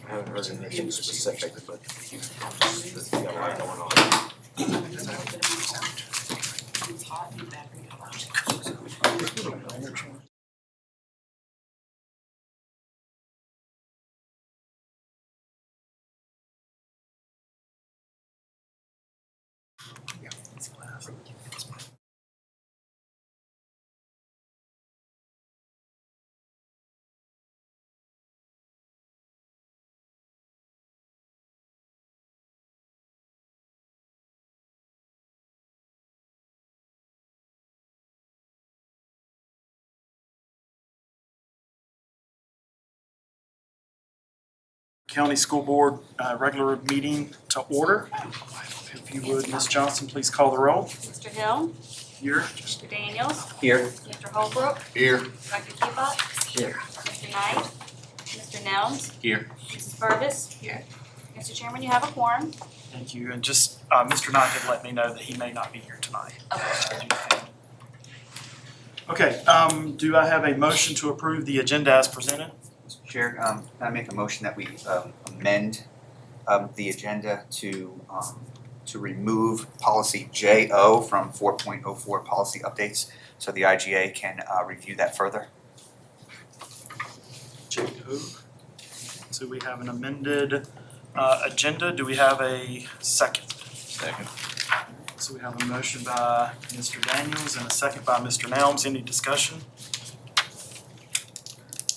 I haven't heard anything specific, but there's a lot going on. County School Board regular meeting to order. If you would, Ms. Johnson, please call the roll. Mr. Hill. Here. Mr. Daniels. Here. Mr. Holbrook. Here. Dr. Kibot. Here. Mr. Knight. Mr. Nelms. Here. Mrs. Purvis. Here. Mr. Chairman, you have a quorum. Thank you. And just, Mr. Knight had let me know that he may not be here tonight. Okay, do I have a motion to approve the agenda as presented? Mr. Chair, can I make a motion that we amend the agenda to remove policy JO from 4.04 policy updates so the IGA can review that further? So we have an amended agenda. Do we have a second? Second. So we have a motion by Mr. Daniels and a second by Mr. Nelms. Any discussion?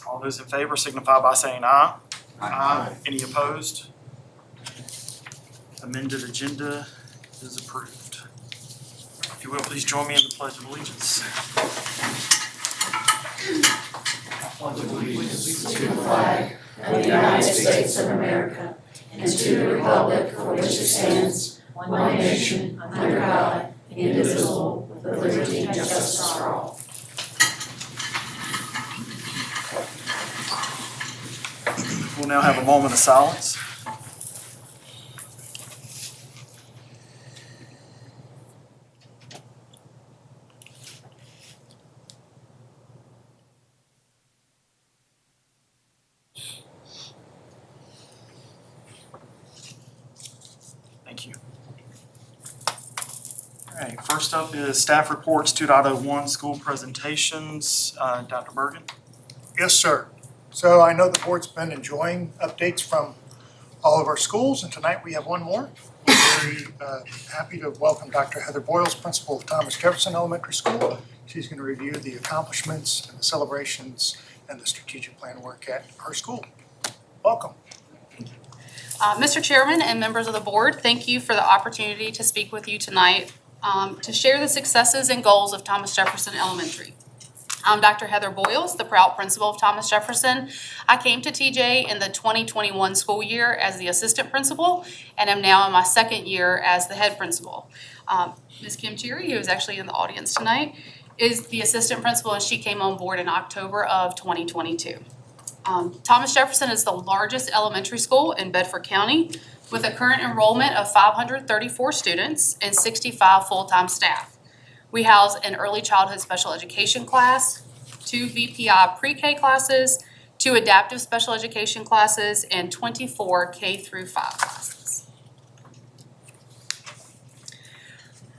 All those in favor signify by saying aye. Aye. Any opposed? Amended agenda is approved. If you will, please join me in the Pledge of Allegiance. Pledge of allegiance to the flag of the United States of America and to the republic for which it stands, one nation, under God, indivisible, with liberty and justice for all. We'll now have a moment of silence. Thank you. All right, first up is staff reports 2.01 school presentations. Dr. Bergen. Yes, sir. So I know the board's been enjoying updates from all of our schools, and tonight we have one more. We're very happy to welcome Dr. Heather Boyles, principal of Thomas Jefferson Elementary School. She's going to review the accomplishments and the celebrations and the strategic plan work at her school. Welcome. Mr. Chairman and members of the board, thank you for the opportunity to speak with you tonight to share the successes and goals of Thomas Jefferson Elementary. I'm Dr. Heather Boyles, the proud principal of Thomas Jefferson. I came to TJ in the 2021 school year as the assistant principal and am now in my second year as the head principal. Ms. Kim Cheery, who is actually in the audience tonight, is the assistant principal, and she came on board in October of 2022. Thomas Jefferson is the largest elementary school in Bedford County with a current enrollment of 534 students and 65 full-time staff. We house an early childhood special education class, 2 VPI pre-K classes, 2 adaptive special education classes, and 24 K through 5 classes.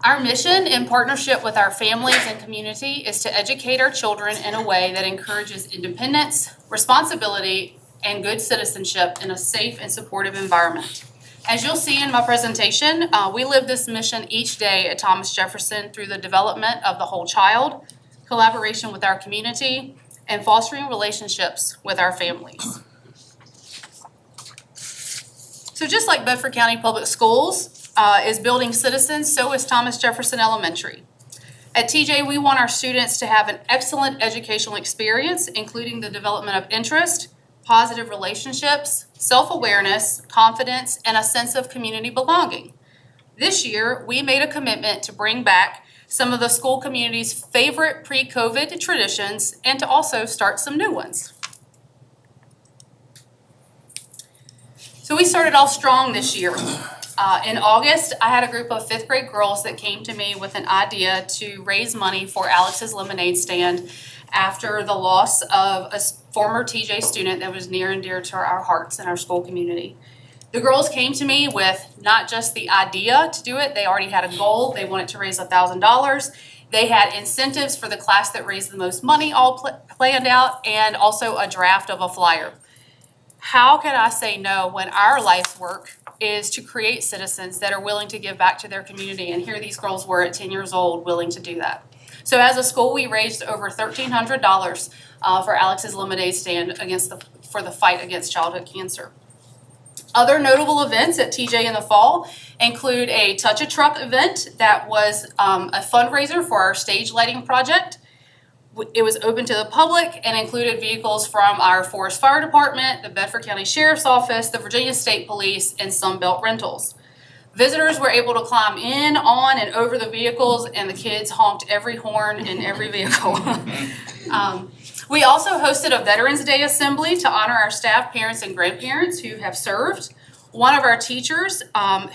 Our mission in partnership with our families and community is to educate our children in a way that encourages independence, responsibility, and good citizenship in a safe and supportive environment. As you'll see in my presentation, we live this mission each day at Thomas Jefferson through the development of the whole child, collaboration with our community, and fostering relationships with our families. So just like Bedford County Public Schools is building citizens, so is Thomas Jefferson Elementary. At TJ, we want our students to have an excellent educational experience, including the development of interest, positive relationships, self-awareness, confidence, and a sense of community belonging. This year, we made a commitment to bring back some of the school community's favorite pre-COVID traditions and to also start some new ones. So we started off strong this year. In August, I had a group of fifth grade girls that came to me with an idea to raise money for Alex's Lemonade Stand after the loss of a former TJ student that was near and dear to our hearts and our school community. The girls came to me with not just the idea to do it, they already had a goal. They wanted to raise $1,000. They had incentives for the class that raised the most money all planned out, and also a draft of a flyer. How can I say no when our life's work is to create citizens that are willing to give back to their community? And here these girls were at 10 years old willing to do that. So as a school, we raised over $1,300 for Alex's Lemonade Stand for the fight against childhood cancer. Other notable events at TJ in the fall include a Touch a Truck event that was a fundraiser for our stage lighting project. It was open to the public and included vehicles from our Forest Fire Department, the Bedford County Sheriff's Office, the Virginia State Police, and Sunbelt Rentals. Visitors were able to climb in, on, and over the vehicles, and the kids honked every horn in every vehicle. We also hosted a Veterans Day assembly to honor our staff, parents, and grandparents who have served. One of our teachers,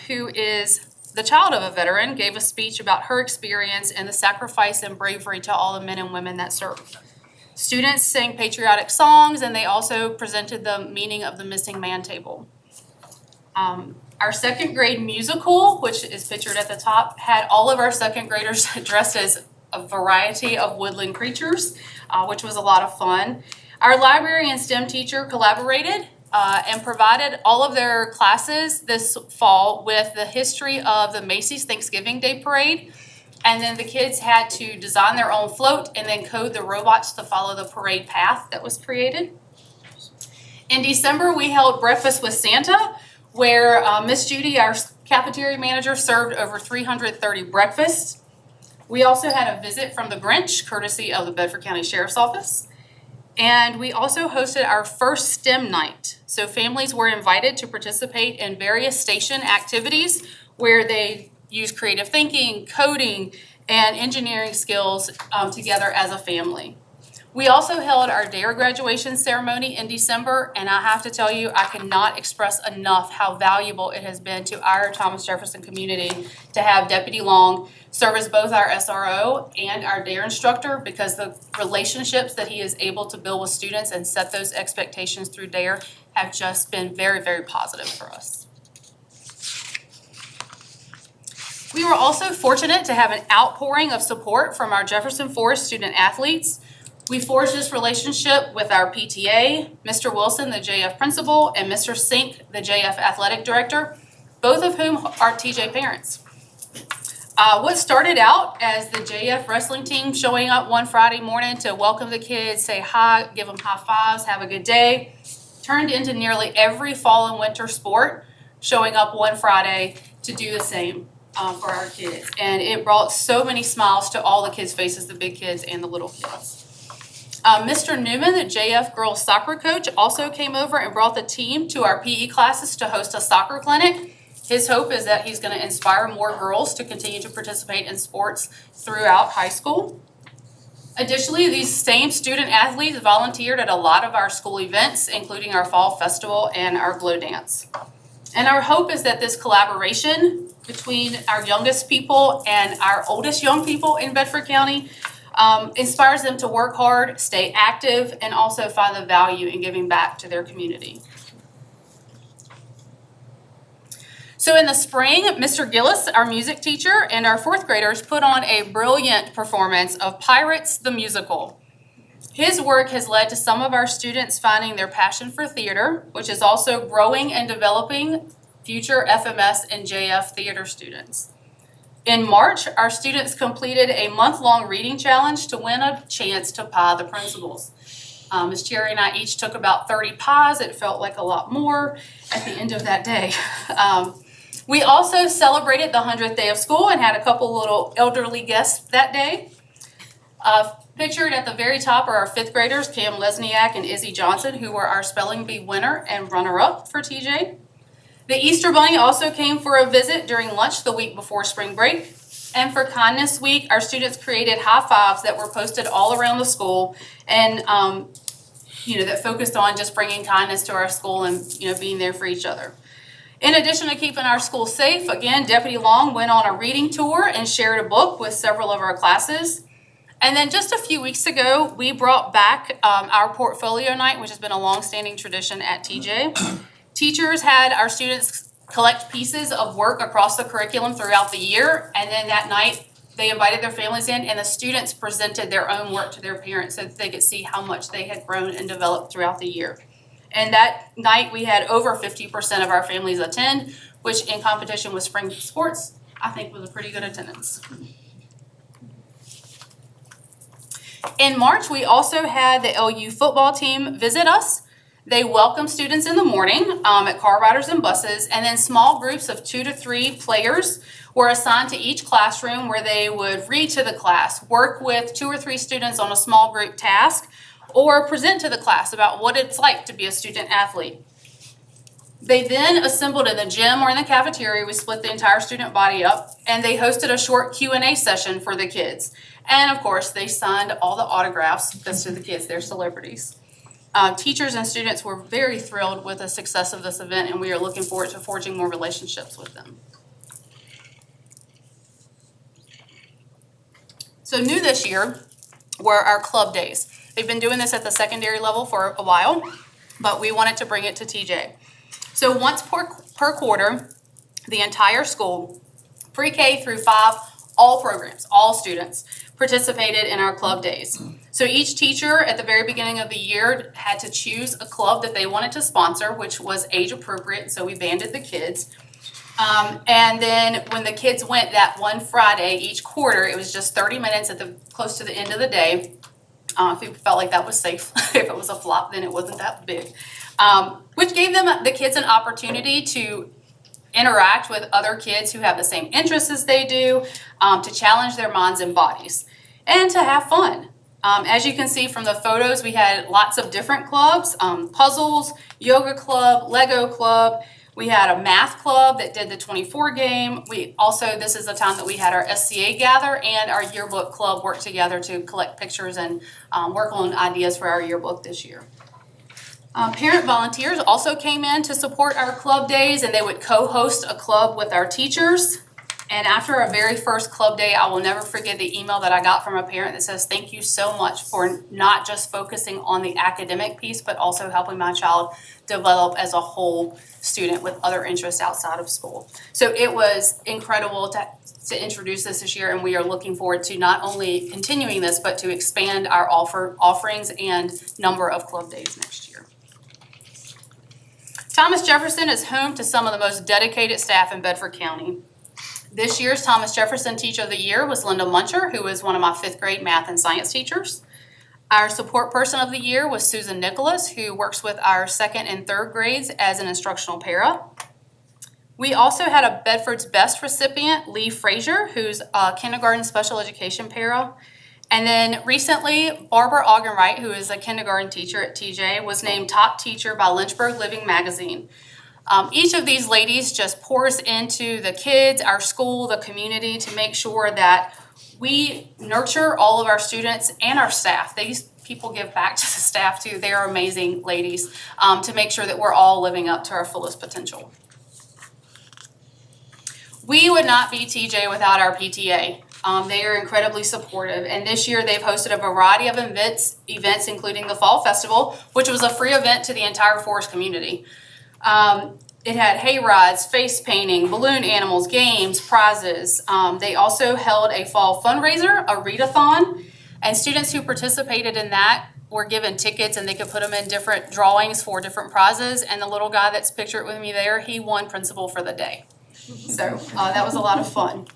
who is the child of a veteran, gave a speech about her experience and the sacrifice and bravery to all the men and women that served. Students sang patriotic songs, and they also presented the meaning of the missing man table. Our second grade musical, which is pictured at the top, had all of our second graders dressed as a variety of woodland creatures, which was a lot of fun. Our library and STEM teacher collaborated and provided all of their classes this fall with the history of the Macy's Thanksgiving Day Parade. And then the kids had to design their own float and then code the robots to follow the parade path that was created. In December, we held Breakfast with Santa, where Miss Judy, our cafeteria manager, served over 330 breakfasts. We also had a visit from the Grinch, courtesy of the Bedford County Sheriff's Office. And we also hosted our first STEM night. So families were invited to participate in various station activities where they use creative thinking, coding, and engineering skills together as a family. We also held our DARE graduation ceremony in December, and I have to tell you, I cannot express enough how valuable it has been to our Thomas Jefferson community to have Deputy Long serve as both our SRO and our DARE instructor, because the relationships that he is able to build with students and set those expectations through DARE have just been very, very positive for us. We were also fortunate to have an outpouring of support from our Jefferson Forest student athletes. We forged this relationship with our PTA, Mr. Wilson, the JF principal, and Mr. Sink, the JF athletic director, both of whom are TJ parents. What started out as the JF wrestling team showing up one Friday morning to welcome the kids, say hi, give them high fives, have a good day, turned into nearly every fall and winter sport showing up one Friday to do the same for our kids. And it brought so many smiles to all the kids' faces, the big kids and the little kids. Mr. Newman, the JF girls soccer coach, also came over and brought the team to our PE classes to host a soccer clinic. His hope is that he's going to inspire more girls to continue to participate in sports throughout high school. Additionally, these same student athletes volunteered at a lot of our school events, including our fall festival and our glow dance. And our hope is that this collaboration between our youngest people and our oldest young people in Bedford County inspires them to work hard, stay active, and also find the value in giving back to their community. So in the spring, Mr. Gillis, our music teacher, and our fourth graders put on a brilliant performance of Pirates the Musical. His work has led to some of our students finding their passion for theater, which is also growing and developing future FMS and JF theater students. In March, our students completed a month-long reading challenge to win a chance to pie the principals. Ms. Cherry and I each took about 30 pies. It felt like a lot more at the end of that day. We also celebrated the 100th day of school and had a couple little elderly guests that day. Pictured at the very top are our fifth graders, Cam Lesniak and Izzy Johnson, who were our spelling bee winner and runner-up for TJ. The Easter Bunny also came for a visit during lunch the week before spring break. And for Kindness Week, our students created high fives that were posted all around the school and, that focused on just bringing kindness to our school and, being there for each other. In addition to keeping our school safe, again, Deputy Long went on a reading tour and shared a book with several of our classes. And then just a few weeks ago, we brought back our portfolio night, which has been a long-standing tradition at TJ. Teachers had our students collect pieces of work across the curriculum throughout the year, and then that night, they invited their families in, and the students presented their own work to their parents so that they could see how much they had grown and developed throughout the year. And that night, we had over 50% of our families attend, which in competition with spring sports, I think was a pretty good attendance. In March, we also had the LU football team visit us. They welcomed students in the morning at car riders and buses, and then small groups of 2 to 3 players were assigned to each classroom where they would read to the class, work with 2 or 3 students on a small group task, or present to the class about what it's like to be a student athlete. They then assembled in the gym or in the cafeteria. We split the entire student body up, and they hosted a short Q&A session for the kids. And of course, they signed all the autographs because to the kids, they're celebrities. Teachers and students were very thrilled with the success of this event, and we are looking forward to forging more relationships with them. So new this year were our club days. They've been doing this at the secondary level for a while, but we wanted to bring it to TJ. So once per quarter, the entire school, pre-K through 5, all programs, all students, participated in our club days. So each teacher at the very beginning of the year had to choose a club that they wanted to sponsor, which was age appropriate, so we banded the kids. And then when the kids went that one Friday each quarter, it was just 30 minutes close to the end of the day. If you felt like that was safe. If it was a flop, then it wasn't that big. Which gave the kids an opportunity to interact with other kids who have the same interests as they do, to challenge their minds and bodies, and to have fun. As you can see from the photos, we had lots of different clubs, puzzles, yoga club, Lego club. We had a math club that did the 24 game. This is the time that we had our SCA gather and our yearbook club work together to collect pictures and work on ideas for our yearbook this year. Parent volunteers also came in to support our club days, and they would co-host a club with our teachers. And after our very first club day, I will never forget the email that I got from a parent that says, "Thank you so much for not just focusing on the academic piece, but also helping my child develop as a whole student with other interests outside of school." So it was incredible to introduce this year, and we are looking forward to not only continuing this, but to expand our offerings and number of club days next year. Thomas Jefferson is home to some of the most dedicated staff in Bedford County. This year's Thomas Jefferson Teacher of the Year was Linda Muncher, who is one of my 5th grade math and science teachers. Our support person of the year was Susan Nicholas, who works with our 2nd and 3rd grades as an instructional para. We also had a Bedford's Best recipient, Lee Frazier, who's a kindergarten special education para. And then recently, Barbara Augenwright, who is a kindergarten teacher at TJ, was named top teacher by Lynchburg Living Magazine. Each of these ladies just pours into the kids, our school, the community to make sure that we nurture all of our students and our staff. These people give back to the staff too. They are amazing ladies, to make sure that we're all living up to our fullest potential. We would not be TJ without our PTA. They are incredibly supportive, and this year they've hosted a variety of events including the Fall Festival, which was a free event to the entire Forest community. It had hay rides, face painting, balloon animals, games, prizes. They also held a fall fundraiser, a readathon, and students who participated in that were given tickets, and they could put them in different drawings for different prizes. And the little guy that's pictured with me there, he won principal for the day. So that was a lot of fun.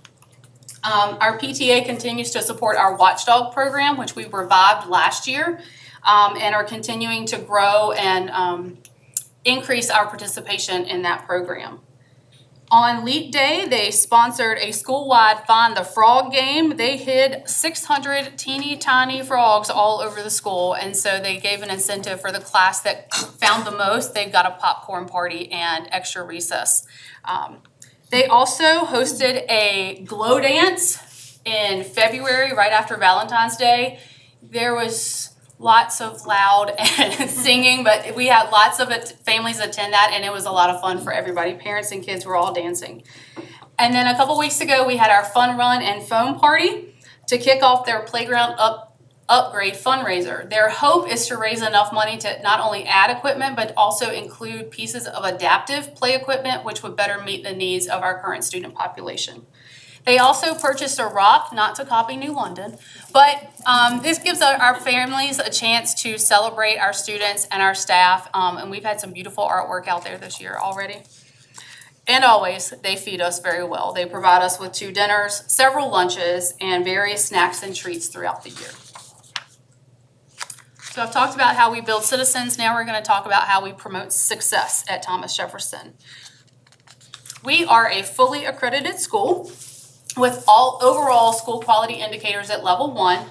Our PTA continues to support our Watchdog program, which we revived last year, and are continuing to grow and increase our participation in that program. On Leap Day, they sponsored a school-wide Find the Frog game. They hid 600 teeny tiny frogs all over the school, and so they gave an incentive for the class that found the most. They got a popcorn party and extra recess. They also hosted a glow dance in February, right after Valentine's Day. There was lots of loud and singing, but we had lots of families attend that, and it was a lot of fun for everybody. Parents and kids were all dancing. And then a couple weeks ago, we had our fun run and foam party to kick off their playground upgrade fundraiser. Their hope is to raise enough money to not only add equipment, but also include pieces of adaptive play equipment, which would better meet the needs of our current student population. They also purchased a rock, not to copy New London, but this gives our families a chance to celebrate our students and our staff, and we've had some beautiful artwork out there this year already. And always, they feed us very well. They provide us with 2 dinners, several lunches, and various snacks and treats throughout the year. So I've talked about how we build citizens. Now we're going to talk about how we promote success at Thomas Jefferson. We are a fully accredited school with all overall school quality indicators at level 1.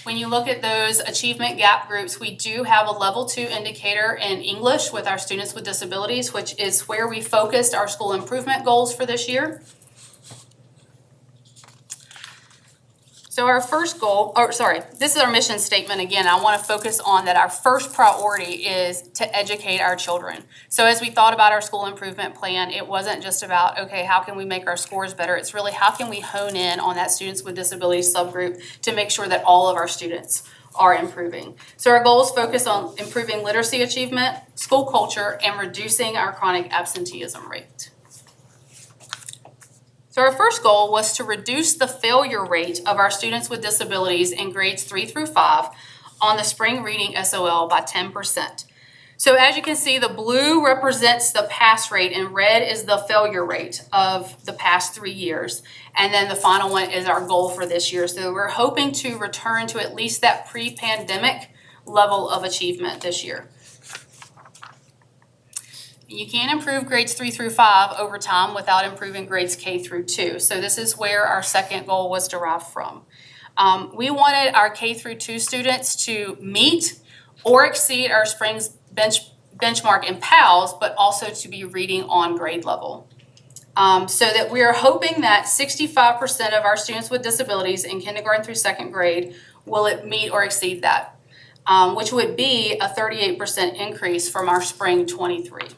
When you look at those achievement gap groups, we do have a level 2 indicator in English with our students with disabilities, which is where we focused our school improvement goals for this year. So our first goal, this is our mission statement again. I want to focus on that our first priority is to educate our children. So as we thought about our school improvement plan, it wasn't just about, okay, how can we make our scores better? It's really how can we hone in on that students with disabilities subgroup to make sure that all of our students are improving. So our goals focus on improving literacy achievement, school culture, and reducing our chronic absenteeism rate. So our first goal was to reduce the failure rate of our students with disabilities in grades 3 through 5 on the spring reading SOL by 10%. So as you can see, the blue represents the pass rate and red is the failure rate of the past 3 years. And then the final one is our goal for this year. So we're hoping to return to at least that pre-pandemic level of achievement this year. You can improve grades 3 through 5 over time without improving grades K through 2. So this is where our second goal was derived from. We wanted our K through 2 students to meet or exceed our spring's benchmark in PALS, but also to be reading on grade level. So that we are hoping that 65% of our students with disabilities in kindergarten through 2nd grade will meet or exceed that, which would be a 38% increase from our spring 23.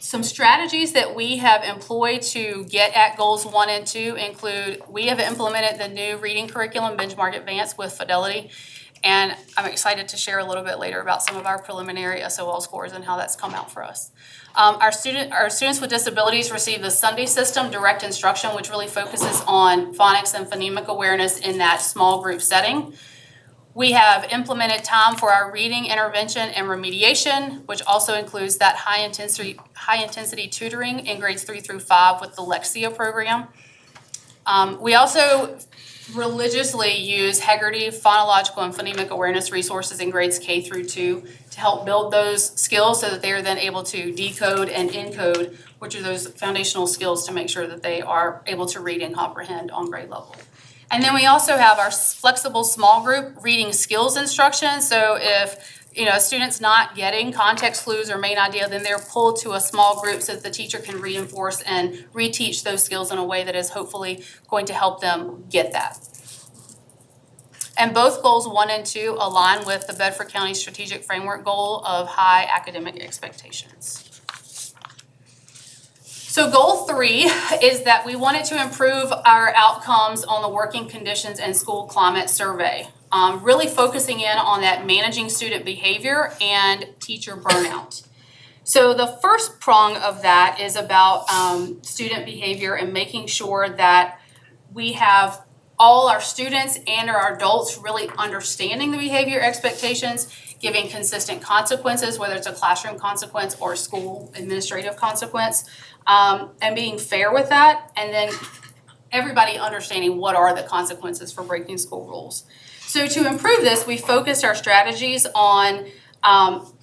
Some strategies that we have employed to get at goals 1 and 2 include we have implemented the new reading curriculum Benchmark Advanced with Fidelity, and I'm excited to share a little bit later about some of our preliminary SOL scores and how that's come out for us. Our students with disabilities receive the Sunday System direct instruction, which really focuses on phonics and phonemic awareness in that small group setting. We have implemented time for our reading intervention and remediation, which also includes that high intensity tutoring in grades 3 through 5 with the Lexia program. We also religiously use Hegarty phonological and phonemic awareness resources in grades K through 2 to help build those skills so that they are then able to decode and encode, which are those foundational skills to make sure that they are able to read and comprehend on grade level. And then we also have our flexible small group reading skills instruction. So if a student's not getting context clues or main idea, then they're pulled to a small group so that the teacher can reinforce and reteach those skills in a way that is hopefully going to help them get that. And both goals 1 and 2 align with the Bedford County Strategic Framework goal of high academic expectations. So goal 3 is that we wanted to improve our outcomes on the working conditions and school climate survey, really focusing in on that managing student behavior and teacher burnout. So the first prong of that is about student behavior and making sure that we have all our students and our adults really understanding the behavior expectations, giving consistent consequences, whether it's a classroom consequence or school administrative consequence, and being fair with that, and then everybody understanding what are the consequences for breaking school rules. So to improve this, we focused our strategies on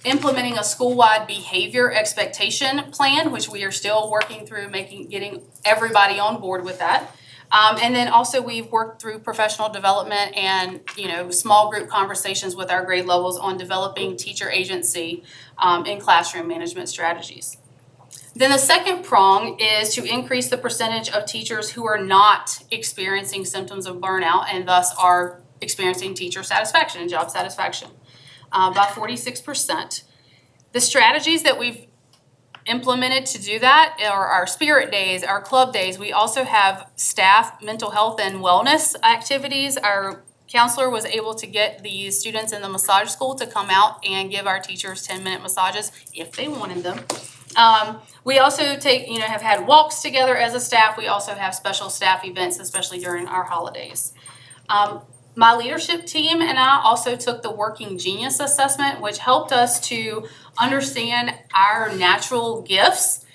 implementing a school-wide behavior expectation plan, which we are still working through getting everybody on board with that. And then also we've worked through professional development and small group conversations with our grade levels on developing teacher agency in classroom management strategies. Then the second prong is to increase the percentage of teachers who are not experiencing symptoms of burnout and thus are experiencing teacher satisfaction and job satisfaction by 46%. The strategies that we've implemented to do that are our spirit days, our club days. We also have staff mental health and wellness activities. Our counselor was able to get the students in the massage school to come out and give our teachers 10-minute massages if they wanted them. We also have had walks together as a staff. We also have special staff events, especially during our holidays. My leadership team and I also took the Working Genius Assessment, which helped us to understand our natural gifts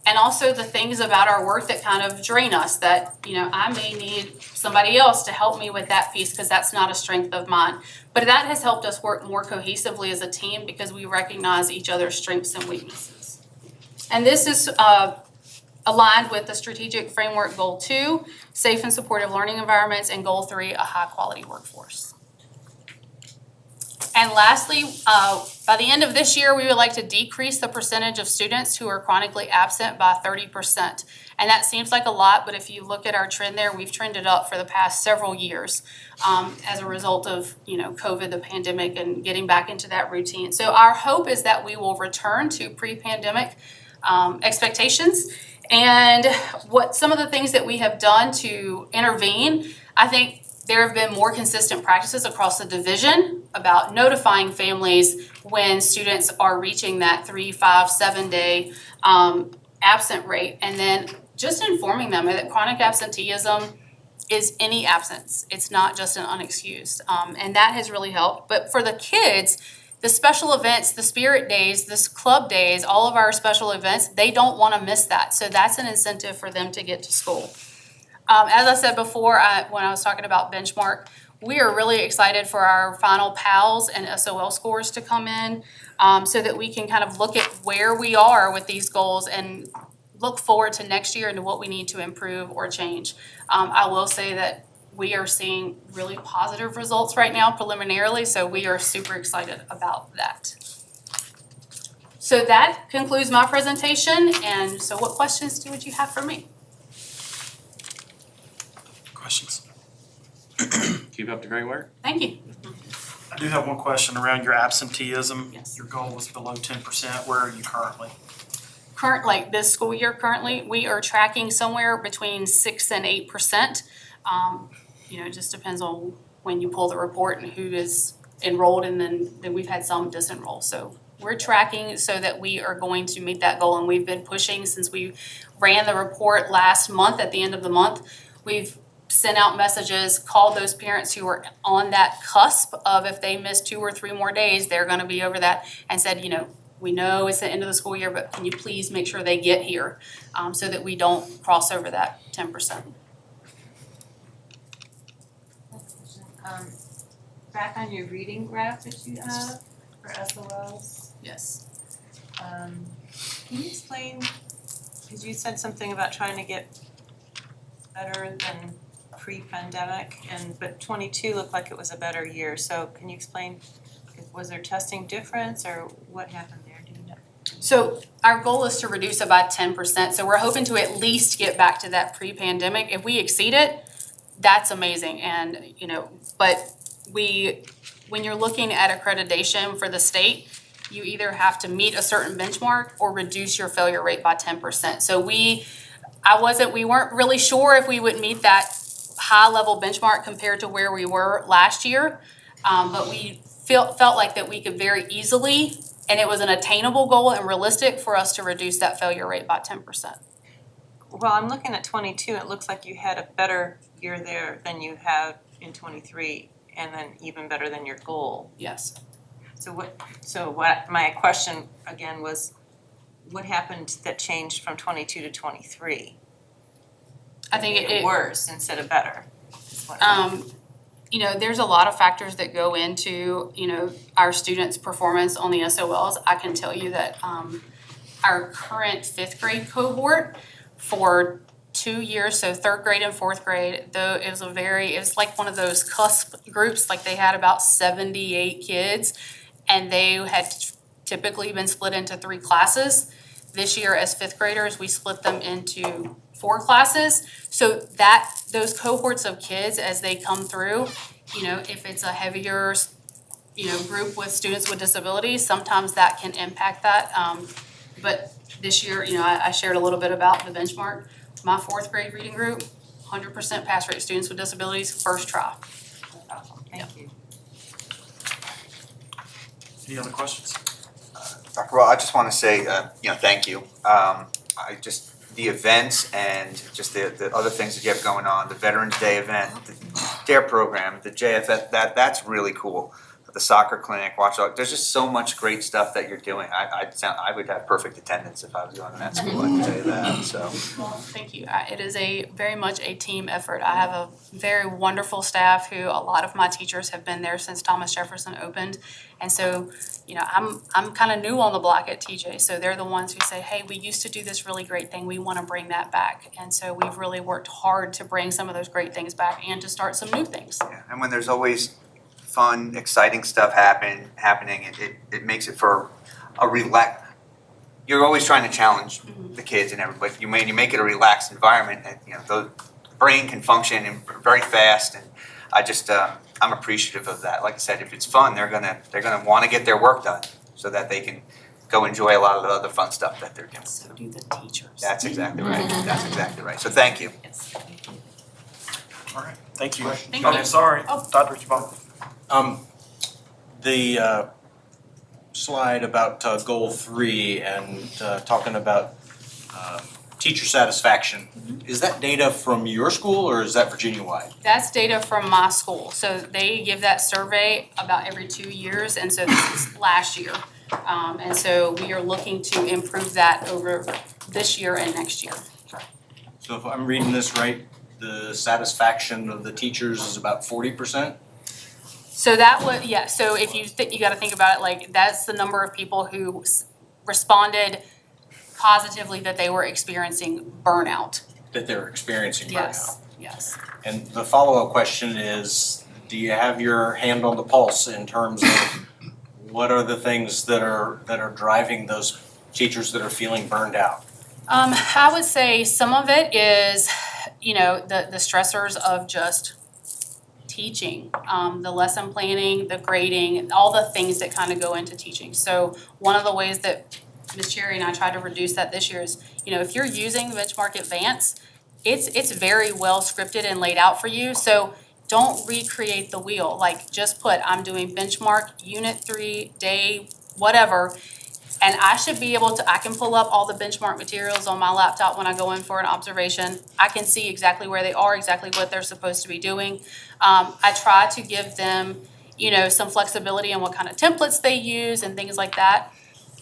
and also the things about our work that kind of drain us, that, I may need somebody else to help me with that piece because that's not a strength of mine. But that has helped us work more cohesively as a team because we recognize each other's strengths and weaknesses. And this is aligned with the strategic framework goal 2, safe and supportive learning environments, and goal 3, a high quality workforce. And lastly, by the end of this year, we would like to decrease the percentage of students who are chronically absent by 30%. And that seems like a lot, but if you look at our trend there, we've trended up for the past several years as a result of, COVID, the pandemic, and getting back into that routine. So our hope is that we will return to pre-pandemic expectations. And what some of the things that we have done to intervene, I think there have been more consistent practices across the division about notifying families when students are reaching that 3, 5, 7 day absent rate, and then just informing them that chronic absenteeism is any absence. It's not just an unexcused, and that has really helped. But for the kids, the special events, the spirit days, this club days, all of our special events, they don't want to miss that. So that's an incentive for them to get to school. As I said before, when I was talking about benchmark, we are really excited for our final PALS and SOL scores to come in so that we can kind of look at where we are with these goals and look forward to next year and what we need to improve or change. I will say that we are seeing really positive results right now preliminarily, so we are super excited about that. So that concludes my presentation, and so what questions would you have for me? Questions? Keep up the great work. Thank you. I do have one question around your absenteeism. Yes. Your goal was below 10%. Where are you currently? This school year currently, we are tracking somewhere between 6 and 8%. It just depends on when you pull the report and who is enrolled, and then we've had some disenroll. So we're tracking so that we are going to meet that goal, and we've been pushing since we ran the report last month. At the end of the month, we've sent out messages, called those parents who are on that cusp of if they miss 2 or 3 more days, they're going to be over that, and said, we know it's the end of the school year, but can you please make sure they get here so that we don't cross over that 10%. Back on your reading graph that you have for SOLs, Yes. can you explain, because you said something about trying to get better than pre-pandemic, but 22 looked like it was a better year, so can you explain, was there testing difference or what happened there, do you know? So our goal is to reduce it by 10%, so we're hoping to at least get back to that pre-pandemic. If we exceed it, that's amazing, and but when you're looking at accreditation for the state, you either have to meet a certain benchmark or reduce your failure rate by 10%. So we weren't really sure if we would meet that high level benchmark compared to where we were last year, but we felt like that we could very easily, and it was an attainable goal and realistic for us to reduce that failure rate by 10%. Well, I'm looking at 22, it looks like you had a better year there than you had in 23, and then even better than your goal. Yes. So what my question again was, what happened that changed from 22 to 23? I think Made it worse instead of better. is what there's a lot of factors that go into, our students' performance on the SOLs. I can tell you that our current 5th grade cohort for 2 years, so 3rd grade and 4th grade, though it was like one of those cusp groups, like they had about 78 kids, and they had typically been split into 3 classes. This year as 5th graders, we split them into 4 classes, so that those cohorts of kids as they come through, if it's a heavier, group with students with disabilities, sometimes that can impact that. But this year, I shared a little bit about the benchmark. My 4th grade reading group, 100% pass rate students with disabilities, first try. Thank you. Any other questions? Dr. Raw, I just want to say, thank you. The events and just the other things that you have going on, the Veterans Day event, the DARE program, the JFF, that's really cool. The soccer clinic, Watchdog, there's just so much great stuff that you're doing. I would have perfect attendance if I was going to that school, I can tell you that, so. Well, thank you. It is very much a team effort. I have a very wonderful staff who a lot of my teachers have been there since Thomas Jefferson opened. And so, I'm kind of new on the block at TJ, so they're the ones who say, hey, we used to do this really great thing. We want to bring that back. And so we've really worked hard to bring some of those great things back and to start some new things. Yeah, and when there's always fun, exciting stuff happening, it makes it for a relax. You're always trying to challenge the kids and everybody. You make it a relaxed environment, and the brain can function very fast. And I just I'm appreciative of that. Like I said, if it's fun, they're gonna want to get their work done so that they can go enjoy a lot of the other fun stuff that they're doing. So do the teachers. That's exactly right. That's exactly right. So thank you. Yes. All right, thank you. Thank Okay, you. sorry, Oh. Dr. Richbaum. The slide about goal 3 and talking about teacher satisfaction, is that data from your school or is that Virginia-wide? That's data from my school. So they give that survey about every 2 years, and so this is last year. And so we are looking to improve that over this year and next year. So if I'm reading this right, the satisfaction of the teachers is about 40%? So that would, yeah, so if you gotta think about it, like, that's the number of people who responded positively that they were experiencing burnout. That they're experiencing right now? Yes. And the follow-up question is, do you have your hand on the pulse in terms of what are the things that are driving those teachers that are feeling burned out? I would say some of it is, the stressors of just teaching, the lesson planning, the grading, all the things that kind of go into teaching. So one of the ways that Ms. Cherry and I tried to reduce that this year is, if you're using the Benchmark Advance, it's very well scripted and laid out for you. So don't recreate the wheel. Like, just put, I'm doing benchmark, unit 3, day, whatever. And I should be able to, I can pull up all the benchmark materials on my laptop when I go in for an observation. I can see exactly where they are, exactly what they're supposed to be doing. I try to give them, some flexibility in what kind of templates they use and things like that.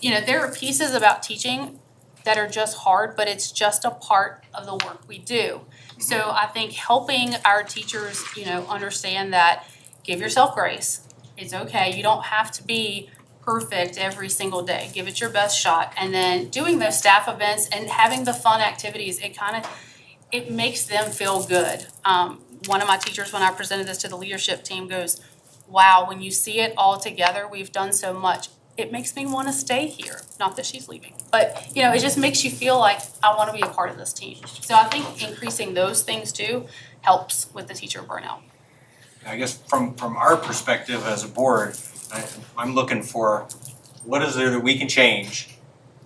There are pieces about teaching that are just hard, but it's just a part of the work we do. So I think helping our teachers, understand that, give yourself grace. It's okay. You don't have to be perfect every single day. Give it your best shot. And then doing those staff events and having the fun activities, it makes them feel good. One of my teachers, when I presented this to the leadership team, goes, wow, when you see it all together, we've done so much. It makes me want to stay here. Not that she's leaving, but it just makes you feel like I want to be a part of this team. So I think increasing those things too helps with the teacher burnout. I guess from our perspective as a board, I'm looking for what is there that we can change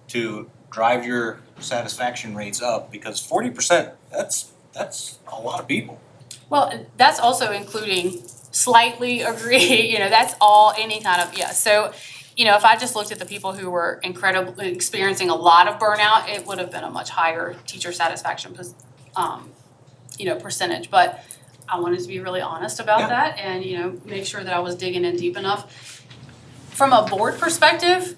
to drive your satisfaction rates up, because 40%, that's a lot of people. Well, that's also including slightly agree, that's all any kind of, yeah. So, if I just looked at the people who were incredibly experiencing a lot of burnout, it would have been a much higher teacher satisfaction percentage. But I wanted to be really honest about that and, make sure that I was digging in deep enough. From a board perspective,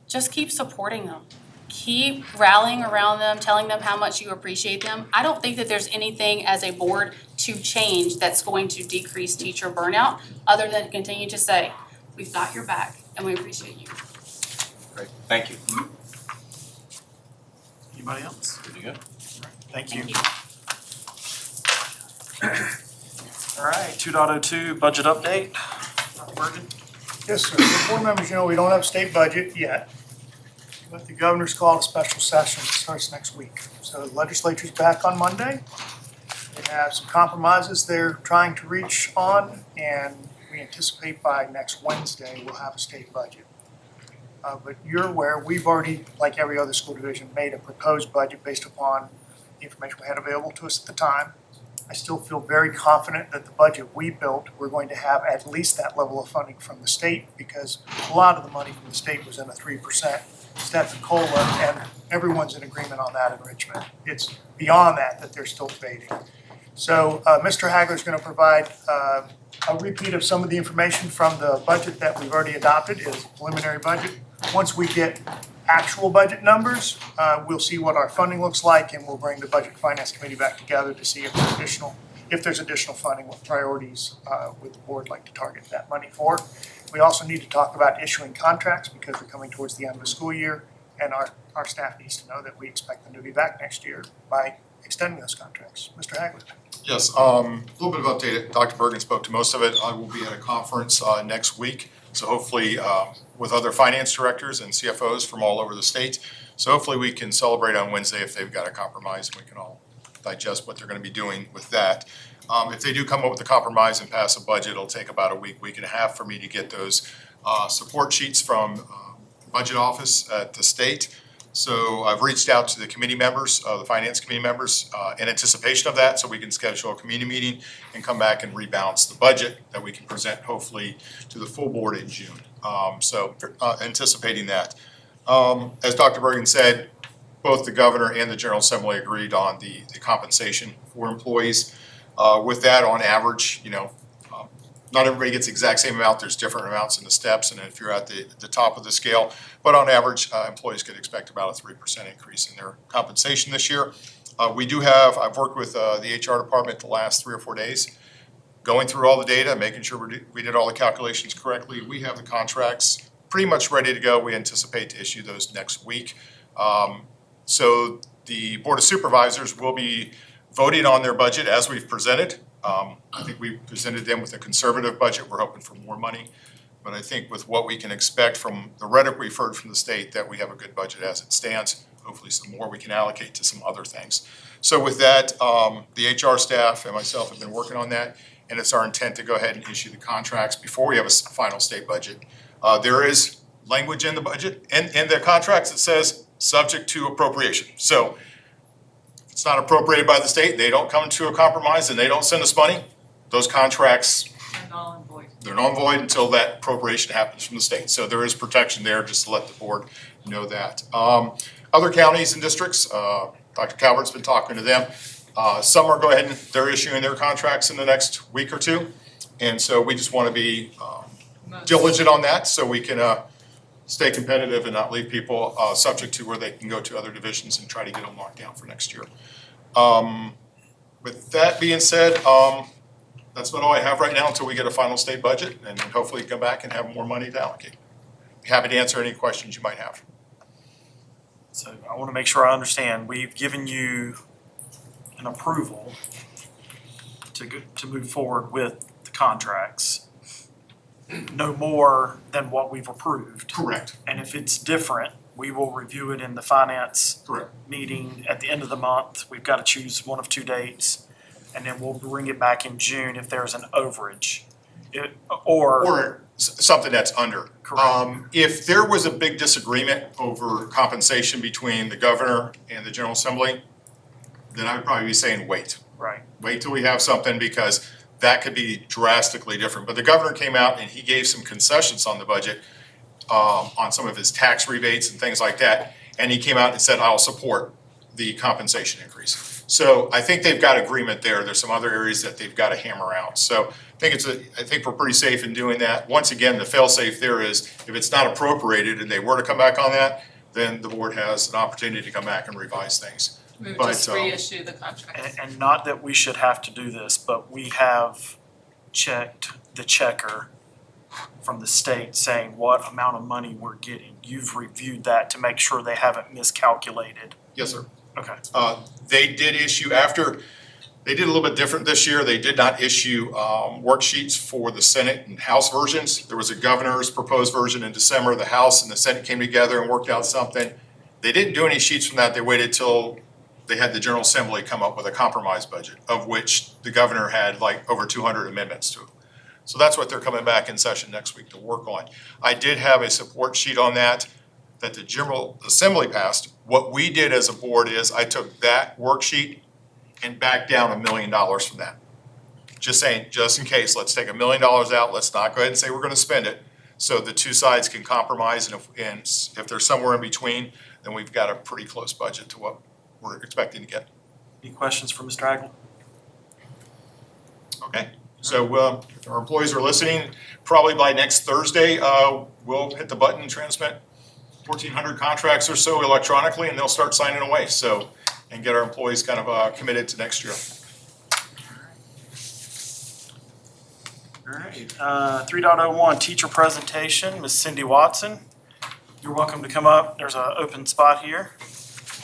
just keep supporting them. Keep rallying around them, telling them how much you appreciate them. I don't think that there's anything as a board to change that's going to decrease teacher burnout, other than continue to say, we've got your back and we appreciate you. Great, thank you. Anybody else? Pretty good. Thank you. All right, 2.02 budget update. Dr. Bergen? Yes, sir. The board members, we don't have a state budget yet, but the governor's called a special session that starts next week. So the legislature's back on Monday. They have some compromises they're trying to reach on, and we anticipate by next Wednesday we'll have a state budget. But you're aware, we've already, like every other school division, made a proposed budget based upon the information we had available to us at the time. I still feel very confident that the budget we built, we're going to have at least that level of funding from the state, because a lot of the money from the state was in a 3% step and COLA, and everyone's in agreement on that in Richmond. It's beyond that they're still debating. So Mr. Hagler's going to provide a repeat of some of the information from the budget that we've already adopted. It is a preliminary budget. Once we get actual budget numbers, we'll see what our funding looks like, and we'll bring the Budget and Finance Committee back together to see if there's additional funding, what priorities would the board like to target that money for. We also need to talk about issuing contracts, because we're coming towards the end of the school year, and our staff needs to know that we expect them to be back next year by extending those contracts. Mr. Hagler. Yes, a little bit of update. Dr. Bergen spoke to most of it. I will be at a conference next week, so hopefully with other finance directors and CFOs from all over the state. So hopefully we can celebrate on Wednesday if they've got a compromise, and we can all digest what they're going to be doing with that. If they do come up with a compromise and pass a budget, it'll take about a week and a half for me to get those support sheets from budget office at the state. So I've reached out to the committee members, the finance committee members, in anticipation of that, so we can schedule a committee meeting and come back and rebalance the budget that we can present hopefully to the full board in June. So anticipating that. As Dr. Bergen said, both the governor and the General Assembly agreed on the compensation for employees. With that, on average, not everybody gets the exact same amount. There's different amounts in the steps, and if you're at the top of the scale. But on average, employees could expect about a 3% increase in their compensation this year. I've worked with the HR department the last 3 or 4 days, going through all the data, making sure we did all the calculations correctly. We have the contracts pretty much ready to go. We anticipate to issue those next week. So the Board of Supervisors will be voting on their budget as we've presented. I think we presented them with a conservative budget. We're hoping for more money. But I think with what we can expect from the rhetoric we've heard from the state, that we have a good budget as it stands. Hopefully some more we can allocate to some other things. So with that, the HR staff and myself have been working on that. And it's our intent to go ahead and issue the contracts before we have a final state budget. There is language in the budget and in the contracts that says subject to appropriation. So if it's not appropriated by the state, they don't come to a compromise and they don't send us money, those contracts, they're null and void until that appropriation happens from the state. So there is protection there, just to let the board know that. Other counties and districts, Dr. Calvert's been talking to them. Some are they're issuing their contracts in the next week or two. And so we just want to be diligent on that so we can stay competitive and not leave people subject to where they can go to other divisions and try to get them locked down for next year. With that being said, that's about all I have right now until we get a final state budget, and then hopefully come back and have more money to allocate. Happy to answer any questions you might have. So I want to make sure I understand. We've given you an approval to move forward with the contracts. No more than what we've approved. Correct. And if it's different, we will review it in the finance Correct. meeting at the end of the month. We've got to choose one of 2 dates, and then we'll bring it back in June if there's an overage. Or something that's under. Correct. If there was a big disagreement over compensation between the governor and the General Assembly, then I would probably be saying wait. Right. Wait till we have something, because that could be drastically different. But the governor came out and he gave some concessions on the budget, on some of his tax rebates and things like that. And he came out and said, I'll support the compensation increase. So I think they've got agreement there. There's some other areas that they've got to hammer out. So I think we're pretty safe in doing that. Once again, the fail-safe there is if it's not appropriated and they were to come back on that, then the board has an opportunity to come back and revise things. We would But, just reissue the contracts. And not that we should have to do this, but we have checked the checker from the state saying what amount of money we're getting. You've reviewed that to make sure they haven't miscalculated. Yes, sir. Okay. They did issue they did a little bit different this year. They did not issue worksheets for the Senate and House versions. There was a governor's proposed version in December. The House and the Senate came together and worked out something. They didn't do any sheets from that. They waited till they had the General Assembly come up with a compromise budget, of which the governor had like over 200 amendments to. So that's what they're coming back in session next week to work on. I did have a support sheet on that the General Assembly passed. What we did as a board is I took that worksheet and backed down $1 million from that. Just saying, just in case, let's take $1 million out, let's not go ahead and say we're gonna spend it, so the two sides can compromise, and if they're somewhere in between, then we've got a pretty close budget to what we're expecting to get. Any questions for Mr. Aguilar? Okay, so if our employees are listening, probably by next Thursday, we'll hit the button and transmit 1,400 contracts or so electronically, and they'll start signing away, so, and get our employees kind of committed to next year. All right, 3.01, teacher presentation, Ms. Cindy Watson. You're welcome to come up. There's an open spot here.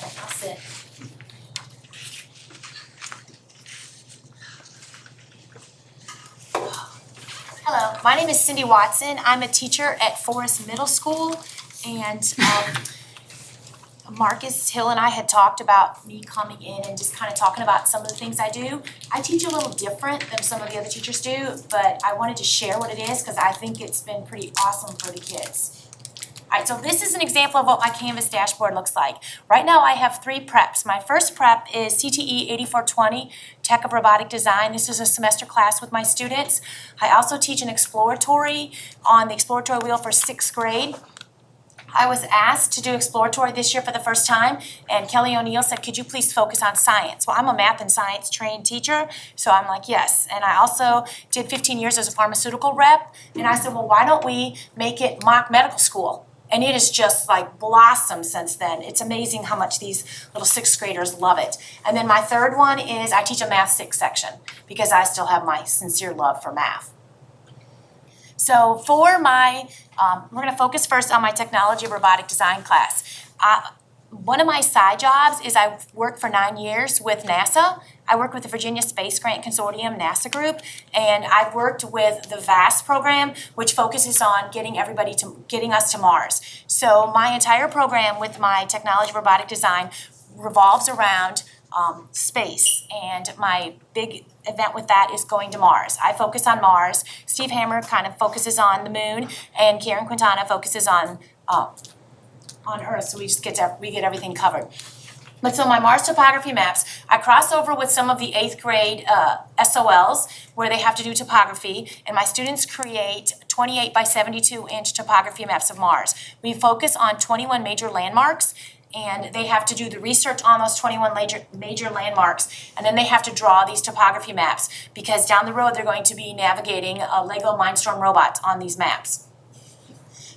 I'll sit. Hello, my name is Cindy Watson. I'm a teacher at Forest Middle School, and Marcus Hill and I had talked about me coming in and just kind of talking about some of the things I do. I teach a little different than some of the other teachers do, but I wanted to share what it is because I think it's been pretty awesome for the kids. All right, so this is an example of what my Canvas dashboard looks like. Right now I have 3 preps. My first prep is CTE 8420, Tech of Robotic Design. This is a semester class with my students. I also teach an exploratory on the exploratory wheel for 6th grade. I was asked to do exploratory this year for the first time, and Kelly O'Neill said, could you please focus on science? Well, I'm a math and science trained teacher, so I'm like, yes. And I also did 15 years as a pharmaceutical rep, and I said, well, why don't we make it mock medical school? And it has just like blossomed since then. It's amazing how much these little 6th graders love it. And then my third one is I teach a math 6 section because I still have my sincere love for math. So for my, we're gonna focus first on my technology robotic design class. One of my side jobs is I worked for 9 years with NASA. I worked with the Virginia Space Grant Consortium, NASA group, and I've worked with the VAST program, which focuses on getting us to Mars. So my entire program with my technology robotic design revolves around space, and my big event with that is going to Mars. I focus on Mars. Steve Hammer kind of focuses on the moon, and Karen Quintana focuses on Earth. So we get everything covered. But so my Mars topography maps, I cross over with some of the 8th grade SOLs where they have to do topography, and my students create 28 by 72 inch topography maps of Mars. We focus on 21 major landmarks, and they have to do the research on those 21 major landmarks, and then they have to draw these topography maps because down the road they're going to be navigating a Lego Mindstorm robot on these maps.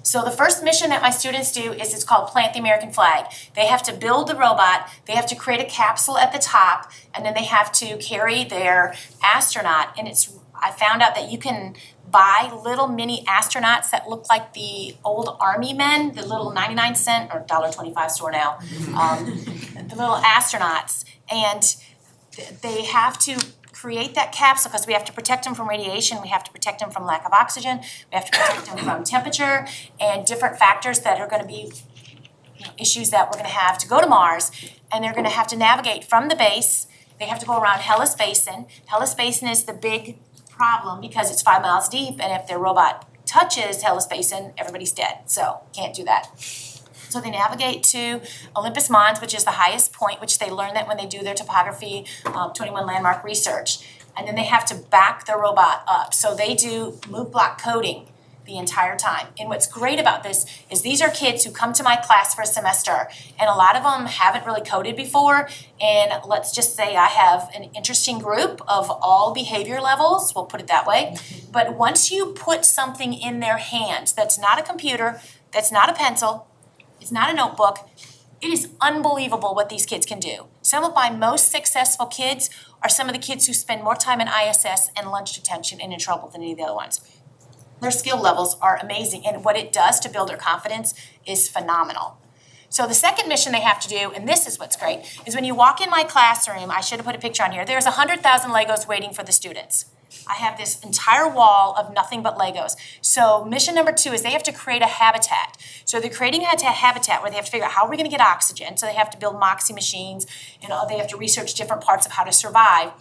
So the first mission that my students do is it's called Plant the American Flag. They have to build the robot, they have to create a capsule at the top, and then they have to carry their astronaut. And I found out that you can buy little mini astronauts that look like the old army men, the little 99-cent or $1.25 store now, the little astronauts. And they have to create that capsule because we have to protect them from radiation, we have to protect them from lack of oxygen, we have to protect them from temperature and different factors that are going to be issues that we're going to have to go to Mars. And they're going to have to navigate from the base. They have to go around Hellas Basin. Hellas Basin is the big problem because it's 5 miles deep, and if their robot touches Hellas Basin, everybody's dead. So can't do that. So they navigate to Olympus Mons, which is the highest point, which they learn that when they do their topography 21 landmark research. And then they have to back their robot up. So they do move block coding the entire time. And what's great about this is these are kids who come to my class for a semester, and a lot of them haven't really coded before. And let's just say I have an interesting group of all behavior levels, we'll put it that way. But once you put something in their hands that's not a computer, that's not a pencil, it's not a notebook, it is unbelievable what these kids can do. Some of my most successful kids are some of the kids who spend more time in ISS and lunch detention and in trouble than any of the other ones. Their skill levels are amazing, and what it does to build their confidence is phenomenal. So the second mission they have to do, and this is what's great, is when you walk in my classroom, I should have put a picture on here, there's 100,000 Legos waiting for the students. I have this entire wall of nothing but Legos. So mission number 2 is they have to create a habitat. So they're creating a habitat where they have to figure out how are we gonna get oxygen. So they have to build Moxie machines, they have to research different parts of how to survive.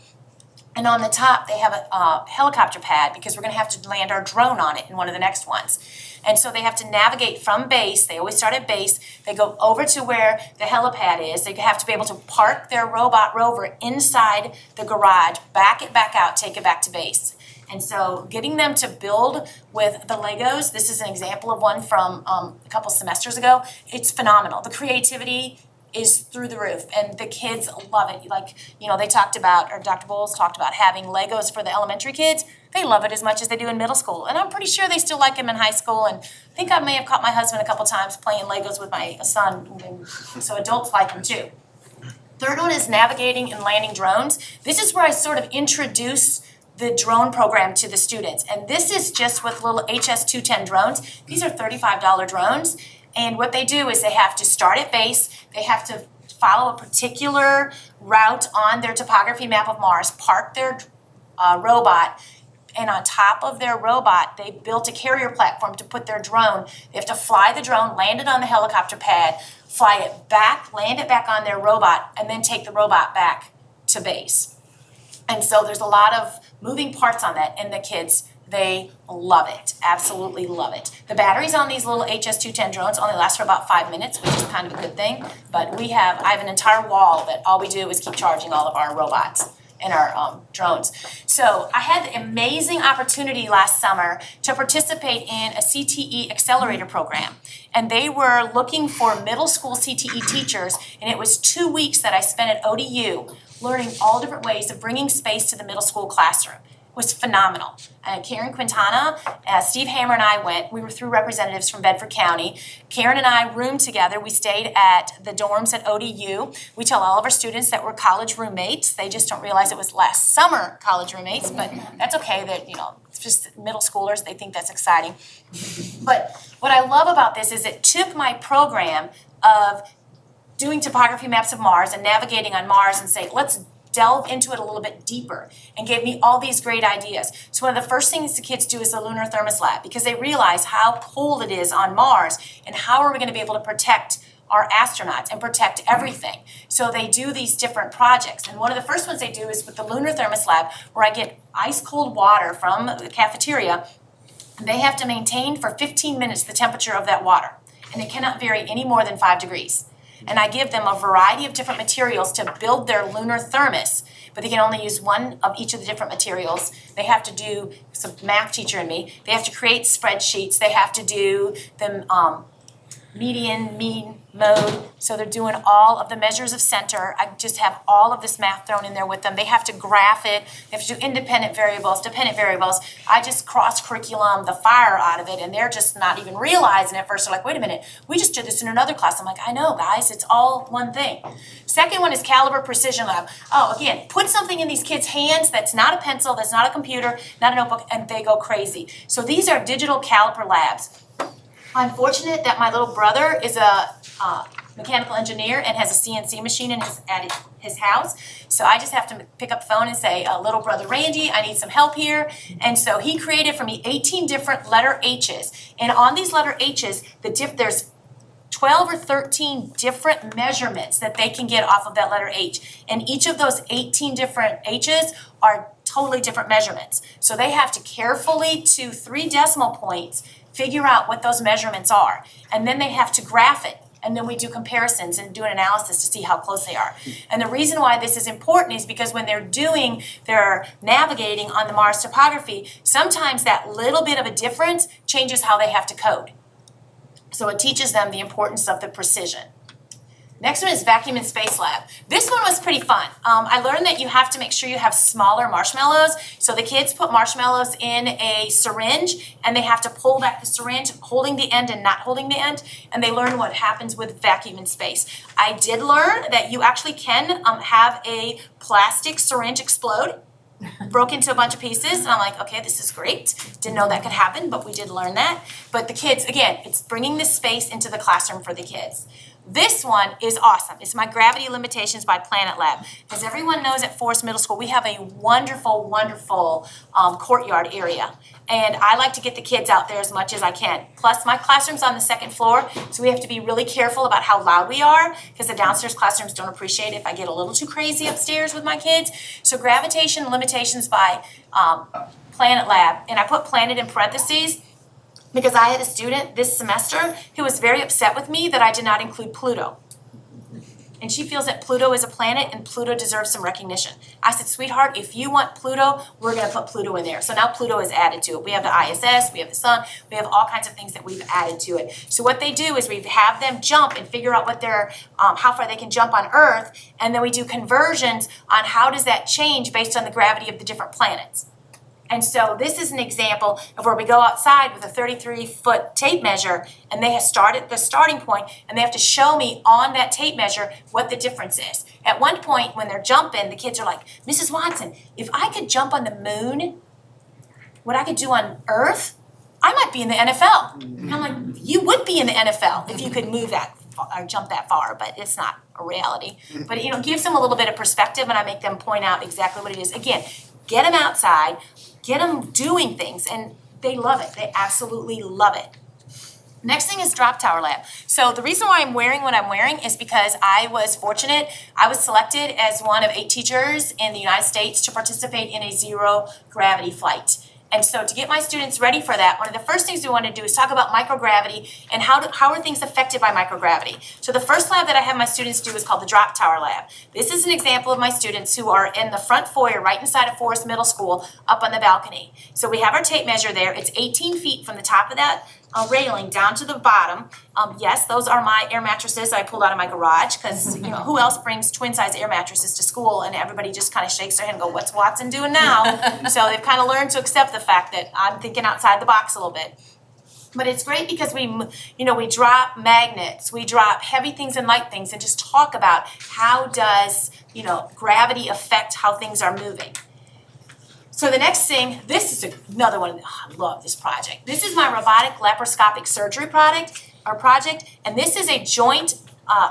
And on the top, they have a helicopter pad because we're gonna have to land our drone on it in one of the next ones. And so they have to navigate from base, they always start at base, they go over to where the helipad is, they have to be able to park their robot rover inside the garage, back it back out, take it back to base. And so getting them to build with the Legos, this is an example of one from a couple semesters ago, it's phenomenal. The creativity is through the roof and the kids love it. Like, they talked about, or Dr. Bowles talked about having Legos for the elementary kids. They love it as much as they do in middle school. And I'm pretty sure they still like them in high school. And I think I may have caught my husband a couple times playing Legos with my son. So adults like them too. Third one is navigating and landing drones. This is where I sort of introduce the drone program to the students. And this is just with little HS-210 drones. These are $35 drones. And what they do is they have to start at base, they have to follow a particular route on their topography map of Mars, park their robot, and on top of their robot, they built a carrier platform to put their drone. They have to fly the drone, land it on the helicopter pad, fly it back, land it back on their robot, and then take the robot back to base. And so there's a lot of moving parts on that, and the kids, they love it, absolutely love it. The batteries on these little HS-210 drones only last for about 5 minutes, which is kind of a good thing. But I have an entire wall that all we do is keep charging all of our robots and our drones. So I had the amazing opportunity last summer to participate in a CTE accelerator program. And they were looking for middle school CTE teachers, and it was 2 weeks that I spent at ODU learning all different ways of bringing space to the middle school classroom. Was phenomenal. Karen Quintana, Steve Hammer and I went. We were through representatives from Bedford County. Karen and I roomed together. We stayed at the dorms at ODU. We tell all of our students that we're college roommates. They just don't realize it was last summer college roommates, but that's okay. That it's just middle schoolers. They think that's exciting. But what I love about this is it took my program of doing topography maps of Mars and navigating on Mars and say, let's delve into it a little bit deeper, and gave me all these great ideas. So one of the first things the kids do is the Lunar Thermos Lab, because they realize how cold it is on Mars and how are we going to be able to protect our astronauts and protect everything. So they do these different projects. And one of the first ones they do is with the Lunar Thermos Lab, where I get ice cold water from the cafeteria. They have to maintain for 15 minutes the temperature of that water, and it cannot vary any more than 5 degrees. And I give them a variety of different materials to build their lunar thermos, but they can only use one of each of the different materials. They have to do, some math teacher and me, they have to create spreadsheets. They have to do them median, mean, mode. So they're doing all of the measures of center. I just have all of this math thrown in there with them. They have to graph it. They have to do independent variables, dependent variables. I just cross-curriculum the fire out of it, and they're just not even realizing at first. They're like, wait a minute, we just did this in another class. I'm like, I know, guys, it's all one thing. Second one is Caliber Precision Lab. Oh, again, put something in these kids' hands that's not a pencil, that's not a computer, not a notebook, and they go crazy. So these are digital caliper labs. I'm fortunate that my little brother is a mechanical engineer and has a CNC machine at his house. So I just have to pick up the phone and say, little brother Randy, I need some help here. And so he created for me 18 different letter H's. And on these letter H's, there's 12 or 13 different measurements that they can get off of that letter H. And each of those 18 different H's are totally different measurements. So they have to carefully, to 3 decimal points, figure out what those measurements are. And then they have to graph it. And then we do comparisons and do an analysis to see how close they are. And the reason why this is important is because when they're navigating on the Mars topography, sometimes that little bit of a difference changes how they have to code. So it teaches them the importance of the precision. Next one is Vacuum and Space Lab. This one was pretty fun. I learned that you have to make sure you have smaller marshmallows. So the kids put marshmallows in a syringe, and they have to pull back the syringe, holding the end and not holding the end, and they learn what happens with vacuum in space. I did learn that you actually can have a plastic syringe explode, broke into a bunch of pieces, and I'm like, okay, this is great. Didn't know that could happen, but we did learn that. But the kids, again, it's bringing this space into the classroom for the kids. This one is awesome. It's my Gravity Limitations by Planet Lab. As everyone knows, at Forest Middle School, we have a wonderful, wonderful courtyard area. And I like to get the kids out there as much as I can. Plus, my classroom's on the second floor, so we have to be really careful about how loud we are, because the downstairs classrooms don't appreciate it if I get a little too crazy upstairs with my kids. So Gravitation Limitations by Planet Lab, and I put Planet in parentheses because I had a student this semester who was very upset with me that I did not include Pluto. And she feels that Pluto is a planet and Pluto deserves some recognition. I said, sweetheart, if you want Pluto, we're gonna put Pluto in there. So now Pluto is added to it. We have the ISS, we have the sun, we have all kinds of things that we've added to it. So what they do is we have them jump and figure out what their, how far they can jump on Earth, and then we do conversions on how does that change based on the gravity of the different planets. And so this is an example of where we go outside with a 33-foot tape measure, and they have started the starting point, and they have to show me on that tape measure what the difference is. At one point, when they're jumping, the kids are like, Mrs. Watson, if I could jump on the moon, what I could do on Earth, I might be in the NFL. And I'm like, you would be in the NFL if you could move that or jump that far, but it's not a reality. But it gives them a little bit of perspective, and I make them point out exactly what it is. Again, get them outside, get them doing things, and they love it. They absolutely love it. Next thing is Drop Tower Lab. So the reason why I'm wearing what I'm wearing is because I was fortunate. I was selected as one of 8 teachers in the United States to participate in a zero gravity flight. And so to get my students ready for that, one of the first things we want to do is talk about microgravity and how are things affected by microgravity. So the first lab that I have my students do is called the Drop Tower Lab. This is an example of my students who are in the front foyer right inside of Forest Middle School up on the balcony. So we have our tape measure there. It's 18 feet from the top of that railing down to the bottom. Yes, those are my air mattresses I pulled out of my garage because who else brings twin-size air mattresses to school, and everybody just kind of shakes their head and go, what's Watson doing now? So they've kind of learned to accept the fact that I'm thinking outside the box a little bit. But it's great because we drop magnets, we drop heavy things and light things, and just talk about how does, gravity affect how things are moving. So the next thing, this is another one, I love this project. This is my robotic laparoscopic surgery project, and this is a joint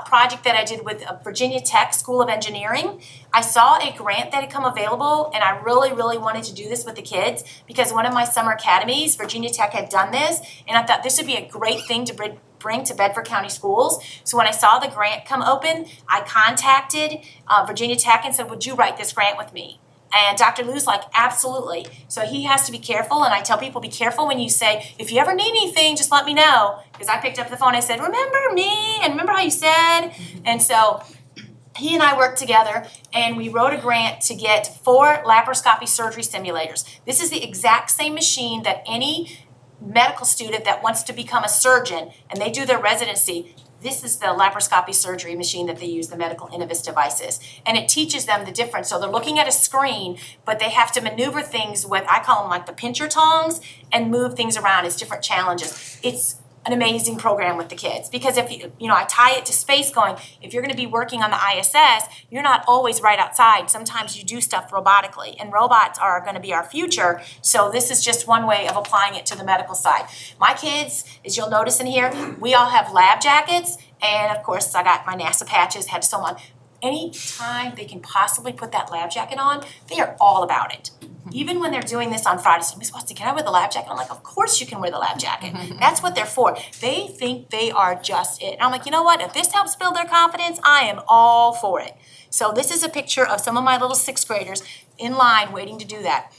project that I did with Virginia Tech School of Engineering. I saw a grant that had come available, and I really, really wanted to do this with the kids because one of my summer academies, Virginia Tech, had done this, and I thought this would be a great thing to bring to Bedford County schools. So when I saw the grant come open, I contacted Virginia Tech and said, would you write this grant with me? And Dr. Lou's like, absolutely. So he has to be careful, and I tell people, be careful when you say, if you ever need anything, just let me know. Because I picked up the phone, I said, remember me, and remember how you said? And so he and I worked together, and we wrote a grant to get 4 laparoscopy surgery simulators. This is the exact same machine that any medical student that wants to become a surgeon, and they do their residency, this is the laparoscopy surgery machine that they use, the medical Innovis devices. And it teaches them the difference. So they're looking at a screen, but they have to maneuver things with, I call them like the pincher tongs, and move things around as different challenges. It's an amazing program with the kids because if I tie it to space going, if you're going to be working on the ISS, you're not always right outside. Sometimes you do stuff robotically, and robots are going to be our future. So this is just one way of applying it to the medical side. My kids, as you'll notice in here, we all have lab jackets, and of course I got my NASA patches, had to sew them on. Anytime they can possibly put that lab jacket on, they are all about it. Even when they're doing this on Friday, so Miss Watson, can I wear the lab jacket? I'm like, of course you can wear the lab jacket. That's what they're for. They think they are just it. And I'm like, you know what? If this helps build their confidence, I am all for it. So this is a picture of some of my little 6th graders in line waiting to do that.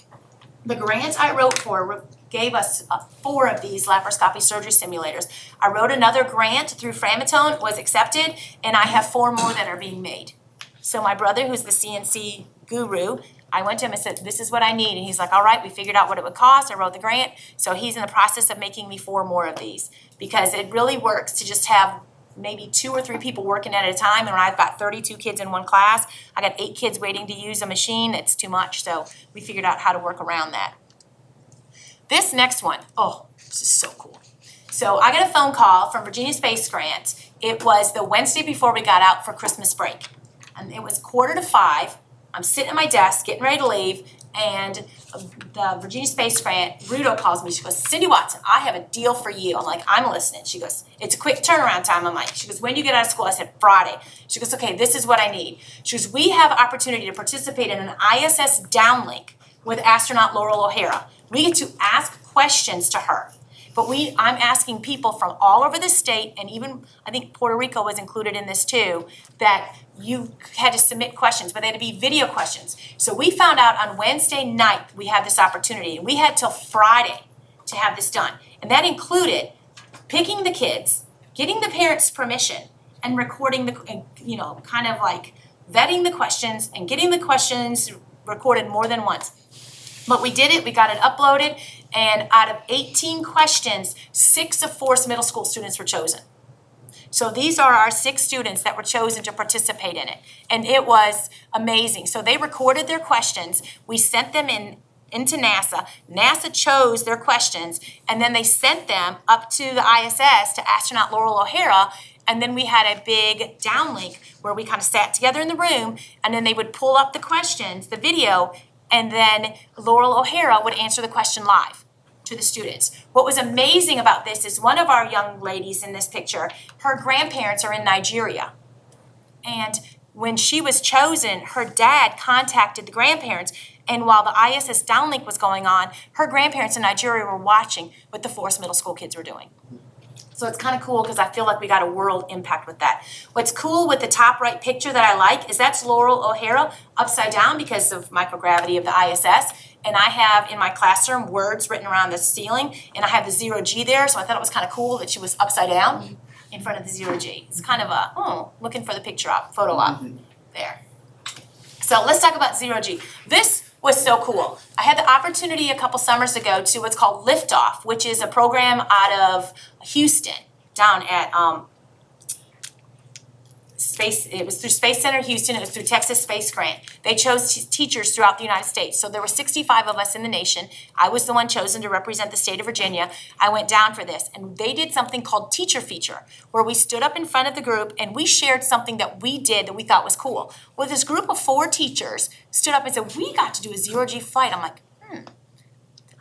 The grant I wrote for gave us 4 of these laparoscopy surgery simulators. I wrote another grant through Framatome, was accepted, and I have 4 more that are being made. So my brother, who's the CNC guru, I went to him and said, this is what I need. And he's like, all right, we figured out what it would cost. I wrote the grant. So he's in the process of making me 4 more of these because it really works to just have maybe 2 or 3 people working at a time. And when I've got 32 kids in one class, I got 8 kids waiting to use a machine. It's too much. So we figured out how to work around that. This next one, oh, this is so cool. So I got a phone call from Virginia Space Grant. It was the Wednesday before we got out for Christmas break. And it was 4:45. I'm sitting at my desk, getting ready to leave, And the Virginia Space Grant, Rudo calls me, she goes, Cindy Watson, I have a deal for you. I'm like, I'm listening. She goes, it's a quick turnaround time. I'm like, she goes, when do you get out of school? I said, Friday. She goes, okay, this is what I need. She goes, we have opportunity to participate in an ISS downlink with astronaut Laurel O'Hara. We get to ask questions to her. But I'm asking people from all over the state, and even I think Puerto Rico was included in this too, that you had to submit questions, but they had to be video questions. So we found out on Wednesday night we had this opportunity, and we had till Friday to have this done. And that included picking the kids, getting the parents' permission, and recording kind of like vetting the questions and getting the questions recorded more than once. But we did it, we got it uploaded, and out of 18 questions, 6 of Forest Middle School students were chosen. So these are our 6 students that were chosen to participate in it. And it was amazing. So they recorded their questions, we sent them into NASA. NASA chose their questions, and then they sent them up to the ISS to astronaut Laurel O'Hara. And then we had a big downlink where we kind of sat together in the room, and then they would pull up the questions, the video, and then Laurel O'Hara would answer the question live to the students. What was amazing about this is one of our young ladies in this picture, her grandparents are in Nigeria. And when she was chosen, her dad contacted the grandparents, and while the ISS downlink was going on, her grandparents in Nigeria were watching what the Forest Middle School kids were doing. So it's kind of cool because I feel like we got a world impact with that. What's cool with the top right picture that I like is that's Laurel O'Hara upside down because of microgravity of the ISS. And I have in my classroom words written around the ceiling, and I have the 0G there, so I thought it was kind of cool that she was upside down in front of the 0G. It's kind of a, looking for the picture op, photo op there. So let's talk about 0G. This was so cool. I had the opportunity a couple summers ago to what's called Liftoff, which is a program out of Houston, down at it was through Space Center Houston, it was through Texas Space Grant. They chose teachers throughout the United States. So there were 65 of us in the nation. I was the one chosen to represent the state of Virginia. I went down for this, and they did something called Teacher Feature, where we stood up in front of the group and we shared something that we did that we thought was cool. Well, this group of 4 teachers stood up and said, we got to do a 0G flight. I'm like,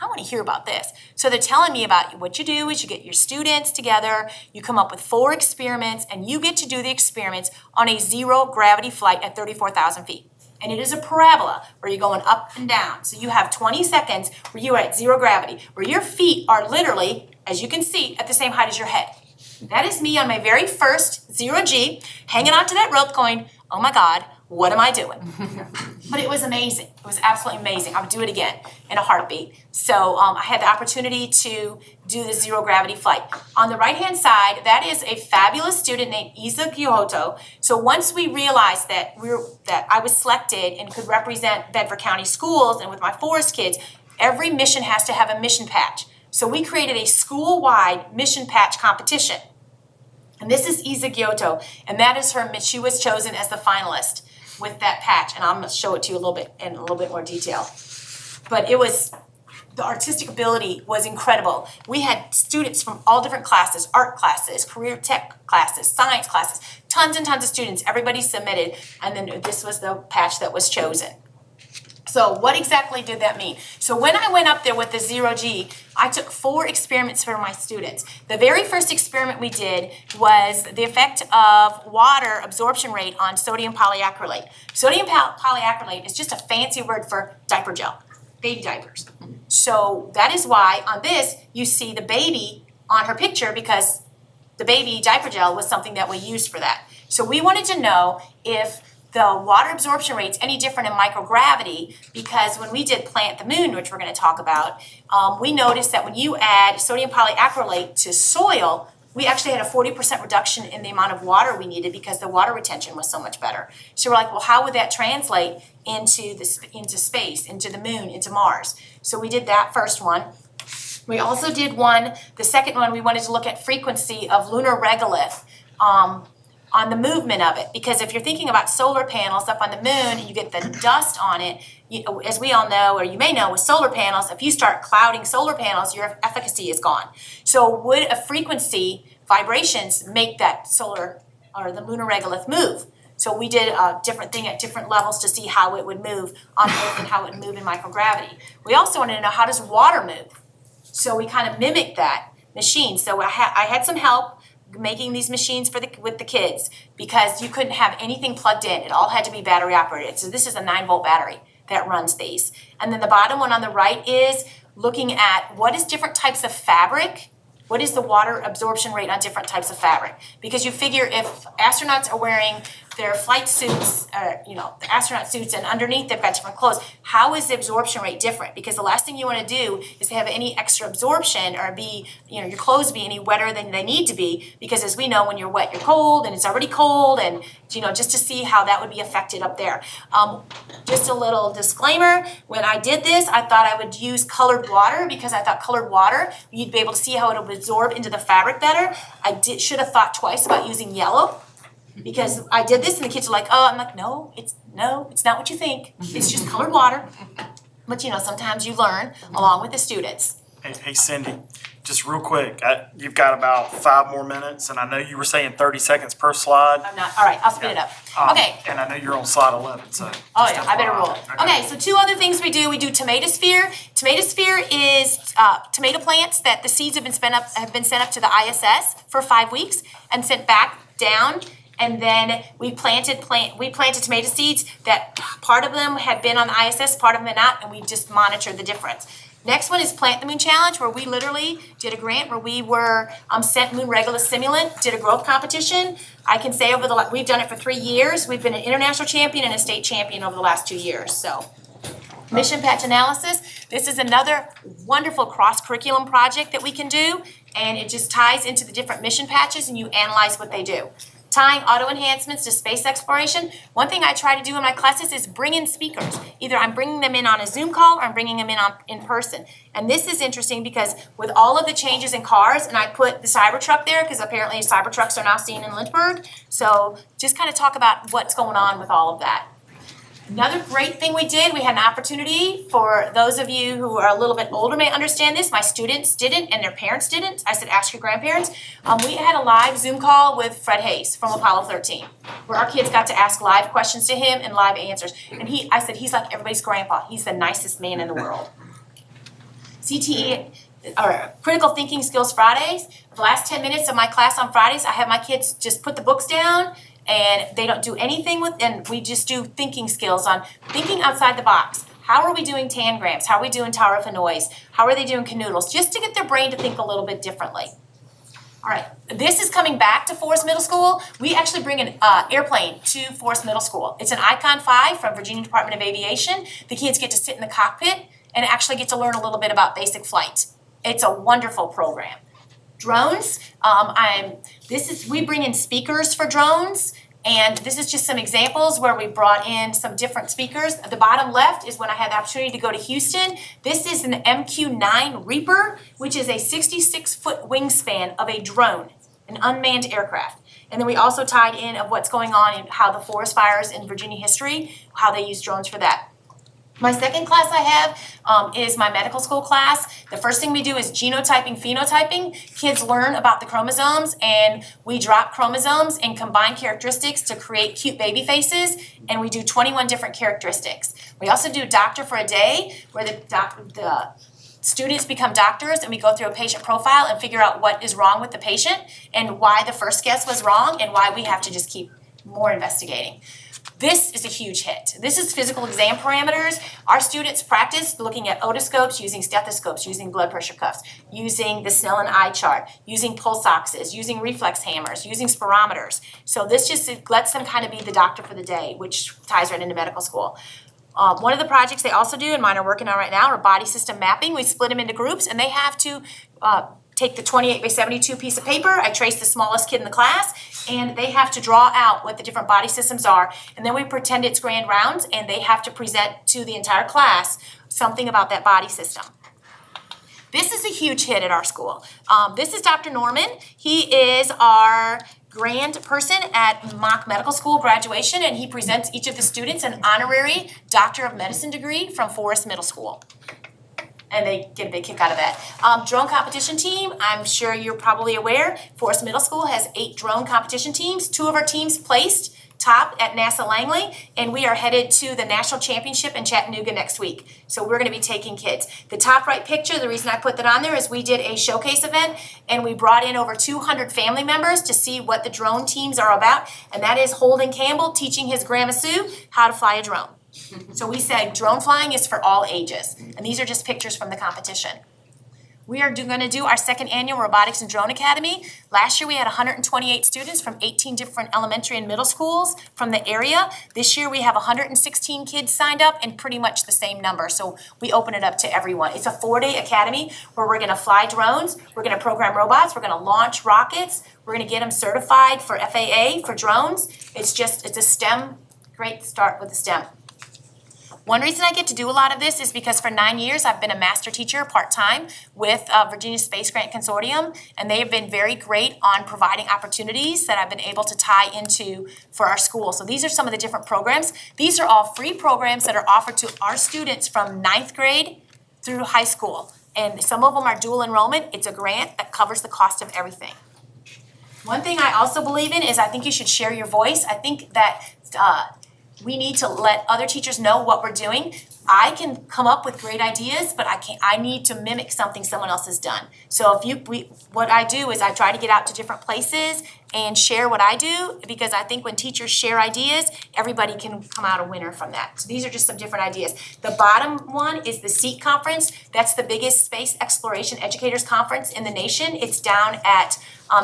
I want to hear about this. So they're telling me about what you do is you get your students together, you come up with 4 experiments, and you get to do the experiments on a 0 gravity flight at 34,000 feet. And it is a parabola where you're going up and down. So you have 20 seconds where you are at 0 gravity, where your feet are literally, as you can see, at the same height as your head. That is me on my very first 0G, hanging onto that rope going, oh my God, what am I doing? But it was amazing. It was absolutely amazing. I would do it again in a heartbeat. So I had the opportunity to do the 0 gravity flight. On the right-hand side, that is a fabulous student named Isa Giotto. So once we realized that I was selected and could represent Bedford County schools and with my forest kids, every mission has to have a mission patch. So we created a school-wide mission patch competition. And this is Isa Giotto, and that is her. She was chosen as the finalist with that patch, and I'm going to show it to you a little bit in a little bit more detail. But the artistic ability was incredible. We had students from all different classes, art classes, career tech classes, science classes, tons and tons of students. Everybody submitted, and then this was the patch that was chosen. So what exactly did that mean? So when I went up there with the 0G, I took 4 experiments for my students. The very first experiment we did was the effect of water absorption rate on sodium polyacrylate. Sodium polyacrylate is just a fancy word for diaper gel, baby diapers. So that is why on this you see the baby on her picture, because the baby diaper gel was something that we used for that. So we wanted to know if the water absorption rate's any different in microgravity, because when we did Plant the Moon, which we're going to talk about, we noticed that when you add sodium polyacrylate to soil, we actually had a 40% reduction in the amount of water we needed because the water retention was so much better. So we're like, well, how would that translate into space, into the moon, into Mars? So we did that first one. We also did the second one, we wanted to look at frequency of lunar regolith. On the movement of it, because if you're thinking about solar panels up on the moon and you get the dust on it, as we all know, or you may know with solar panels, if you start clouding solar panels, your efficacy is gone. So would a frequency, vibrations, make that solar or the lunar regolith move? So we did a different thing at different levels to see how it would move on Earth and how it would move in microgravity. We also wanted to know, how does water move? So we kind of mimicked that machine. So I had some help making these machines with the kids, because you couldn't have anything plugged in. It all had to be battery operated. So this is a 9-volt battery that runs these. And then the bottom one on the right is looking at what is different types of fabric. What is the water absorption rate on different types of fabric? Because you figure if astronauts are wearing their flight suits, the astronaut suits, and underneath they've got different clothes, how is the absorption rate different? Because the last thing you want to do is to have any extra absorption or your clothes be any wetter than they need to be, because as we know, when you're wet, you're cold, and it's already cold, and just to see how that would be affected up there. Just a little disclaimer, when I did this, I thought I would use colored water, because I thought colored water, you'd be able to see how it would absorb into the fabric better. Should have thought twice about using yellow, because I did this and the kids are like, oh, I'm like, no, it's not what you think. It's just colored water. But sometimes you learn along with the students. Hey Cindy, just real quick, you've got about 5 more minutes, and I know you were saying 30 seconds per slide. I'm not, all right, I'll speed it up. Okay. And I know you're on slide 11, so. Oh just yeah, I better FYI. roll. Okay, so 2 other things we do. We do tomato sphere. Tomato sphere is tomato plants that the seeds have been sent up to the ISS for 5 weeks and sent back down. And then we planted tomato seeds that part of them had been on the ISS, part of them had not, and we just monitored the difference. Next one is Plant the Moon Challenge, where we literally did a grant where we were sent Moon Regulus Simulant, did a growth competition. I can say we've done it for 3 years. We've been an international champion and a state champion over the last 2 years. So, mission patch analysis. This is another wonderful cross-curriculum project that we can do, and it just ties into the different mission patches, and you analyze what they do. Tying auto enhancements to space exploration. One thing I try to do in my classes is bring in speakers. Either I'm bringing them in on a Zoom call or I'm bringing them in person. And this is interesting because with all of the changes in cars, and I put the Cybertruck there because apparently Cybertrucks are now seen in Lynchburg. So just kind of talk about what's going on with all of that. Another great thing we did, we had an opportunity for those of you who are a little bit older may understand this. My students didn't and their parents didn't. I said, ask your grandparents. We had a live Zoom call with Fred Hayes from Apollo 13, where our kids got to ask live questions to him and live answers. And I said, he's like everybody's grandpa. He's the nicest man in the world. CTE, or Critical Thinking Skills Fridays. The last 10 minutes of my class on Fridays, I have my kids just put the books down, and they don't do anything and we just do thinking skills on thinking outside the box. How are we doing tangrams? How are we doing tower of noise? How are they doing canoodles? Just to get their brain to think a little bit differently. All right, this is coming back to Forest Middle School. We actually bring an airplane to Forest Middle School. It's an Icon 5 from Virginia Department of Aviation. The kids get to sit in the cockpit and actually get to learn a little bit about basic flight. It's a wonderful program. Drones, we bring in speakers for drones, and this is just some examples where we brought in some different speakers. At the bottom left is when I had the opportunity to go to Houston. This is an MQ-9 Reaper, which is a 66-foot wingspan of a drone, an unmanned aircraft. And then we also tied in of what's going on in how the forest fires in Virginia history, how they use drones for that. My second class I have is my medical school class. The first thing we do is genotyping, phenotyping. Kids learn about the chromosomes, and we drop chromosomes and combine characteristics to create cute baby faces, and we do 21 different characteristics. We also do Doctor for a Day, where the students become doctors, and we go through a patient profile and figure out what is wrong with the patient and why the first guess was wrong and why we have to just keep more investigating. This is a huge hit. This is physical exam parameters. Our students practice looking at otoscopes, using stethoscopes, using blood pressure cuffs, using the Snellen eye chart, using pulse oxes, using reflex hammers, using spirometers. So this just lets them kind of be the doctor for the day, which ties right into medical school. One of the projects they also do, and mine are working on right now, are body system mapping. We split them into groups, and they have to take the 28 by 72 piece of paper. I trace the smallest kid in the class, and they have to draw out what the different body systems are. And then we pretend it's grand rounds, and they have to present to the entire class something about that body system. This is a huge hit at our school. This is Dr. Norman. He is our grand person at mock medical school graduation, and he presents each of the students an honorary Doctor of Medicine degree from Forest Middle School. And they get a big kick out of that. Drone competition team, I'm sure you're probably aware, Forest Middle School has 8 drone competition teams. 2 of our teams placed top at NASA Langley, and we are headed to the national championship in Chattanooga next week. So we're gonna be taking kids. The top right picture, the reason I put that on there is we did a showcase event, and we brought in over 200 family members to see what the drone teams are about, and that is Holden Campbell teaching his Grandma Sue how to fly a drone. So we said drone flying is for all ages, and these are just pictures from the competition. We are gonna do our second annual Robotics and Drone Academy. Last year, we had 128 students from 18 different elementary and middle schools from the area. This year, we have 116 kids signed up and pretty much the same number, so we open it up to everyone. It's a 4-day academy where we're gonna fly drones, we're gonna program robots, we're gonna launch rockets, we're gonna get them certified for FAA for drones. It's a STEM, great start with the STEM. One reason I get to do a lot of this is because for 9 years, I've been a master teacher part-time with Virginia Space Grant Consortium, and they have been very great on providing opportunities that I've been able to tie into for our school. So these are some of the different programs. These are all free programs that are offered to our students from 9th grade through high school. And some of them are dual enrollment. It's a grant that covers the cost of everything. One thing I also believe in is I think you should share your voice. I think that we need to let other teachers know what we're doing. I can come up with great ideas, but I need to mimic something someone else has done. So what I do is I try to get out to different places and share what I do, because I think when teachers share ideas, everybody can come out a winner from that. So these are just some different ideas. The bottom one is the SEEK conference. That's the biggest space exploration educators conference in the nation. It's down at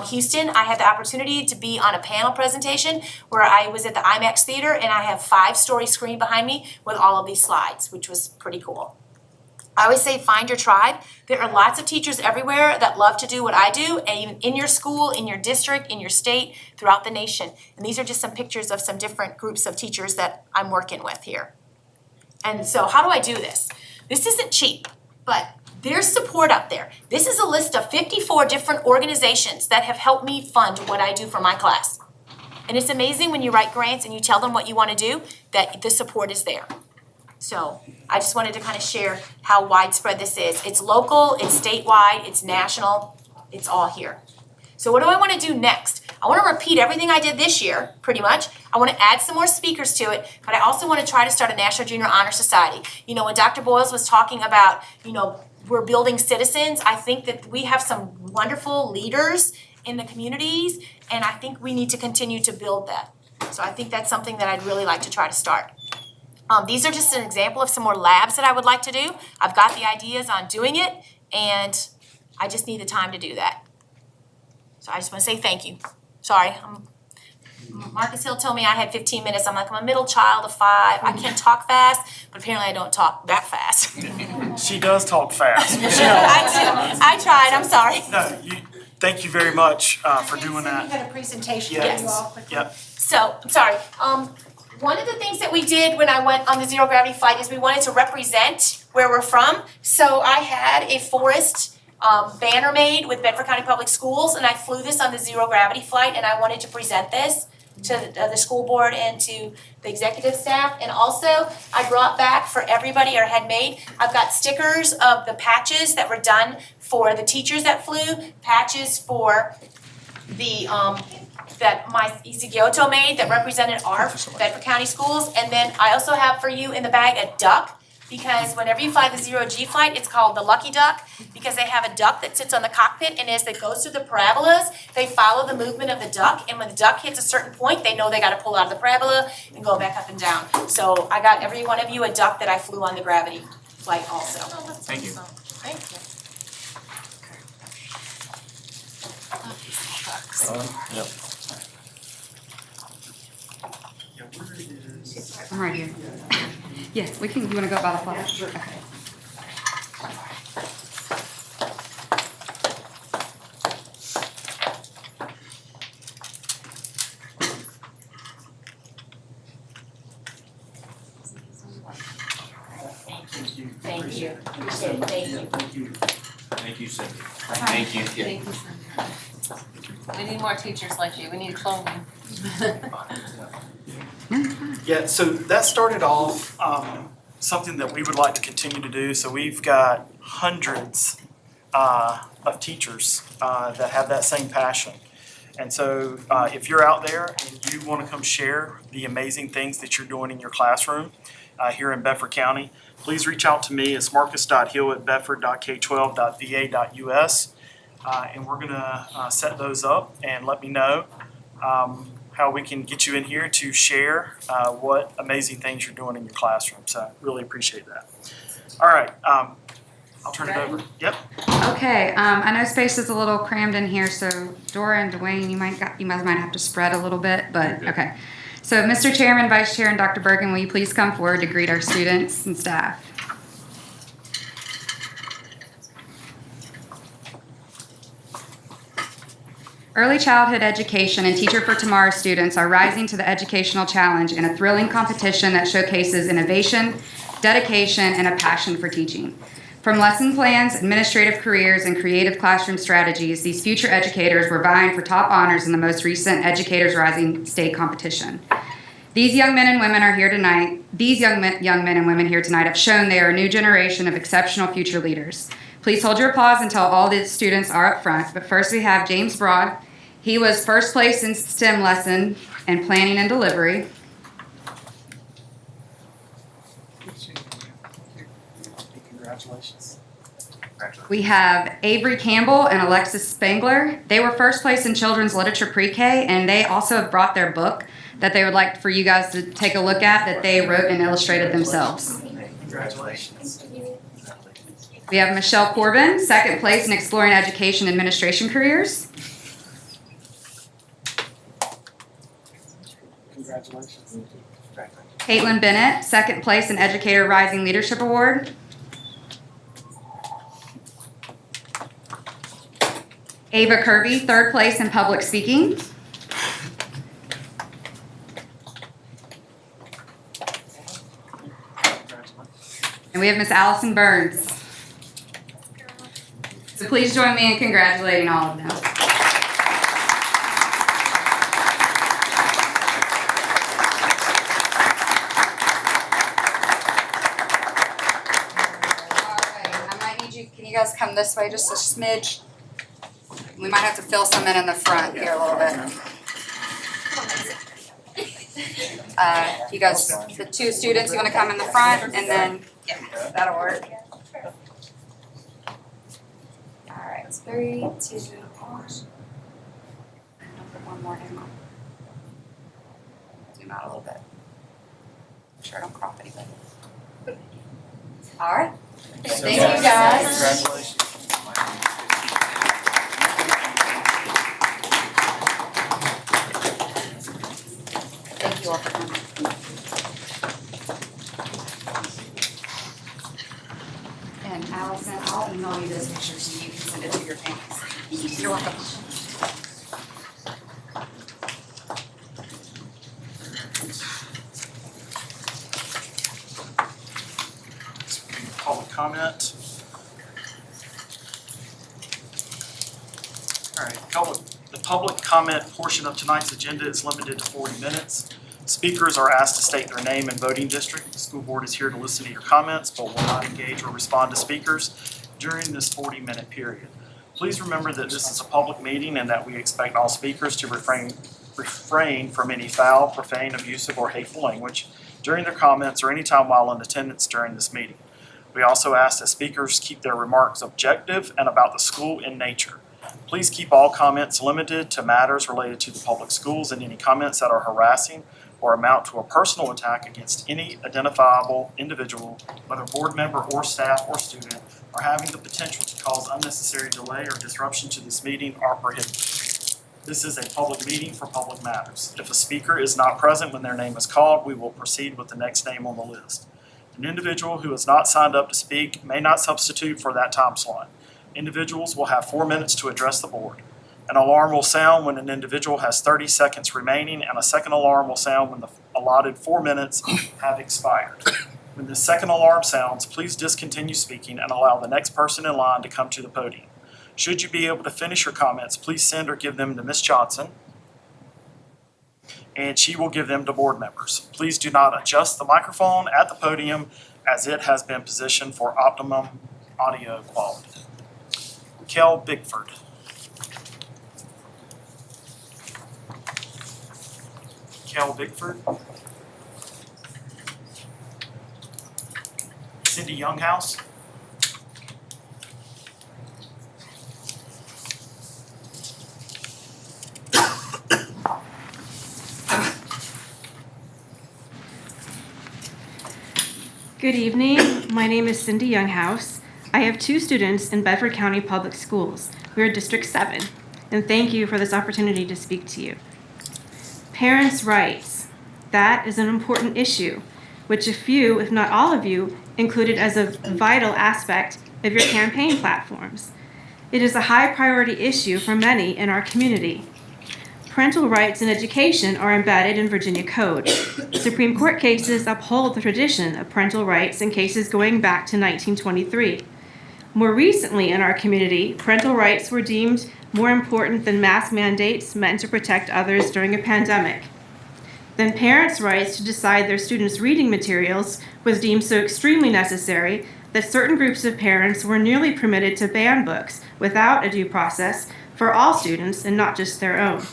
Houston. I had the opportunity to be on a panel presentation where I was at the IMAX Theater, and I have 5-story screen behind me with all of these slides, which was pretty cool. I always say find your tribe. There are lots of teachers everywhere that love to do what I do, and even in your school, in your district, in your state, throughout the nation. And these are just some pictures of some different groups of teachers that I'm working with here. And so how do I do this? This isn't cheap, but there's support up there. This is a list of 54 different organizations that have helped me fund what I do for my class. And it's amazing when you write grants and you tell them what you want to do, that the support is there. So I just wanted to kind of share how widespread this is. It's local, it's statewide, it's national, it's all here. So what do I want to do next? I want to repeat everything I did this year, pretty much. I want to add some more speakers to it, but I also want to try to start a National Junior Honor Society. You know, when Dr. Boyles was talking about, we're building citizens, I think that we have some wonderful leaders in the communities, and I think we need to continue to build that. So I think that's something that I'd really like to try to start. These are just an example of some more labs that I would like to do. I've got the ideas on doing it, and I just need the time to do that. So I just want to say thank you. Sorry, Marcus Hill told me I had 15 minutes. I'm like, I'm a middle child of 5. I can talk fast, but apparently I don't talk that fast. She does talk fast. I do. I tried. I'm sorry. No, thank you very much for doing that. You had a presentation for Yes. you all quickly. Yep. So, I'm sorry. One of the things that we did when I went on the zero gravity flight is we wanted to represent where we're from. So I had a forest banner made with Bedford County Public Schools, and I flew this on the zero gravity flight, and I wanted to present this to the school board and to the executive staff. And also, I brought back for everybody, or had made, I've got stickers of the patches that were done for the teachers that flew, patches for the that my Isigyoto made that represented our Bedford County schools. And then I also have for you in the bag a duck, because whenever you fly the zero-G flight, it's called the Lucky Duck, because they have a duck that sits on the cockpit, and as it goes through the parabolas, they follow the movement of the duck, and when the duck hits a certain point, they know they gotta pull out of the parabola and go back up and down. So I got every one of you a duck that I flew on the gravity flight also. Thank you. Thank you. I'm right here. Yes, you wanna go by the flag? Okay. Thank you. Appreciate it. Thank you. Thank you, Cindy. Thank you. Thank you, sir. We need more teachers like you, we need clothing. Yeah, so that started off something that we would like to continue to do. So we've got hundreds of teachers that have that same passion. And so if you're out there and you want to come share the amazing things that you're doing in your classroom here in Bedford County, please reach out to me. It's marcus.hill@bedford.k12.va.us. And we're going to set those up and let me know how we can get you in here to share what amazing things you're doing in your classroom. So really appreciate that. All right, I'll turn it over. Yep. Okay, I know space is a little crammed in here, so Dora and Dwayne, you might have to spread a little bit, but okay. So Mr. Chairman, Vice Chair, and Dr. Bergen, will you please come forward to greet our students and staff? Early childhood education and Teacher for Tomorrow students are rising to the educational challenge in a thrilling competition that showcases innovation, dedication, and a passion for teaching. From lesson plans, administrative careers, and creative classroom strategies, these future educators were vying for top honors in the most recent Educators Rising state competition. These young men and women here tonight have shown they are a new generation of exceptional future leaders. Please hold your applause until all the students are up front. But first we have James Broad. He was first place in STEM lesson and planning and delivery. Congratulations. We have Avery Campbell and Alexis Spangler. They were first place in children's literature pre-K, and they also have brought their book that they would like for you guys to take a look at that they wrote and illustrated themselves. Congratulations. We have Michelle Corbin, second place in exploring education administration careers. Congratulations. Caitlin Bennett, second place in Educator Rising Leadership Award. Ava Kirby, third place in public speaking. And we have Miss Allison Burns. So please join me in congratulating all of them. Can you guys come this way just a smidge? We might have to fill some in the front here a little bit. You guys, the two students, you want to come in the front and then, yeah, that'll work. All right, it's 3, 2, 1. Put one more in. Zoom out a little bit. Make sure I don't crop anything. All right. Thank you, guys. Congratulations. Thank you all for coming. And Allison, I'll email you those pictures and you can send it to your families. You're welcome. Public comment. All right, the public comment portion of tonight's agenda is limited to 40 minutes. Speakers are asked to state their name and voting district. The school board is here to listen to your comments, but will not engage or respond to speakers during this 40-minute period. Please remember that this is a public meeting and that we expect all speakers to refrain from any foul, profane, abusive, or hateful language during their comments or any time while in attendance during this meeting. We also ask that speakers keep their remarks objective and about the school in nature. Please keep all comments limited to matters related to the public schools, and any comments that are harassing or amount to a personal attack against any identifiable individual, whether board member or staff or student, or having the potential to cause unnecessary delay or disruption to this meeting are prohibited. This is a public meeting for public matters. If a speaker is not present when their name is called, we will proceed with the next name on the list. An individual who is not signed up to speak may not substitute for that time slot. Individuals will have 4 minutes to address the board. An alarm will sound when an individual has 30 seconds remaining, and a second alarm will sound when the allotted 4 minutes have expired. When the second alarm sounds, please discontinue speaking and allow the next person in line to come to the podium. Should you be able to finish your comments, please send or give them to Ms. Johnson, and she will give them to board members. Please do not adjust the microphone at the podium as it has been positioned for optimum audio quality. Kel Bigford. Kel Bickford. Cindy Younghouse. Good evening. My name is Cindy Younghouse. I have 2 students in Bedford County Public Schools. We are District 7, and thank you for this opportunity to speak to you. Parents' rights. That is an important issue, which a few, if not all of you, included as a vital aspect of your campaign platforms. It is a high priority issue for many in our community. Parental rights in education are embedded in Virginia Code. Supreme Court cases uphold the tradition of parental rights in cases going back to 1923. More recently in our community, parental rights were deemed more important than mask mandates meant to protect others during a pandemic. Then parents' rights to decide their students' reading materials was deemed so extremely necessary that certain groups of parents were nearly permitted to ban books without a due process for all students and not just their own.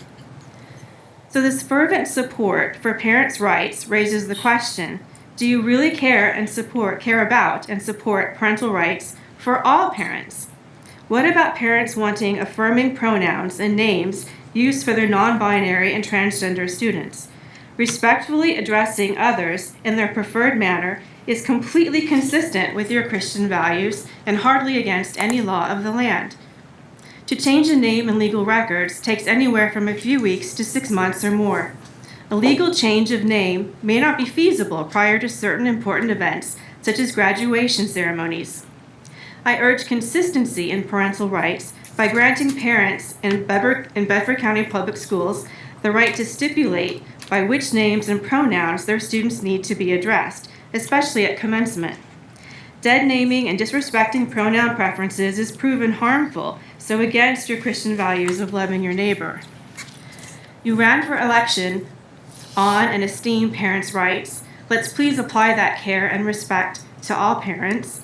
So this fervent support for parents' rights raises the question, do you really care about and support parental rights for all parents? What about parents wanting affirming pronouns and names used for their non-binary and transgender students? Respectfully addressing others in their preferred manner is completely consistent with your Christian values and hardly against any law of the land. To change a name in legal records takes anywhere from a few weeks to 6 months or more. A legal change of name may not be feasible prior to certain important events, such as graduation ceremonies. I urge consistency in parental rights by granting parents in Bedford County Public Schools the right to stipulate by which names and pronouns their students need to be addressed, especially at commencement. Dead naming and disrespecting pronoun preferences is proven harmful, so against your Christian values of loving your neighbor. You ran for election on and esteem parents' rights. Let's please apply that care and respect to all parents.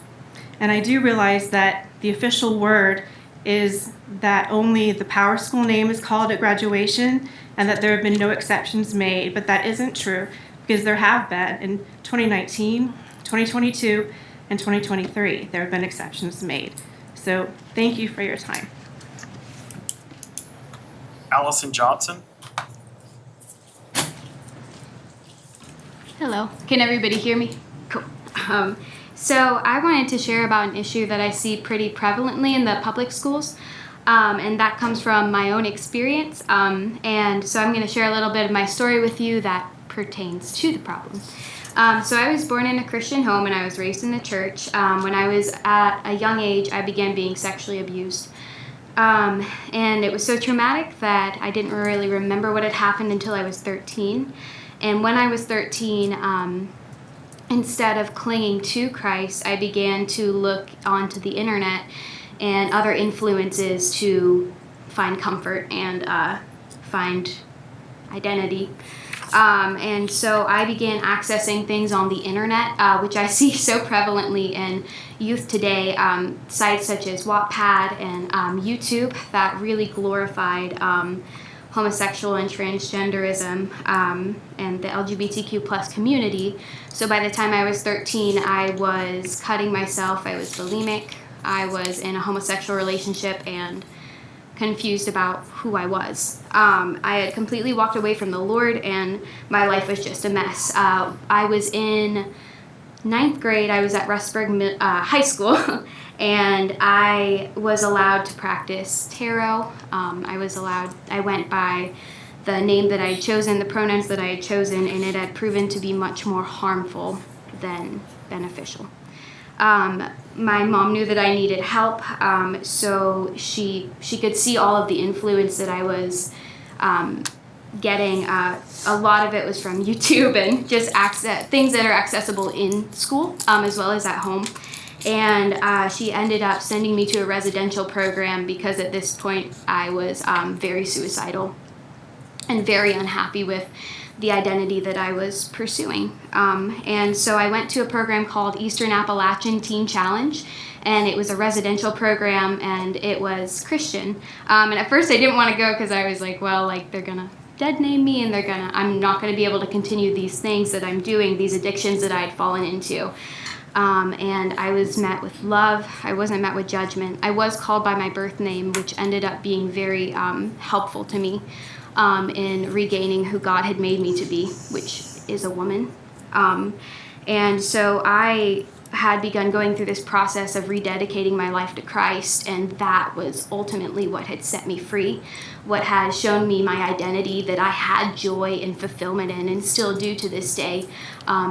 And I do realize that the official word is that only the Power School name is called at graduation and that there have been no exceptions made, but that isn't true because there have been in 2019, 2022, and 2023. There have been exceptions made. So thank you for your time. Allison Johnson. Hello, can everybody hear me? Cool. So I wanted to share about an issue that I see pretty prevalently in the public schools, and that comes from my own experience. And so I'm going to share a little bit of my story with you that pertains to the problem. So I was born in a Christian home and I was raised in the church. When I was at a young age, I began being sexually abused. And it was so traumatic that I didn't really remember what had happened until I was 13. And when I was 13, instead of clinging to Christ, I began to look onto the internet and other influences to find comfort and find identity. And so I began accessing things on the internet, which I see so prevalently in youth today, sites such as Wattpad and YouTube that really glorified homosexual and transgenderism and the LGBTQ plus community. So by the time I was 13, I was cutting myself, I was bulimic, I was in a homosexual relationship and confused about who I was. I had completely walked away from the Lord and my life was just a mess. I was in 9th grade, I was at Rustburg High School and I was allowed to practice tarot. I went by the name that I had chosen, the pronouns that I had chosen, and it had proven to be much more harmful than beneficial. My mom knew that I needed help, so she could see all of the influence that I was getting. A lot of it was from YouTube and just things that are accessible in school as well as at home. And she ended up sending me to a residential program because at this point I was very suicidal and very unhappy with the identity that I was pursuing. And so I went to a program called Eastern Appalachian Teen Challenge, and it was a residential program and it was Christian. And at first I didn't want to go because I was like, well, like they're gonna dead name me, and I'm not gonna be able to continue these things that I'm doing, these addictions that I had fallen into. And I was met with love. I wasn't met with judgment. I was called by my birth name, which ended up being very helpful to me in regaining who God had made me to be, which is a woman. And so I had begun going through this process of rededicating my life to Christ, and that was ultimately what had set me free, what had shown me my identity that I had joy and fulfillment in, and still do to this day,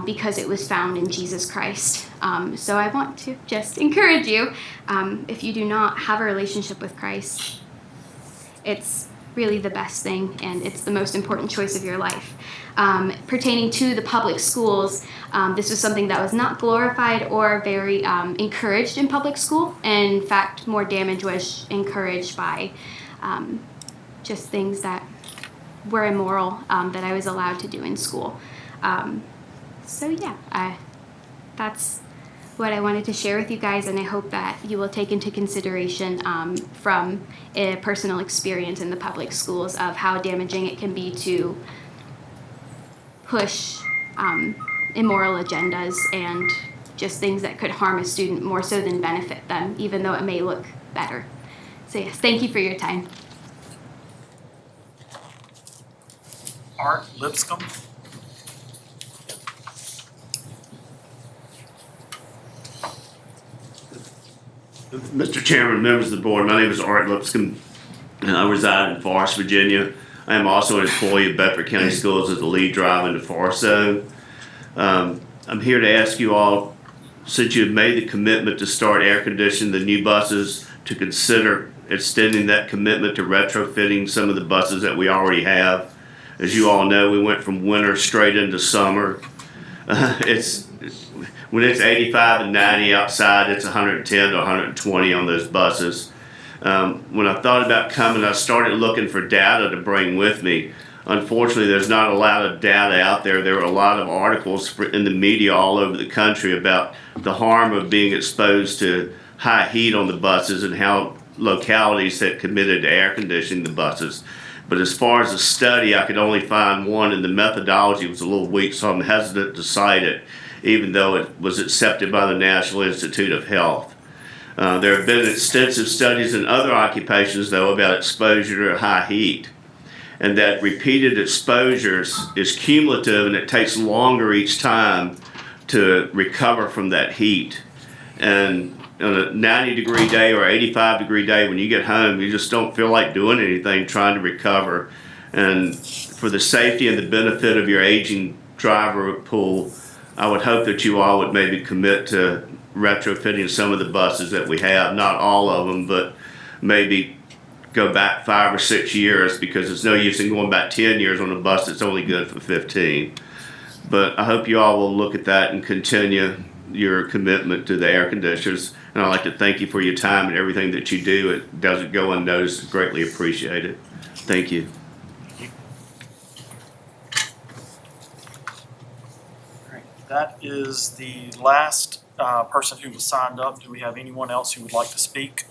because it was found in Jesus Christ. So I want to just encourage you, if you do not have a relationship with Christ, it's really the best thing, and it's the most important choice of your life. Pertaining to the public schools, this was something that was not glorified or very encouraged in public school. And in fact, more damage was encouraged by just things that were immoral that I was allowed to do in school. So yeah, that's what I wanted to share with you guys, and I hope that you will take into consideration from a personal experience in the public schools of how damaging it can be to push immoral agendas and just things that could harm a student more so than benefit them, even though it may look better. So yes, thank you for your time. Art Lipscomb. Mr. Chairman, members of the board, my name is Art Lipscomb, and I reside in Forest, Virginia. I am also an employee of Bedford County Schools as the lead driver in the Forest Zone. I'm here to ask you all, since you have made the commitment to start air conditioning the new buses, to consider extending that commitment to retrofitting some of the buses that we already have. As you all know, we went from winter straight into summer. When it's 85 and 90 outside, it's 110 to 120 on those buses. When I thought about coming, I started looking for data to bring with me. Unfortunately, there's not a lot of data out there. There are a lot of articles in the media all over the country about the harm of being exposed to high heat on the buses and how localities had committed to air conditioning the buses. But as far as a study, I could only find one, and the methodology was a little weak, so I'm hesitant to cite it, even though it was accepted by the National Institute of Health. There have been extensive studies in other occupations, though, about exposure to high heat, and that repeated exposures is cumulative, and it takes longer each time to recover from that heat. And on a 90-degree day or 85-degree day, when you get home, you just don't feel like doing anything, trying to recover. And for the safety and the benefit of your aging driver pool, I would hope that you all would maybe commit to retrofitting some of the buses that we have, not all of them, but maybe go back 5 or 6 years, because there's no use in going back 10 years on a bus that's only good for 15. But I hope you all will look at that and continue your commitment to the air conditioners. And I'd like to thank you for your time and everything that you do. It doesn't go unnoticed. It's greatly appreciated. Thank you. That is the last person who was signed up. Do we have anyone else who would like to speak?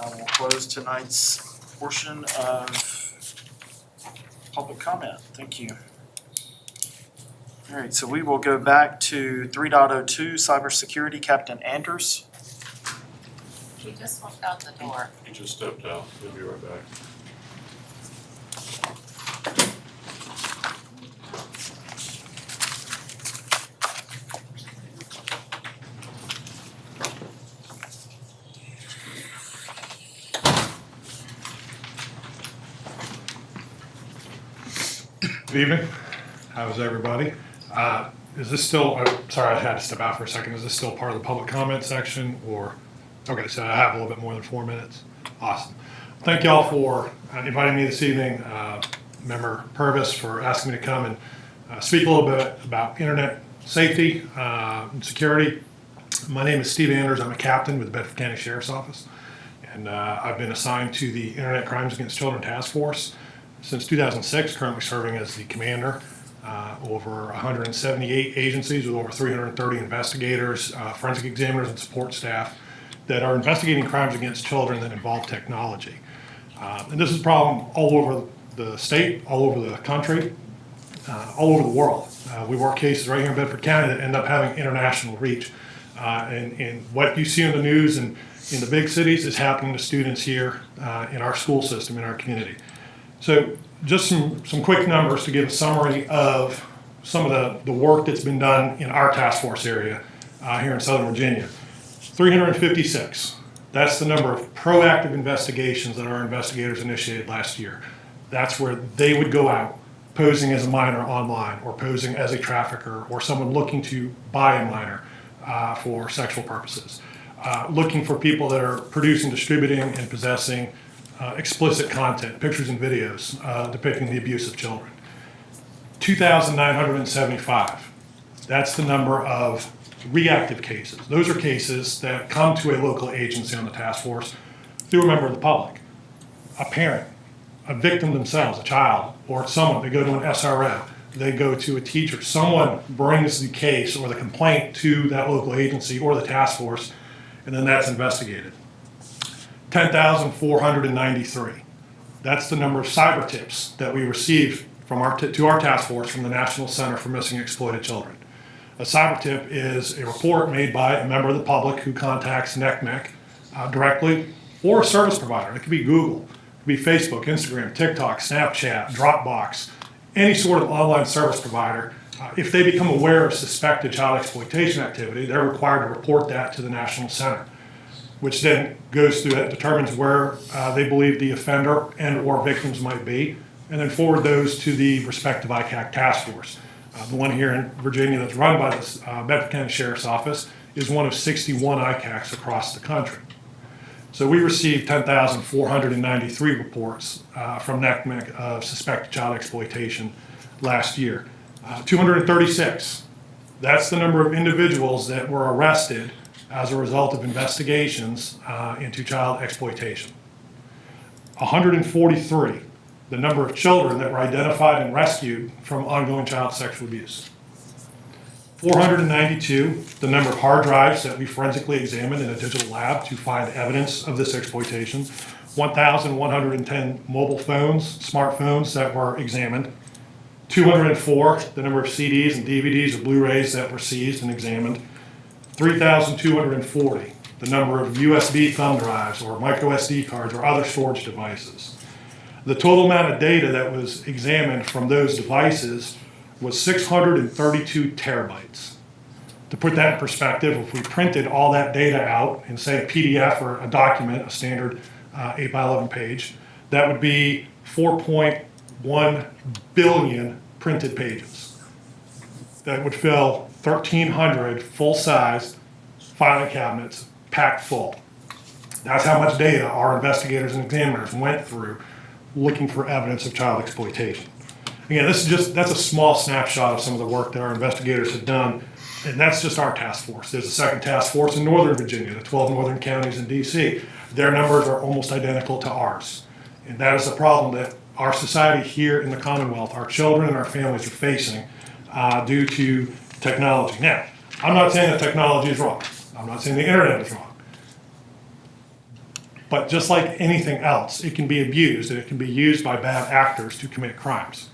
I will close tonight's portion of public comment. Thank you. All right, so we will go back to 3.02 Cybersecurity, Captain Anders. She just walked out the door. He just stepped out. He'll be right back. Good evening. How's everybody? Is this still, sorry, I had to step out for a second. Is this still part of the public comment section, or? Okay, so I have a little bit more than 4 minutes. Awesome. Thank y'all for inviting me this evening. Member Purvis for asking me to come and speak a little bit about internet safety and security. My name is Steve Anders. I'm a captain with the Bedford County Sheriff's Office, and I've been assigned to the Internet Crimes Against Children Task Force since 2006, currently serving as the commander over 178 agencies with over 330 investigators, forensic examiners, and support staff that are investigating crimes against children that involve technology. And this is a problem all over the state, all over the country, all over the world. We work cases right here in Bedford County that end up having international reach. And what you see in the news and in the big cities is happening to students here in our school system, in our community. So just some quick numbers to give a summary of some of the work that's been done in our task force area here in Southern Virginia. 356. That's the number of proactive investigations that our investigators initiated last year. That's where they would go out posing as a minor online or posing as a trafficker or someone looking to buy a minor for sexual purposes. Looking for people that are producing, distributing, and possessing explicit content, pictures and videos depicting the abuse of children. 2,975. That's the number of reactive cases. Those are cases that come to a local agency on the task force through a member of the public, a parent, a victim themselves, a child, or someone. They go to an SRO, they go to a teacher. Someone brings the case or the complaint to that local agency or the task force, and then that's investigated. 10,493. That's the number of cyber tips that we received from to our task force from the National Center for Missing and Exploited Children. A cyber tip is a report made by a member of the public who contacts NCMEC directly, or a service provider. It could be Google, it could be Facebook, Instagram, TikTok, Snapchat, Dropbox, any sort of online service provider. If they become aware of suspected child exploitation activity, they're required to report that to the National Center, which then goes through it, determines where they believe the offender and or victims might be, and then forward those to the respective ICAC task force. The one here in Virginia that's run by the Bedford County Sheriff's Office is one of 61 ICACs across the country. So we received 10,493 reports from NCMEC of suspected child exploitation last year. 236, that's the number of individuals that were arrested as a result of investigations into child exploitation. 143, the number of children that were identified and rescued from ongoing child sexual abuse. 492, the number of hard drives that we forensically examined in a digital lab to find evidence of this exploitation. 1,110 mobile phones, smartphones that were examined. 204, the number of CDs and DVDs or Blu-rays that were seized and examined. 3,240, the number of USB thumb drives or micro SD cards or other storage devices. The total amount of data that was examined from those devices was 632 terabytes. To put that in perspective, if we printed all that data out in, say, a PDF or a document, a standard 8 by 11 page, that would be 4.1 billion printed pages. That would fill 1,300 full-size filing cabinets packed full. That's how much data our investigators and examiners went through looking for evidence of child exploitation. Again, that's a small snapshot of some of the work that our investigators have done, and that's just our task force. There's a second task force in Northern Virginia, the 12 northern counties in DC. Their numbers are almost identical to ours. And that is a problem that our society here in the Commonwealth, our children and our families are facing due to technology. Now, I'm not saying that technology is wrong. I'm not saying the internet is wrong. But just like anything else, it can be abused and it can be used by bad actors to commit crimes.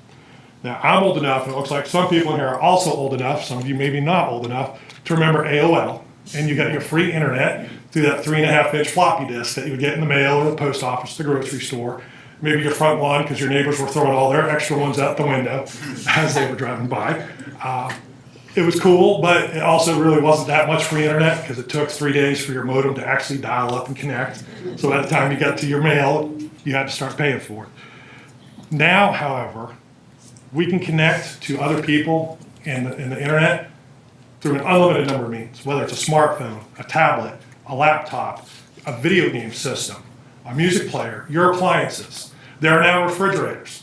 Now, I'm old enough, and it looks like some people in here are also old enough, some of you maybe not old enough, to remember AOL. And you got your free internet through that 3.5-inch floppy disk that you would get in the mail or the post office, the grocery store, maybe your front lawn because your neighbors were throwing all their extra ones out the window as they were driving by. It was cool, but it also really wasn't that much free internet because it took 3 days for your modem to actually dial up and connect. So by the time you got to your mail, you had to start paying for it. Now, however, we can connect to other people in the internet through an unlimited number of means, whether it's a smartphone, a tablet, a laptop, a video game system, a music player, your appliances. There are now refrigerators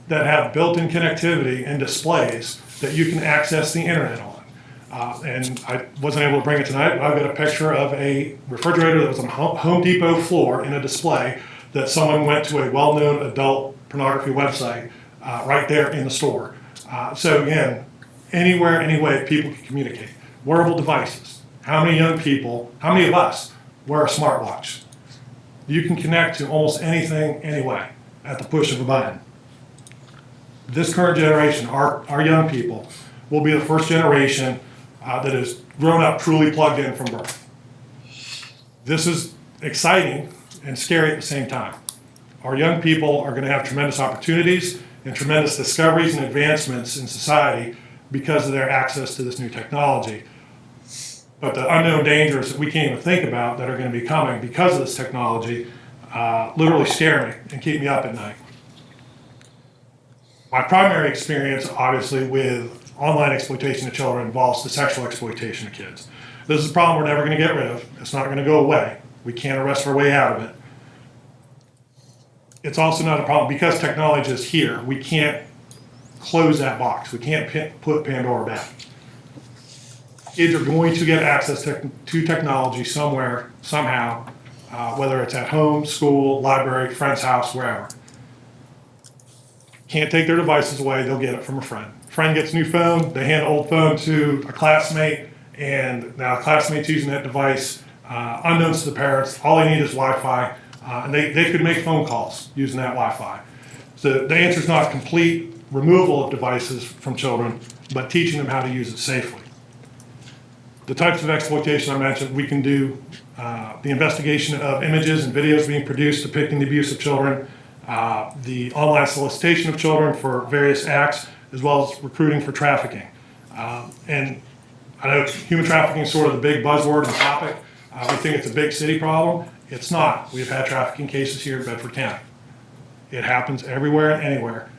that have built-in connectivity and displays that you can access the internet on. And I wasn't able to bring it tonight, but I've got a picture of a refrigerator that was on a Home Depot floor in a display that someone went to a well-known adult pornography website right there in the store. So again, anywhere, any way people can communicate. Wearable devices. How many young people, how many of us wear a smartwatch. You can connect to almost anything, anyway, at the push of a button. This current generation, our young people, will be the first generation that has grown up truly plugged in from birth. This is exciting and scary at the same time. Our young people are going to have tremendous opportunities and tremendous discoveries and advancements in society because of their access to this new technology. But the unknown dangers that we can't even think about that are going to be coming because of this technology literally scare me and keep me up at night. My primary experience, obviously, with online exploitation of children involves the sexual exploitation of kids. This is a problem we're never going to get rid of. It's not going to go away. We can't arrest our way out of it. It's also not a problem because technology is here. We can't close that box. We can't put Pandora back. Kids are going to get access to technology somewhere, somehow, whether it's at home, school, library, friend's house, wherever. Can't take their devices away, they'll get it from a friend. Friend gets a new phone, they hand an old phone to a classmate, and now a classmate's using that device, unknowns to the parents. All they need is Wi-Fi, and they could make phone calls using that Wi-Fi. So the answer is not complete removal of devices from children, but teaching them how to use it safely. The types of exploitation I mentioned, we can do the investigation of images and videos being produced depicting the abuse of children, the online solicitation of children for various acts, as well as recruiting for trafficking. And I know human trafficking is sort of the big buzzword and topic. We think it's a big city problem. It's not. We've had trafficking cases here in Bedford County. It happens everywhere and anywhere.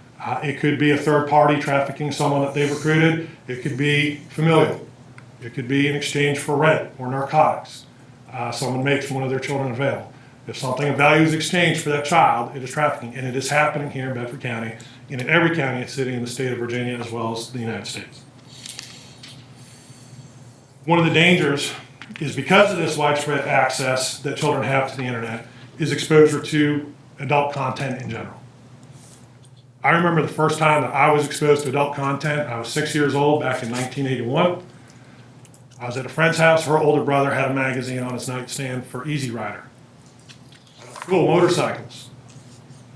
It could be a third party trafficking someone that they've recruited. It could be familial. It could be in exchange for rent or narcotics. Someone makes one of their children available. If something of value is exchanged for that child, it is trafficking, and it is happening here in Bedford County and in every county and city in the state of Virginia as well as the United States. One of the dangers is because of this widespread access that children have to the internet is exposure to adult content in general. I remember the first time that I was exposed to adult content. I was 6 years old back in 1981. I was at a friend's house. Her older brother had a magazine on his nightstand for Easy Rider. Cool, motorcycles.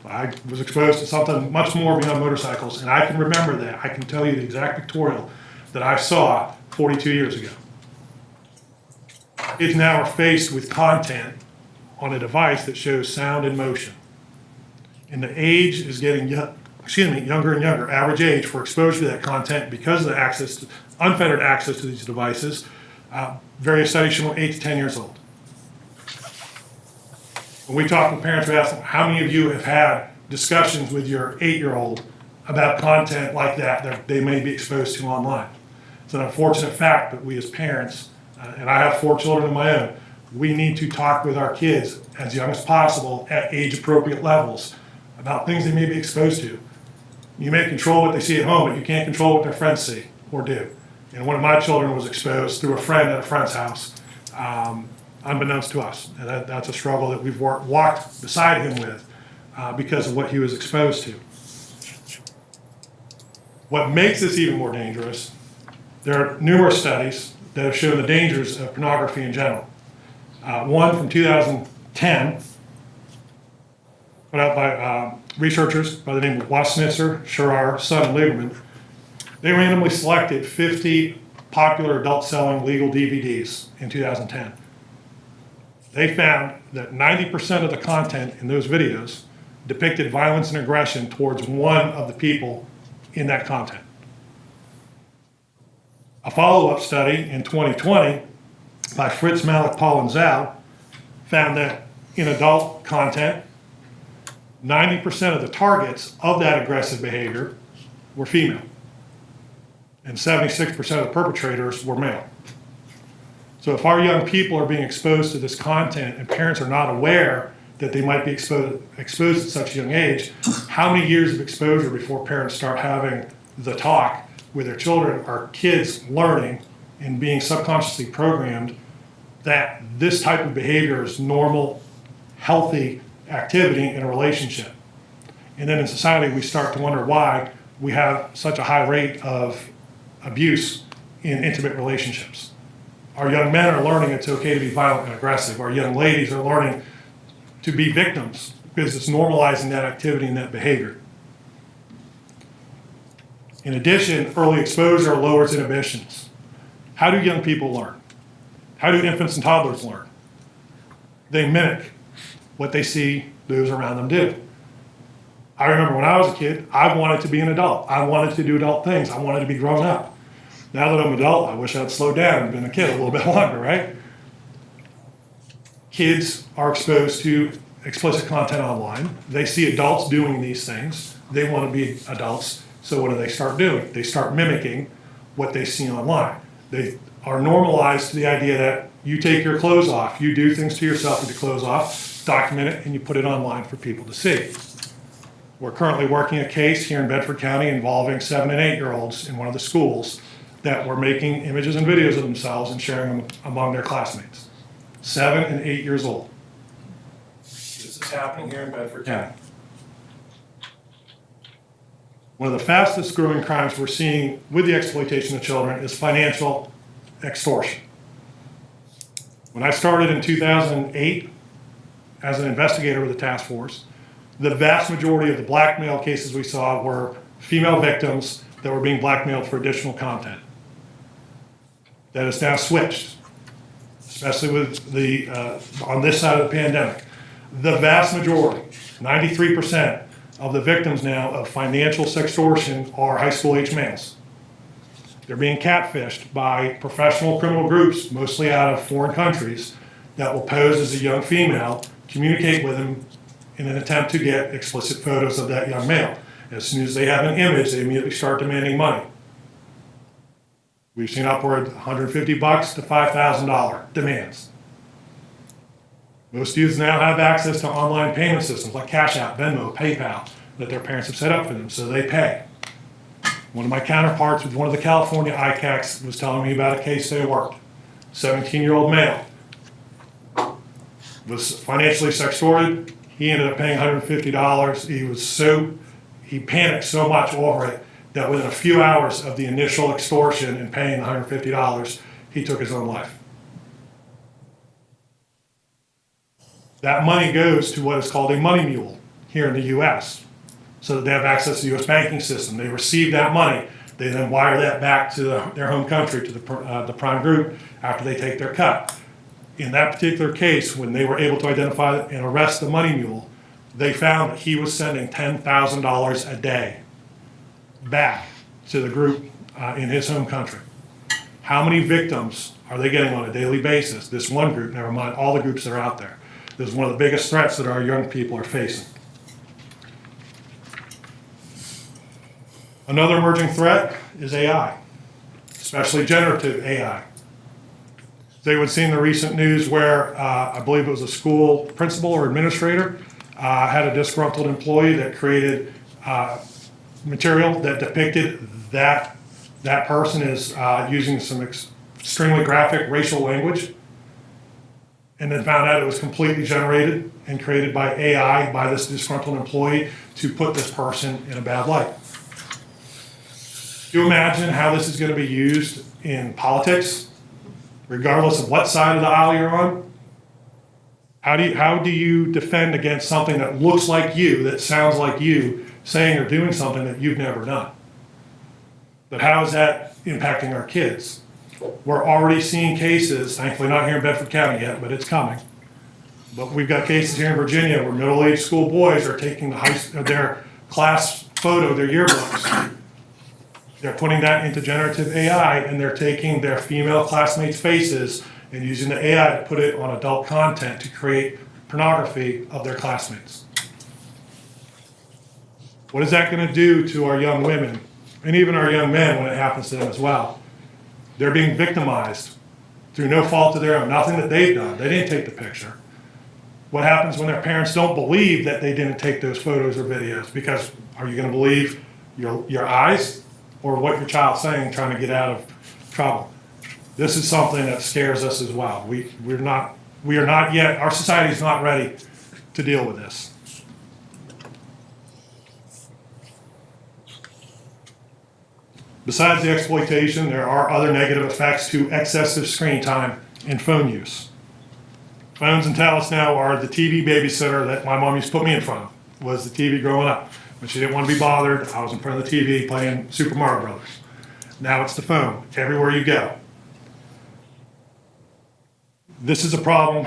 I was exposed to something much more beyond motorcycles, and I can remember that. I can tell you the exact pictorial that I saw 42 years ago. Kids now are faced with content on a device that shows sound and motion. And the age is getting younger and younger, average age for exposure to that content because of the unfettered access to these devices. Various studies show 8 to 10 years old. When we talk to parents, we ask them, how many of you have had discussions with your 8-year-old about content like that they may be exposed to online? It's an unfortunate fact, but we as parents, and I have 4 children of my own, we need to talk with our kids as young as possible at age-appropriate levels about things they may be exposed to. You may control what they see at home, but you can't control what their friends see or do. And one of my children was exposed through a friend at a friend's house, unbeknownst to us. And that's a struggle that we've walked beside him with because of what he was exposed to. What makes this even more dangerous, there are numerous studies that have shown the dangers of pornography in general. One from 2010, put out by researchers by the name of Wasnitzer, Scherer, Sun, and Lieberman. They randomly selected 50 popular adult-selling legal DVDs in 2010. They found that 90% of the content in those videos depicted violence and aggression towards one of the people in that content. A follow-up study in 2020 by Fritz, Malik, Paul, and Zhao found that in adult content, 90% of the targets of that aggressive behavior were female, and 76% of the perpetrators were male. So if our young people are being exposed to this content and parents are not aware that they might be exposed at such a young age, how many years of exposure before parents start having the talk with their children are kids learning and being subconsciously programmed that this type of behavior is normal, healthy activity in a relationship? And then in society, we start to wonder why we have such a high rate of abuse in intimate relationships. Our young men are learning it's okay to be violent and aggressive. Our young ladies are learning to be victims because it's normalizing that activity and that behavior. In addition, early exposure lowers inhibitions. How do young people learn? How do infants and toddlers learn? They mimic what they see those around them do. I remember when I was a kid, I wanted to be an adult. I wanted to do adult things. I wanted to be grown up. Now that I'm an adult, I wish I'd slowed down and been a kid a little bit longer, right? Kids are exposed to explicit content online. They see adults doing these things. They want to be adults. So what do they start doing? They start mimicking what they see online. They are normalized to the idea that you take your clothes off, you do things to yourself with your clothes off, document it, and you put it online for people to see. We're currently working a case here in Bedford County involving 7 and 8-year-olds in one of the schools that were making images and videos of themselves and sharing them among their classmates. 7 and 8 years old. This is happening here in Bedford County. One of the fastest growing crimes we're seeing with the exploitation of children is financial extortion. When I started in 2008 as an investigator with the task force, the vast majority of the blackmail cases we saw were female victims that were being blackmailed for additional content. That has now switched, especially with the on this side of the pandemic. The vast majority, 93% of the victims now of financial sextortion are high school age males. They're being catfished by professional criminal groups, mostly out of foreign countries, that will pose as a young female, communicate with them in an attempt to get explicit photos of that young male. As soon as they have an image, they immediately start demanding money. We've seen upward $150 to $5,000 demands. Most youths now have access to online payment systems like Cash App, Venmo, PayPal that their parents have set up for them, so they pay. One of my counterparts with one of the California ICACs was telling me about a case they worked. 17-year-old male was financially sextorted. He ended up paying $150. He panicked so much over it that within a few hours of the initial extortion and paying the $150, he took his own life. That money goes to what is called a money mule here in the U.S. so that they have access to the U.S. banking system. They receive that money. They then wire that back to their home country, to the prime group, after they take their cut. In that particular case, when they were able to identify and arrest the money mule, they found that he was sending $10,000 a day back to the group in his home country. How many victims are they getting on a daily basis? This one group, never mind all the groups that are out there. This is one of the biggest threats that our young people are facing. Another emerging threat is AI, especially generative AI. They would see in the recent news where I believe it was a school principal or administrator had a disgruntled employee that created material that depicted that person as using some extremely graphic racial language, and then found out it was completely generated and created by AI by this disgruntled employee to put this person in a bad light. Do you imagine how this is going to be used in politics, regardless of what side of the aisle you're on? How do you defend against something that looks like you, that sounds like you, saying or doing something that you've never done? But how is that impacting our kids? We're already seeing cases, thankfully not here in Bedford County yet, but it's coming. But we've got cases here in Virginia where middle-aged school boys are taking their class photo, their yearbooks. They're putting that into generative AI, and they're taking their female classmates' faces and using the AI to put it on adult content to create pornography of their classmates. What is that going to do to our young women and even our young men when it happens to them as well? They're being victimized through no fault of their own, nothing that they've done. They didn't take the picture. What happens when their parents don't believe that they didn't take those photos or videos? Because are you going to believe your eyes or what your child's saying, trying to get out of trouble? This is something that scares us as well. We are not yet, our society is not ready to deal with this. Besides the exploitation, there are other negative effects to excessive screen time and phone use. Phones and tablets now are the TV babysitter that my mom used to put me in front of, was the TV growing up. When she didn't want to be bothered, I was in front of the TV playing Super Mario Brothers. Now it's the phone, everywhere you go. This is a problem.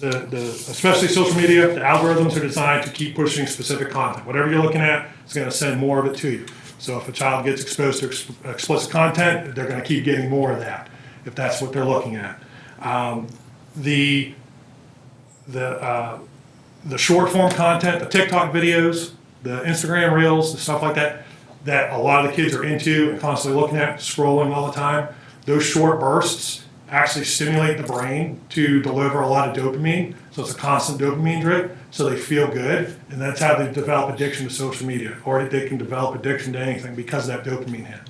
Especially social media, the algorithms are designed to keep pushing specific content. Whatever you're looking at, it's going to send more of it to you. So if a child gets exposed to explicit content, they're going to keep getting more of that, if that's what they're looking at. The short form content, the TikTok videos, the Instagram reels, the stuff like that, that a lot of the kids are into and constantly looking at, scrolling all the time, those short bursts actually stimulate the brain to deliver a lot of dopamine. So it's a constant dopamine drip, so they feel good. And that's how they develop addiction to social media, or they can develop addiction to anything because of that dopamine hit.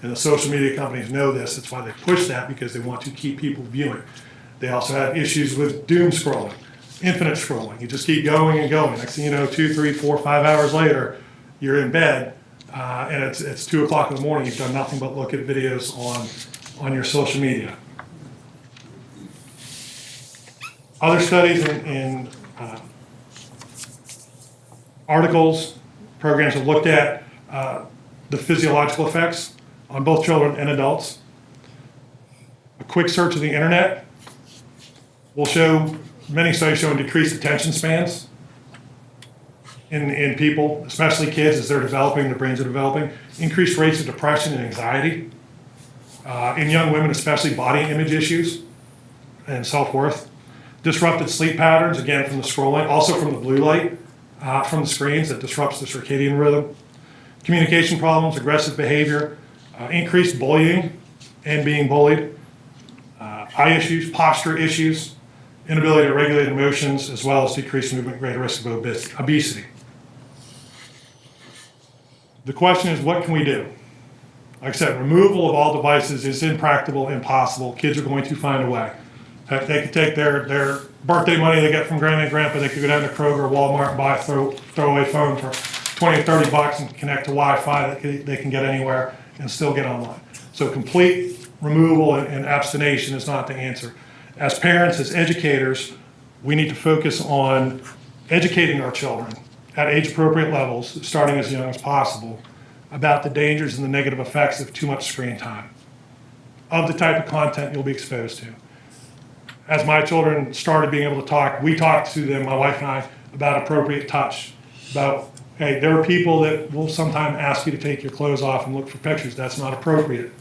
And the social media companies know this. That's why they push that, because they want to keep people viewing. They also have issues with doom scrolling, infinite scrolling. You just keep going and going. Next thing you know, 2, 3, 4, 5 hours later, you're in bed, and it's 2 o'clock in the morning. You've done nothing but look at videos on your social media. Other studies in articles, programs have looked at the physiological effects on both children and adults. A quick search of the internet will show, many studies showing decreased attention spans in people, especially kids as they're developing, their brains are developing, increased rates of depression and anxiety. In young women, especially body image issues and self-worth. Disrupted sleep patterns, again from the scrolling, also from the blue light from the screens that disrupts the circadian rhythm. Communication problems, aggressive behavior, increased bullying and being bullied, eye issues, posture issues, inability to regulate emotions, as well as decreased movement, greater risk of obesity. The question is, what can we do? Like I said, removal of all devices is impractical, impossible. Kids are going to find a way. They could take their birthday money they get from Grandma and Grandpa, they could go down to Kroger or Walmart and buy a throwaway phone for 20 or 30 bucks and connect to Wi-Fi that they can get anywhere and still get online. So complete removal and abstination is not the answer. As parents, as educators, we need to focus on educating our children at age-appropriate levels, starting as young as possible, about the dangers and the negative effects of too much screen time, of the type of content you'll be exposed to. As my children started being able to talk, we talked to them, my wife and I, about appropriate touch, about, hey, there are people that will sometimes ask you to take your clothes off and look for pictures. That's not appropriate.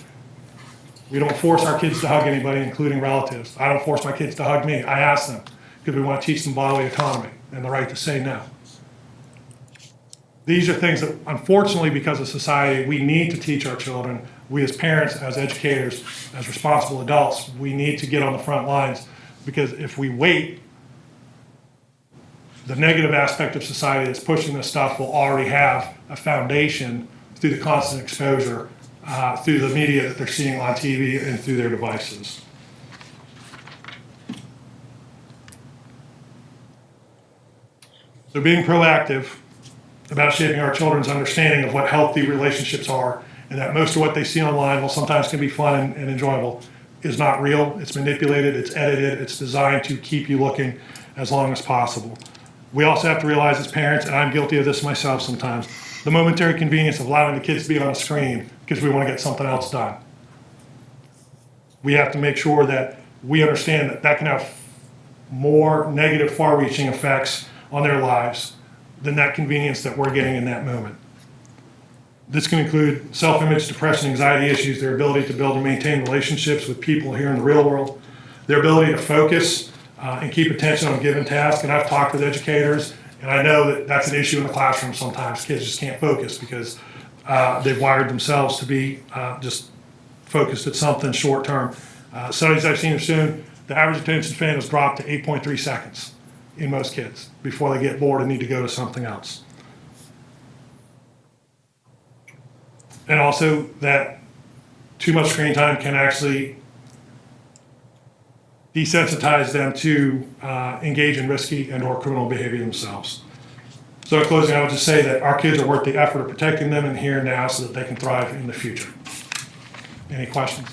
We don't force our kids to hug anybody, including relatives. I don't force my kids to hug me. I ask them, because we want to teach them bodily autonomy and the right to say no. These are things that, unfortunately, because of society, we need to teach our children. We as parents, as educators, as responsible adults, we need to get on the front lines, because if we wait, the negative aspect of society that's pushing this stuff will already have a foundation through the constant exposure, through the media that they're seeing on TV and through their devices. So being proactive about shaping our children's understanding of what healthy relationships are, and that most of what they see online, while sometimes can be fun and enjoyable, is not real. It's manipulated, it's edited, it's designed to keep you looking as long as possible. We also have to realize as parents, and I'm guilty of this myself sometimes, the momentary convenience of allowing the kids to be on a screen because we want to get something else done. We have to make sure that we understand that that can have more negative, far-reaching effects on their lives than that convenience that we're getting in that moment. This can include self-image, depression, anxiety issues, their ability to build and maintain relationships with people here in the real world, their ability to focus and keep attention on a given task. And I've talked with educators, and I know that that's an issue in the classroom sometimes. Kids just can't focus because they've wired themselves to be just focused at something short term. Studies I've seen have shown the average attention span has dropped to 8.3 seconds in most kids before they get bored and need to go to something else. And also that too much screen time can actually desensitize them to engage in risky and or criminal behavior themselves. So in closing, I would just say that our kids are worth the effort of protecting them in the here and now so that they can thrive in the future. Any questions?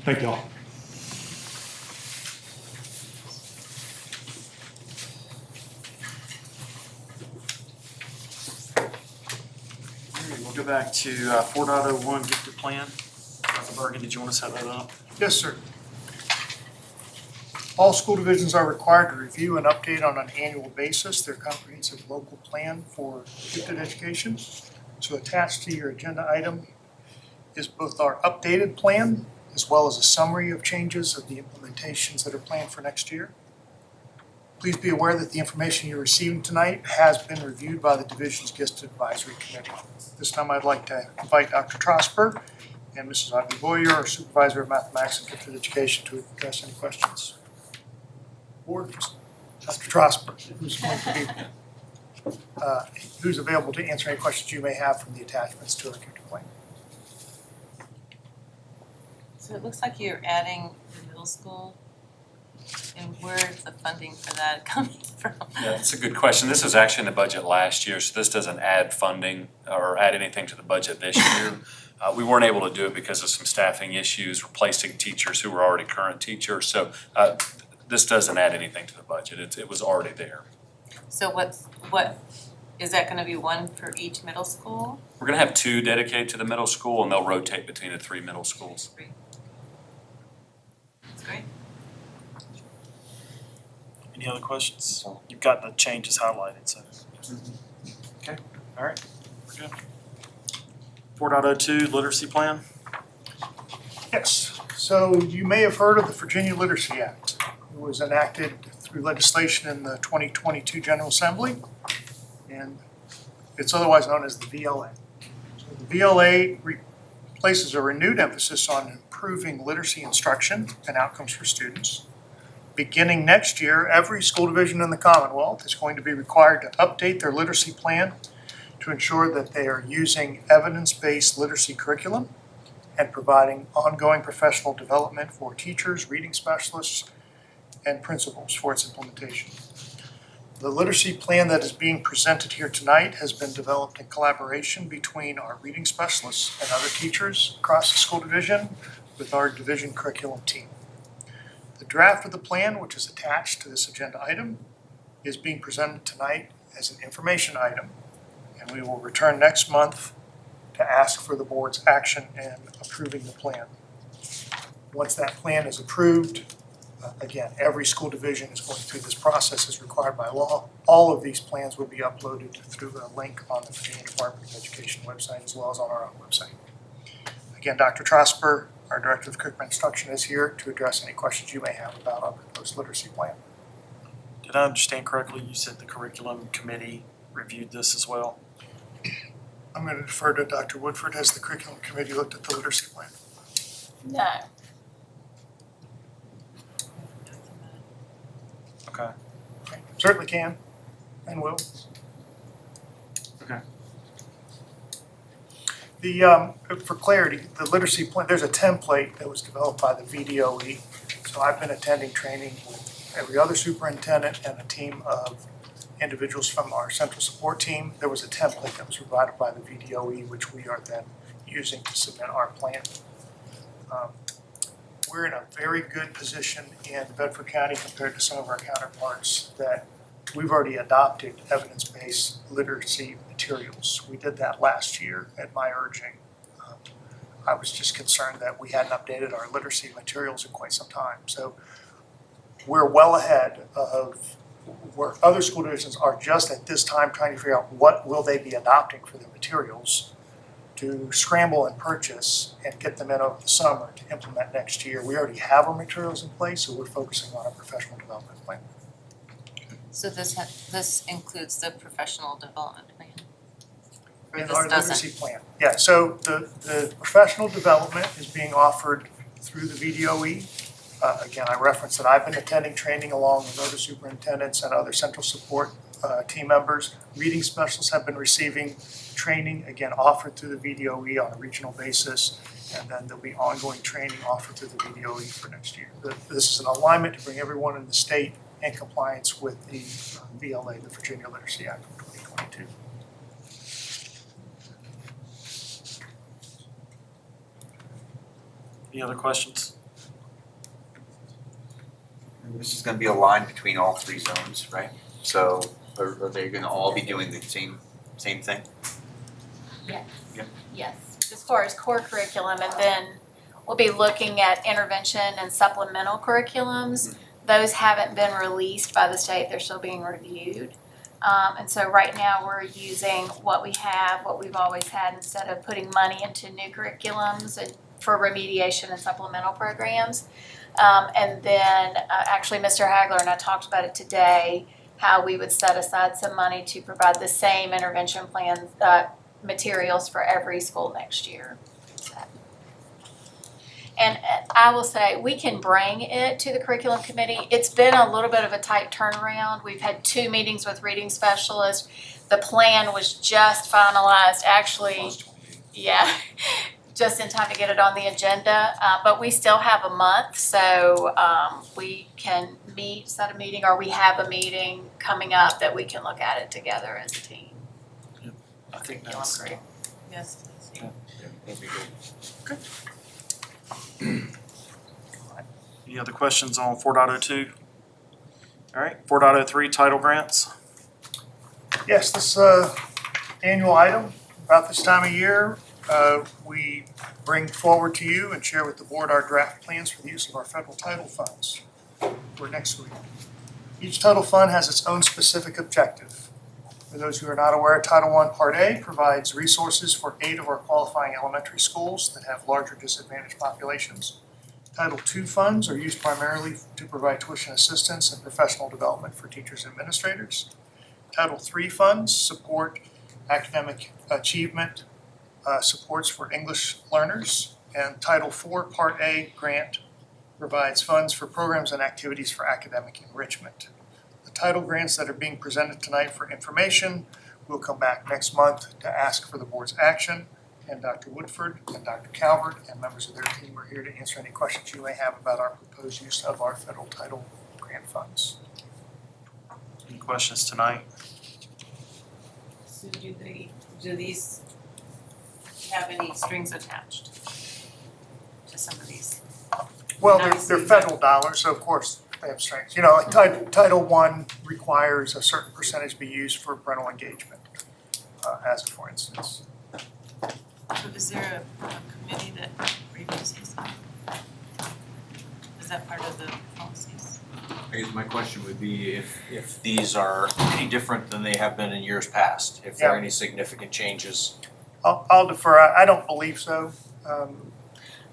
Thank you all. Alright, we'll go back to 4.01 gifted plan. Dr. Bergen, did you want to set that up? Yes, sir. All school divisions are required to review and update on an annual basis their comprehensive local plan for gifted education. So attached to your agenda item is both our updated plan as well as a summary of changes of the implementations that are planned for next year. Please be aware that the information you're receiving tonight has been reviewed by the division's Gifted Advisory Committee. This time I'd like to invite Dr. Trosper and Mrs. Audrey Boyer, our Supervisor of Mathematics and Gifted Education, to address any questions. Board, Dr. Trosper, who's available to answer any questions you may have from the attachments to our gifted plan. So it looks like you're adding the middle school, and where's the funding for that coming from? Yeah, that's a good question. This was actually in the budget last year, so this doesn't add funding or add anything to the budget this year. We weren't able to do it because of some staffing issues, replacing teachers who were already current teachers. So this doesn't add anything to the budget. It was already there. So what is that gonna be, one for each middle school? We're gonna have 2 dedicated to the middle school, and they'll rotate between the 3 middle schools. That's great. Any other questions? You've got the changes highlighted, so. Okay, all right, we're good. 4.02 literacy plan. Yes, so you may have heard of the Virginia Literacy Act. It was enacted through legislation in the 2022 General Assembly, and it's otherwise known as the VLA. So the VLA places a renewed emphasis on improving literacy instruction and outcomes for students. Beginning next year, every school division in the Commonwealth is going to be required to update their literacy plan to ensure that they are using evidence-based literacy curriculum and providing ongoing professional development for teachers, reading specialists, and principals for its implementation. The literacy plan that is being presented here tonight has been developed in collaboration between our reading specialists and other teachers across the school division with our division curriculum team. The draft of the plan, which is attached to this agenda item, is being presented tonight as an information item, and we will return next month to ask for the board's action in approving the plan. Once that plan is approved, again, every school division is going through this process as required by law. All of these plans will be uploaded through a link on the Virginia Department of Education website as well as on our own website. Again, Dr. Trosper, our Director of Curriculum Instruction, is here to address any questions you may have about our proposed literacy plan. Did I understand correctly? You said the curriculum committee reviewed this as well? I'm going to defer to Dr. Woodford. Has the curriculum committee looked at the literacy plan? No. Okay. Certainly can and will. Okay. For clarity, the literacy plan, there's a template that was developed by the VDOE. So I've been attending training with every other superintendent and a team of individuals from our central support team. There was a template that was provided by the VDOE, which we are then using to submit our plan. We're in a very good position in Bedford County compared to some of our counterparts that we've already adopted evidence-based literacy materials. We did that last year at my urging. I was just concerned that we hadn't updated our literacy materials in quite some time. So we're well ahead of where other school divisions are just at this time trying to figure out what will they be adopting for their materials to scramble and purchase and get them in over the summer to implement next year. We already have our materials in place, so we're focusing on our professional development plan. So this includes the professional development plan? Or And this our doesn't? literacy plan. Yeah, so the professional development is being offered through the VDOE. Again, I referenced that I've been attending training along with other superintendents and other central support team members. Reading specialists have been receiving training, again, offered through the VDOE on a regional basis, and then there'll be ongoing training offered through the VDOE for next year. This is an alignment to bring everyone in the state and compliance with the VLA, the Virginia Literacy Act of 2022. Any other questions? And this is gonna be a line between all three zones, right? So are they gonna all be doing the same thing? Yes, as far as core curriculum, and then we'll be looking at intervention and supplemental curriculums. Those haven't been released by the state, they're still being reviewed. And so right now, we're using what we have, what we've always had, instead of putting money into new curriculums and for remediation and supplemental programs. And then, actually, Mr. Hagler and I talked about it today, how we would set aside some money to provide the same intervention plan, materials for every school next year. And I will say, we can bring it to the curriculum committee. It's been a little bit of a tight turnaround. We've had 2 meetings with reading specialists. The plan was just finalized, actually, yeah, just in time to get it on the agenda. But we still have a month, so we can set a meeting, or we have a meeting coming up that we can look at it together as a team. I think that's Great. Yes, please. That'd be good. Any other questions on 4.02? All right, 4.03, title grants. Yes, this annual item, about this time of year, we bring forward to you and share with the board our draft plans for the use of our federal title funds for next week. Each title fund has its own specific objective. For those who are not aware, Title I Part A provides resources for 8 of our qualifying elementary schools that have larger disadvantaged populations. Title II funds are used primarily to provide tuition assistance and professional development for teachers and administrators. Title III funds support academic achievement, supports for English learners, and Title IV Part A grant provides funds for programs and activities for academic enrichment. The title grants that are being presented tonight for information will come back next month to ask for the board's action. And Dr. Woodford and Dr. Calvert and members of their team are here to answer any questions you may have about our proposed use of our federal title grant funds. Any questions tonight? So do these have any strings attached to some of these? Well, they're federal dollars, so of course they have strengths. You know, like Title I requires a certain percentage be used for parental engagement, as for instance. So is there a committee that reviews these? Is that part of the policies? I guess my question would be if these are any different than they have been in years past, if there are any significant changes. I'll defer, I don't believe so.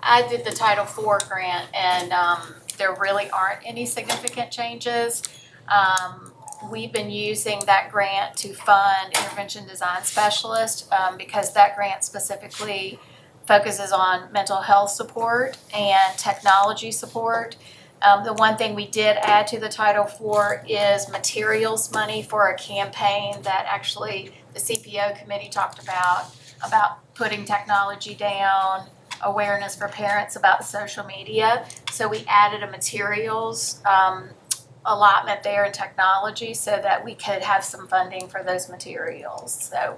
I did the Title IV grant, and there really aren't any significant changes. We've been using that grant to fund intervention design specialists because that grant specifically focuses on mental health support and technology support. The one thing we did add to the Title IV is materials money for a campaign that actually the CPO committee talked about putting technology down, awareness for parents about social media. So we added a materials allotment there in technology so that we could have some funding for those materials. So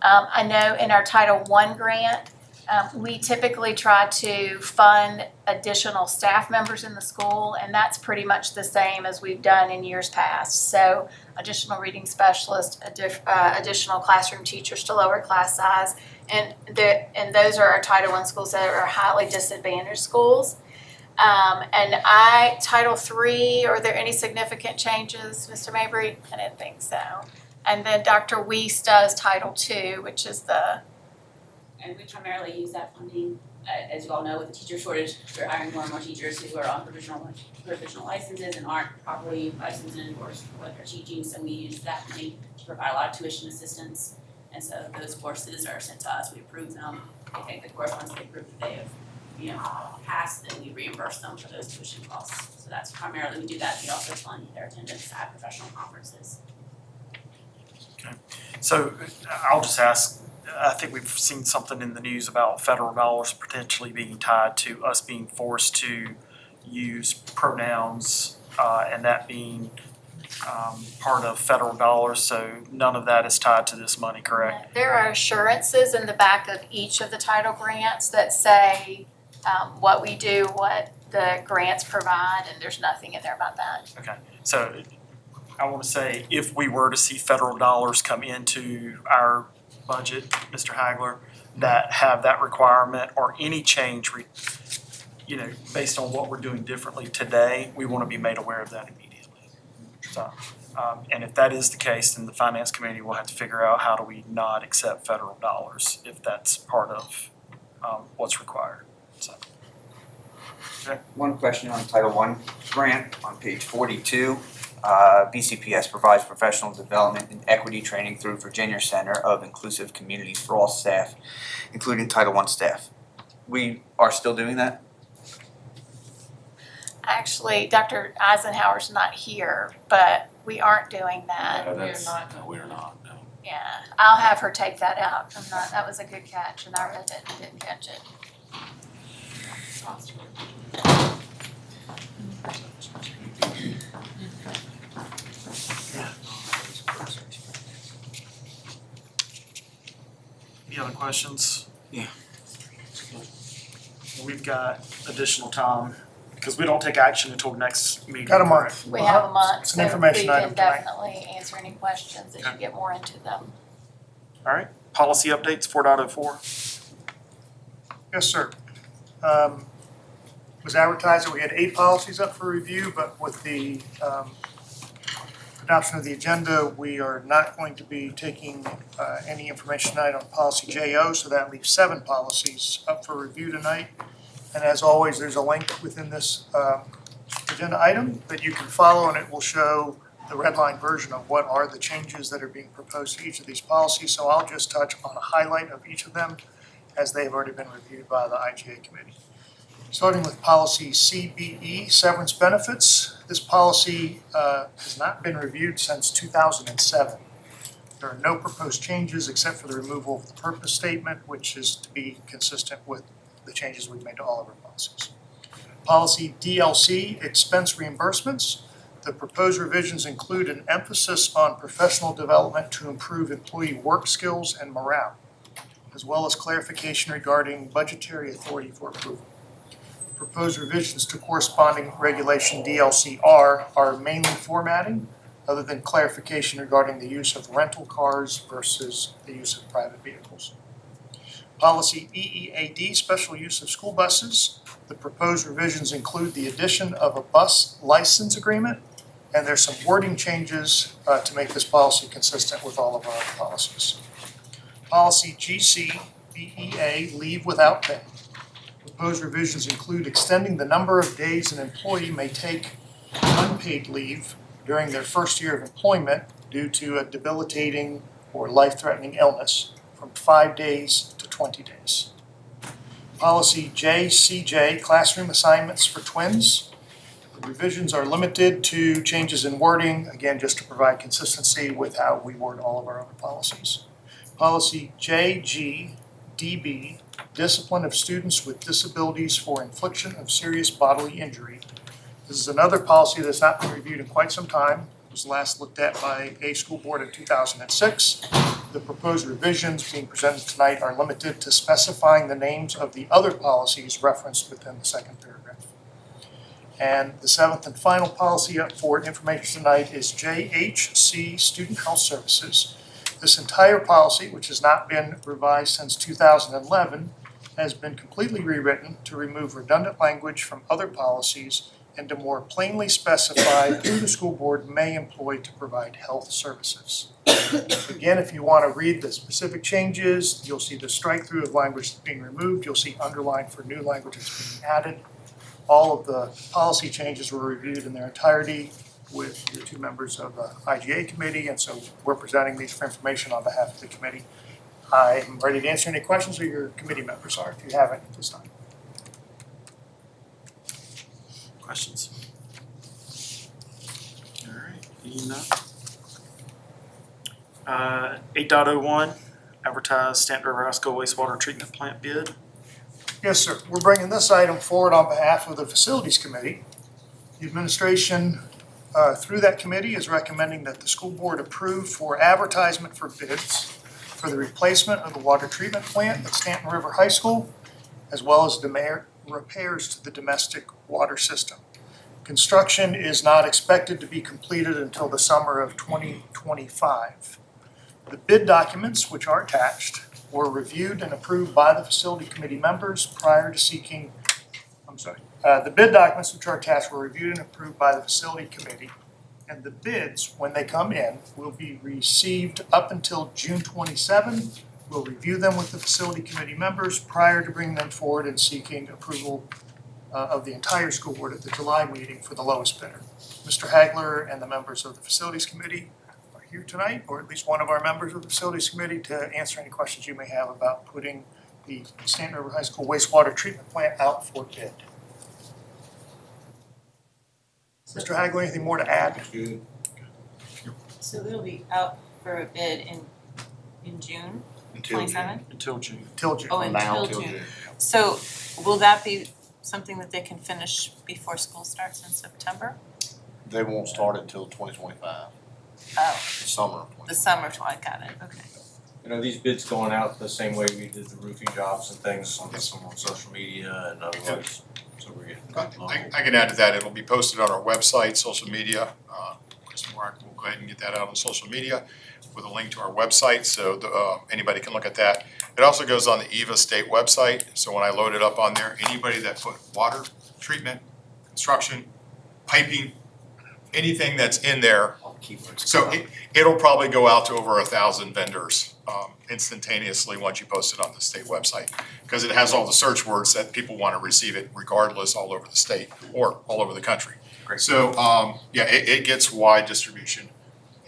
I know in our Title I grant, we typically try to fund additional staff members in the school, and that's pretty much the same as we've done in years past. So additional reading specialists, additional classroom teachers to lower class size, and those are our Title I schools that are highly disadvantaged schools. Title III, are there any significant changes, Mr. Mabry? I didn't think so. And then Dr. Weiss does Title II, which is And we primarily use that funding, as you all know, with the teacher shortage, we're hiring more and more teachers who are on provisional licenses and aren't properly licensed and endorsed for what they're teaching, so we use that money to provide a lot of tuition assistance. And so those courses are sent to us, we approve them, they take the course once they prove that they have, passed, then we reimburse them for those tuition costs. So that's primarily, we do that, we also fund their attendance at professional conferences. Okay, so I'll just ask, I think we've seen something in the news about federal dollars potentially being tied to us being forced to use pronouns and that being part of federal dollars, so none of that is tied to this money, correct? There are assurances in the back of each of the title grants that say what we do, what the grants provide, and there's nothing in there about that. Okay, so I want to say, if we were to see federal dollars come into our budget, Mr. Hagler, that have that requirement or any change, based on what we're doing differently today, we want to be made aware of that immediately. So, and if that is the case, then the Finance Committee will have to figure out how do we not accept federal dollars if that's part of what's required, so. One question on Title I grant on page 42. BCPS provides professional development and equity training through Virginia Center of Inclusive Communities for all staff, including Title I staff. We are still doing that? Actually, Dr. Eisenhower's not here, but we aren't doing that. No, we are not, no. Yeah, I'll have her take that out. That was a good catch, and I read it and didn't catch it. Any other questions? Yeah. We've got additional time, because we don't take action until next meeting. Got a month. We have a month, It's so an we information item can tonight. definitely answer any questions as you get more into them. All right, policy updates 4.04. Yes, sir. Was advertised that we had 8 policies up for review, but with the adoption of the agenda, we are not going to be taking any information tonight on policy JO, so that leaves 7 policies up for review tonight. And as always, there's a link within this agenda item that you can follow, and it will show the red line version of what are the changes that are being proposed to each of these policies. So I'll just touch on a highlight of each of them as they have already been reviewed by the IGA committee. Starting with policy CBE, severance benefits. This policy has not been reviewed since 2007. There are no proposed changes except for the removal of the purpose statement, which is to be consistent with the changes we've made to all of our policies. Policy DLC, expense reimbursements. The proposed revisions include an emphasis on professional development to improve employee work skills and morale, as well as clarification regarding budgetary authority for approval. Proposed revisions to corresponding regulation DLCR are mainly formatting, other than clarification regarding the use of rental cars versus the use of private vehicles. Policy EEAD, special use of school buses. The proposed revisions include the addition of a bus license agreement, and there's some wording changes to make this policy consistent with all of our other policies. Policy GCBEA, leave without pay. Proposed revisions include extending the number of days an employee may take unpaid leave during their first year of employment due to a debilitating or life-threatening illness from 5 days to 20 days. Policy JCJ, classroom assignments for twins. The revisions are limited to changes in wording, again, just to provide consistency with how we word all of our other policies. Policy JGDB, discipline of students with disabilities for infliction of serious bodily injury. This is another policy that's not been reviewed in quite some time. It was last looked at by a school board in 2006. The proposed revisions being presented tonight are limited to specifying the names of the other policies referenced within the second paragraph. And the 7th and final policy up for information tonight is JHC, Student Health Services. This entire policy, which has not been revised since 2011, has been completely rewritten to remove redundant language from other policies and to more plainly specify who the school board may employ to provide health services. Again, if you want to read the specific changes, you'll see the strike through of language that's being removed. You'll see underlined for new language that's being added. All of the policy changes were reviewed in their entirety with the 2 members of the IGA committee, and so we're presenting these for information on behalf of the committee. I am ready to answer any questions that your committee members are, if you have any at this time. Questions? All right, enough. 8.01, advertise Stanton River High School wastewater treatment plant bid. Yes, sir. We're bringing this item forward on behalf of the Facilities Committee. The administration, through that committee, is recommending that the school board approve for advertisement for bids for the replacement of the water treatment plant at Stanton River High School, as well as repairs to the domestic water system. Construction is not expected to be completed until the summer of 2025. The bid documents, which are attached, were reviewed and approved by the facility committee members prior to seeking, the bid documents which are attached were reviewed and approved by the facility committee, and the bids, when they come in, will be received up until June 27. We'll review them with the facility committee members prior to bringing them forward and seeking approval of the entire school board at the July meeting for the lowest bidder. Mr. Hagler and the members of the facilities committee are here tonight, or at least one of our members of the facilities committee, to answer any questions you may have about putting the Stanton River High School wastewater treatment plant out for bid. Mr. Hagler, anything more to add? So it'll be out for a bid in June, 27? Until June. Till June. Oh, until June. So will that be something that they can finish before school starts in September? They won't start until 2025, Oh, the summer of 2025. the summer, got it, okay. You know, these bids going out the same way we did the roofing jobs and things, on some on social media and otherwise, so we're getting. I can add to that, it'll be posted on our website, social media. Chris Mark will go ahead and get that out on social media with a link to our website, so anybody can look at that. It also goes on the EVA state website, so when I load it up on there, anybody that put water treatment, construction, piping, anything that's in there, so it'll probably go out to over 1,000 vendors instantaneously once you post it on the state website, because it has all the search words that people want to receive it regardless all over the state or all over the country. Great. So, it gets wide distribution.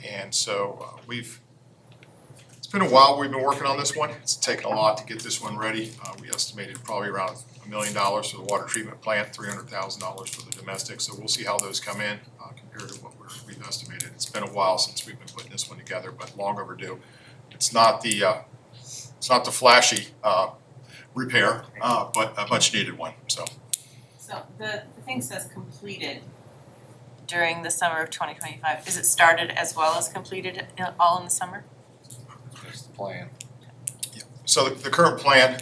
And so it's been a while we've been working on this one. It's taken a lot to get this one ready. We estimated probably around $1 million for the water treatment plant, $300,000 for the domestic. So we'll see how those come in compared to what we've estimated. It's been a while since we've been putting this one together, but long overdue. It's not the flashy repair, but a much needed one, so. So the thing says completed during the summer of 2025. Is it started as well as completed all in the summer? That's the plan. So the current plan,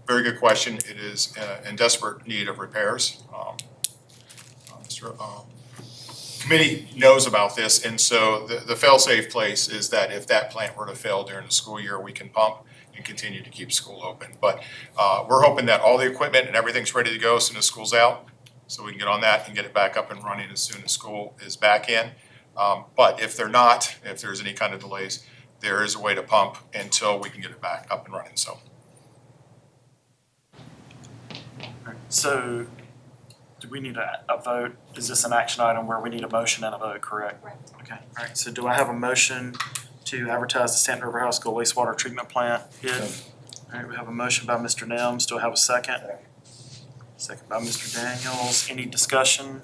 very good question. It is in desperate need of repairs. Mr. Committee knows about this, and so the fail-safe place is that if that plant were to fail during the school year, we can pump and continue to keep school open. But we're hoping that all the equipment and everything's ready to go as soon as school's out, so we can get on that and get it back up and running as soon as school is back in. But if they're not, if there's any kind of delays, there is a way to pump until we can get it back up and running, so. So, do we need a vote? Is this an action item where we need a motion and a vote, correct? Correct. Okay, all right, so do I have a motion to advertise the Stanton River High School wastewater treatment plant bid? All right, we have a motion by Mr. Nims. Do I have a second? Second by Mr. Daniels. Any discussion?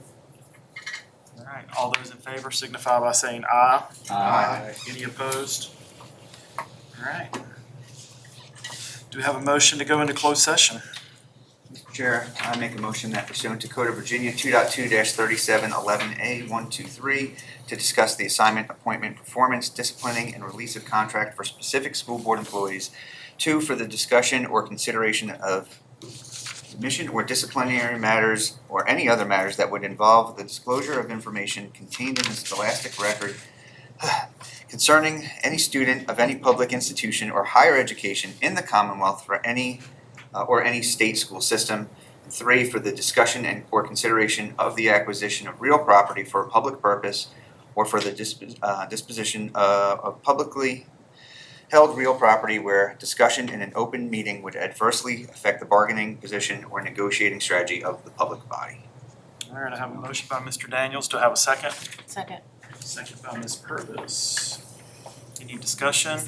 All right, all those in favor signify by saying aye. Aye. Any opposed? All right. Do we have a motion to go into closed session? Mr. Chair, I make a motion that pursuant to Code of Virginia 2.2-3711A123 to discuss the assignment, appointment, performance, disciplining, and release of contract for specific school board employees. 2, for the discussion or consideration of admission or disciplinary matters or any other matters that would involve the disclosure of information contained in the scholastic record concerning any student of any public institution or higher education in the Commonwealth for any state school system. 3, for the discussion and or consideration of the acquisition of real property for a public purpose or for the disposition of publicly held real property where discussion in an open meeting would adversely affect the bargaining position or negotiating strategy of the public body. All right, I have a motion by Mr. Daniels. Do I have a second? Second. Second by Ms. Purvis. Any discussion?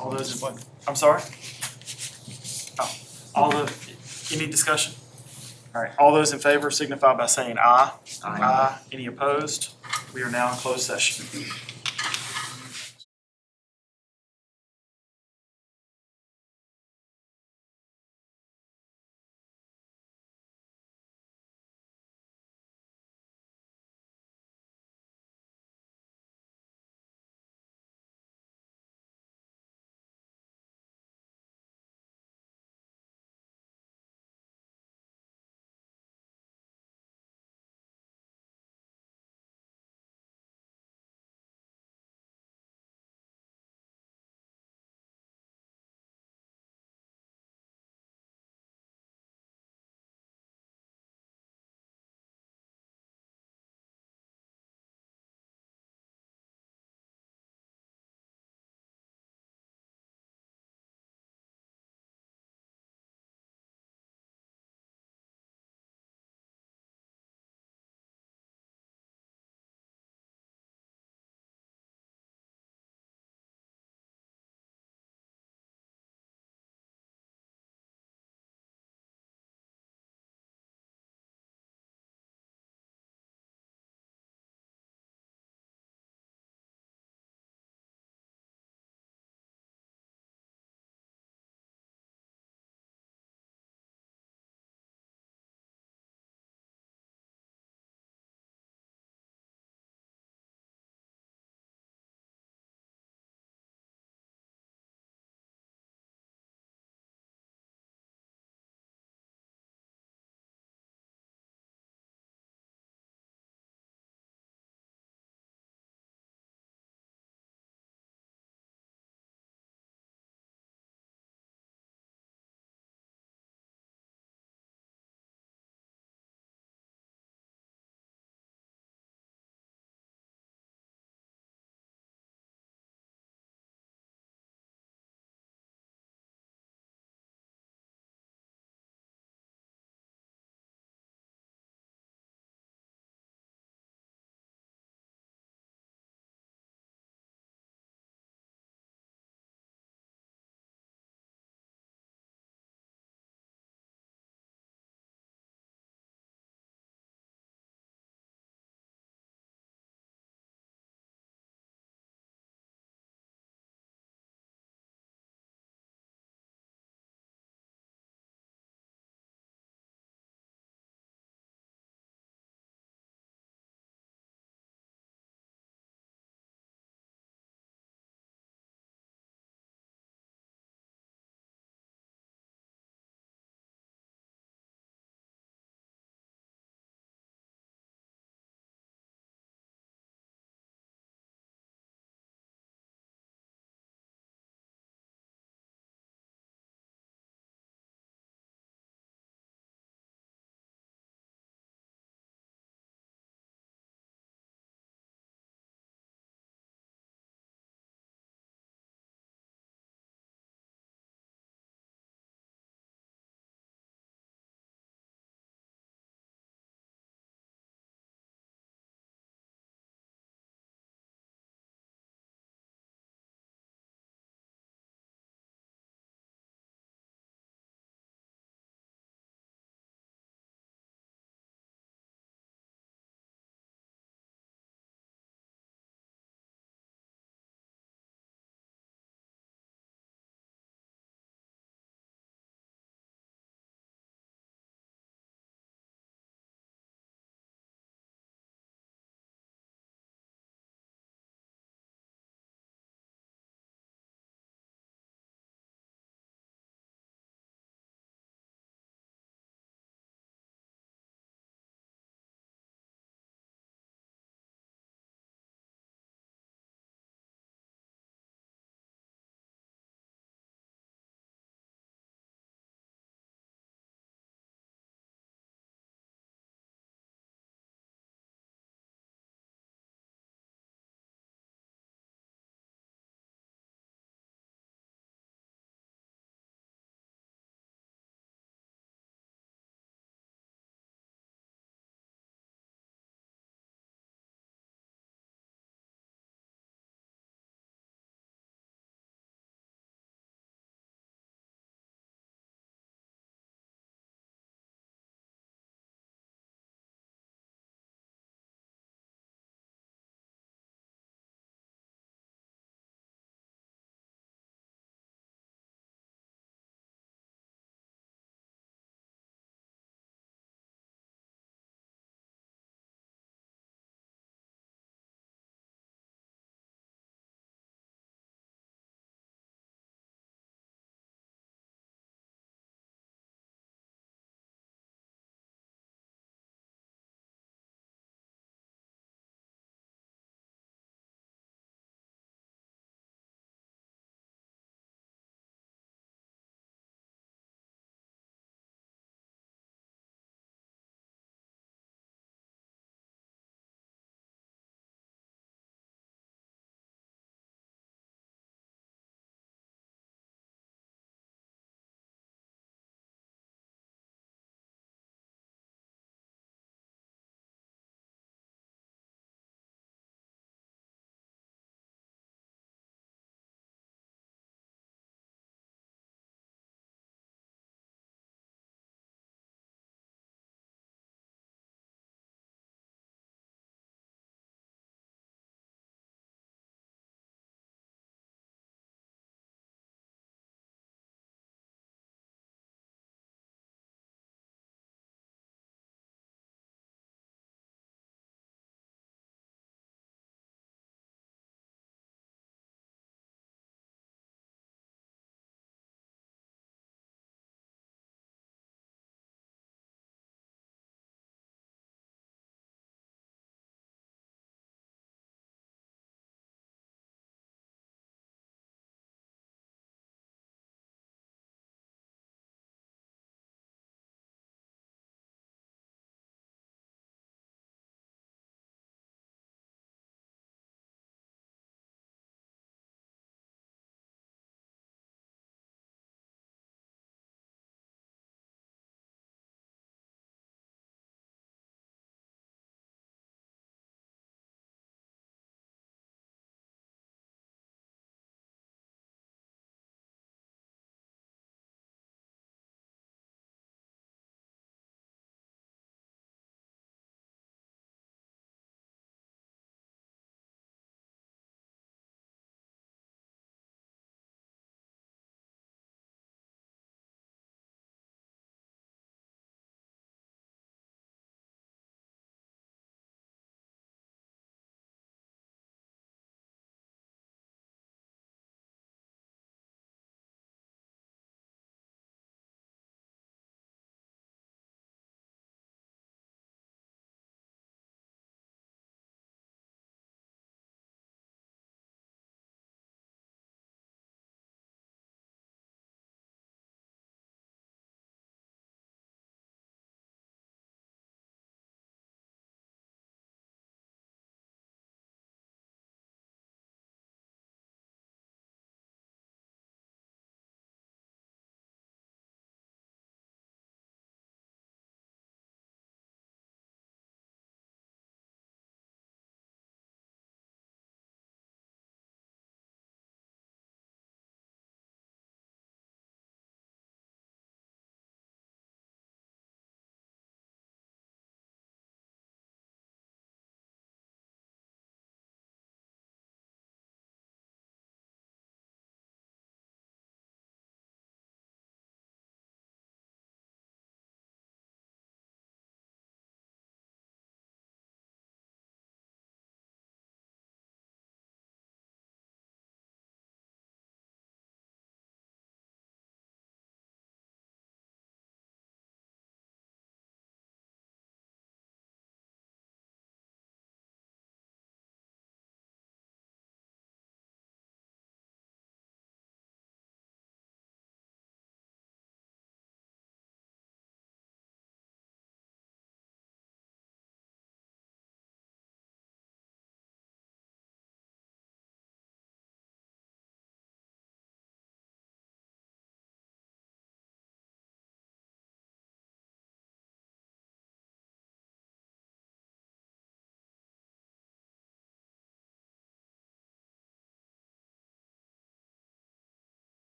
All those in what? I'm sorry? Any discussion? All right, all those in favor signify by saying aye. Aye. Any opposed? We are now in closed session.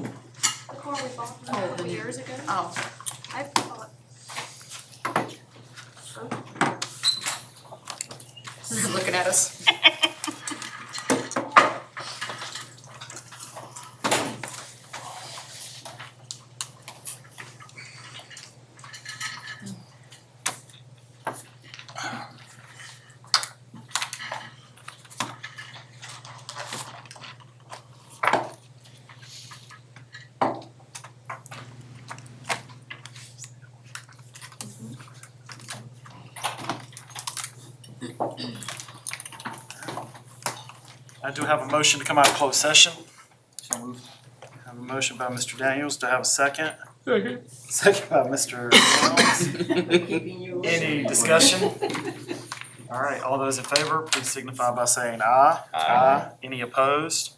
The car we bought a couple years ago. Oh. I bought. Looking at us. I do have a motion to come out of closed session. So moved. I have a motion by Mr. Daniels. Do I have a second? Second by Mr. Reynolds. Any discussion? All right, all those in favor, please signify by saying aye. Aye. Any opposed?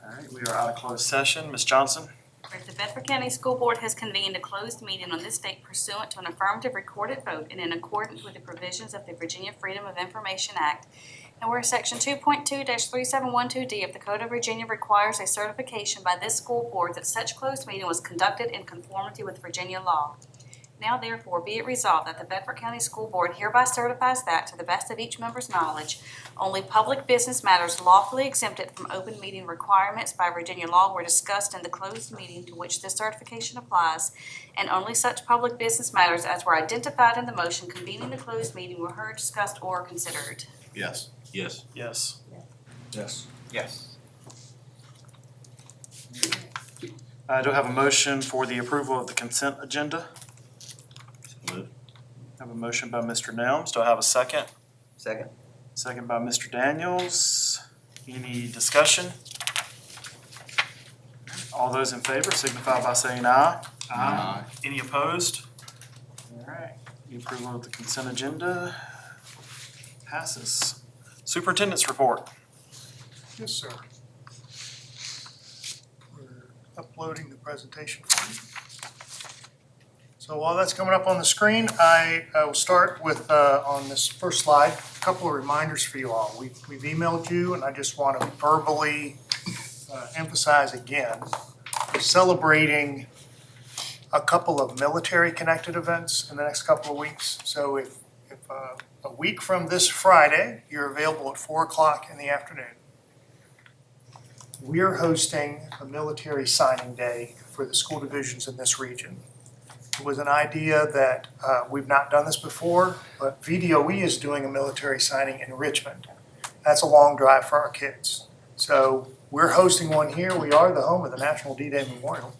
All right, we are out of closed session. Ms. Johnson? Right, the Bedford County School Board has convened a closed meeting on this date pursuant to an affirmative recorded vote and in accordance with the provisions of the Virginia Freedom of Information Act. And where Section 2.2-3712D of the Code of Virginia requires a certification by this school board that such closed meeting was conducted in conformity with Virginia law. Now therefore be it resolved that the Bedford County School Board hereby certifies that, to the best of each member's knowledge, only public business matters lawfully exempted from open meeting requirements by Virginia law were discussed in the closed meeting to which this certification applies, and only such public business matters as were identified in the motion convening the closed meeting were heard, discussed, or considered. Yes. Yes. Yes. Yes. Yes. I do have a motion for the approval of the consent agenda. Moved. I have a motion by Mr. Nelms. Do I have a second? Second? Second by Mr. Daniels. Any discussion? All those in favor signify by saying aye. Aye. Any opposed? All right, the approval of the consent agenda passes. Superintendent's report. Yes, sir. We're uploading the presentation for you. So while that's coming up on the screen, I will start with, on this first slide, a couple of reminders for you all. We've emailed you, and I just want to verbally emphasize again, we're celebrating a couple of military-connected events in the next couple of weeks. So if a week from this Friday, you're available at 4 o'clock in the afternoon, we're hosting a military signing day for the school divisions in this region. It was an idea that we've not done this before, but VDOE is doing a military signing in Richmond. That's a long drive for our kids. So we're hosting one here. We are the home of the National D-Day Memorial.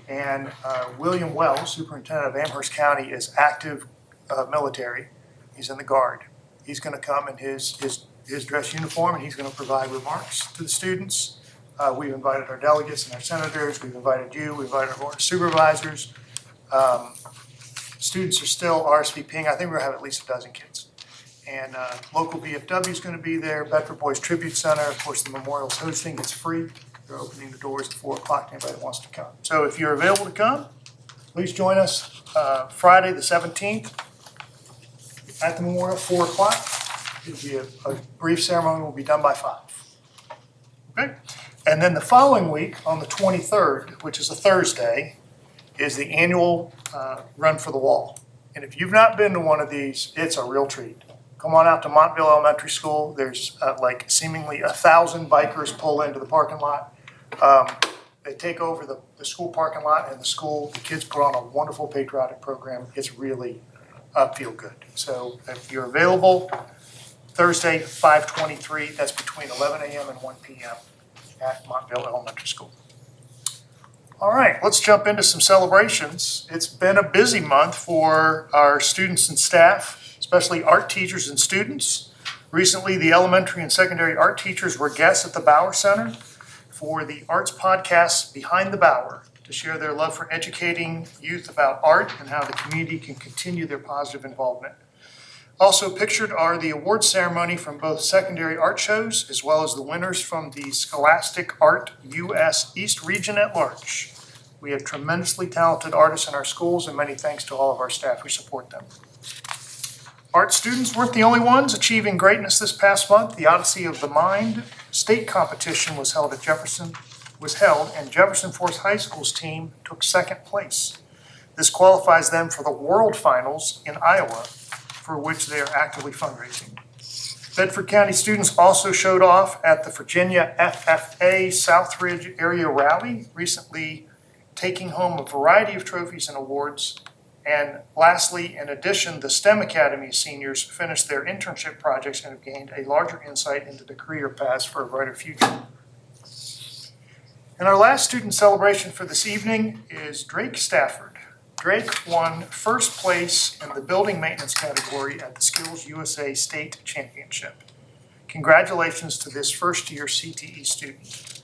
And William Wells, Superintendent of Amherst County, is active military. He's in the Guard. He's going to come in his dress uniform, and he's going to provide remarks to the students. We've invited our delegates and our senators. We've invited you. We've invited our board of supervisors. Students are still RSVPing. I think we're going to have at least a dozen kids. And local VFW is going to be there. Bedford Boys Tribute Center, of course, the memorial's hosting. It's free. They're opening the doors at 4 o'clock to anybody that wants to come. So if you're available to come, please join us Friday the 17th at the memorial, 4 o'clock. It'll be a brief ceremony. Will be done by 5. Okay? And then the following week, on the 23rd, which is a Thursday, is the annual Run for the Wall. And if you've not been to one of these, it's a real treat. Come on out to Montville Elementary School. There's like seemingly 1,000 bikers pull into the parking lot. They take over the school parking lot and the school. The kids put on a wonderful patriotic program. It's really feel good. So if you're available, Thursday, 5/23, that's between 11 a.m. and 1 p.m. at Montville Elementary School. All right, let's jump into some celebrations. It's been a busy month for our students and staff, especially art teachers and students. Recently, the elementary and secondary art teachers were guests at the Bauer Center for the Arts Podcast Behind the Bauer to share their love for educating youth about art and how the community can continue their positive involvement. Also pictured are the award ceremony from both secondary art shows as well as the winners from the Scholastic Art US East Region at large. We have tremendously talented artists in our schools, and many thanks to all of our staff who support them. Art students weren't the only ones achieving greatness this past month. The Odyssey of the Mind state competition was held at Jefferson. was held, and Jefferson Forest High School's team took second place. This qualifies them for the World Finals in Iowa, for which they are actively fundraising. Bedford County students also showed off at the Virginia FFA Southridge Area Rally, recently taking home a variety of trophies and awards. And lastly, in addition, the STEM Academy seniors finished their internship projects and have gained a larger insight into the career paths for a brighter future. And our last student celebration for this evening is Drake Stafford. Drake won first place in the building maintenance category at the Skills USA State Championship. Congratulations to this first-year CTE student.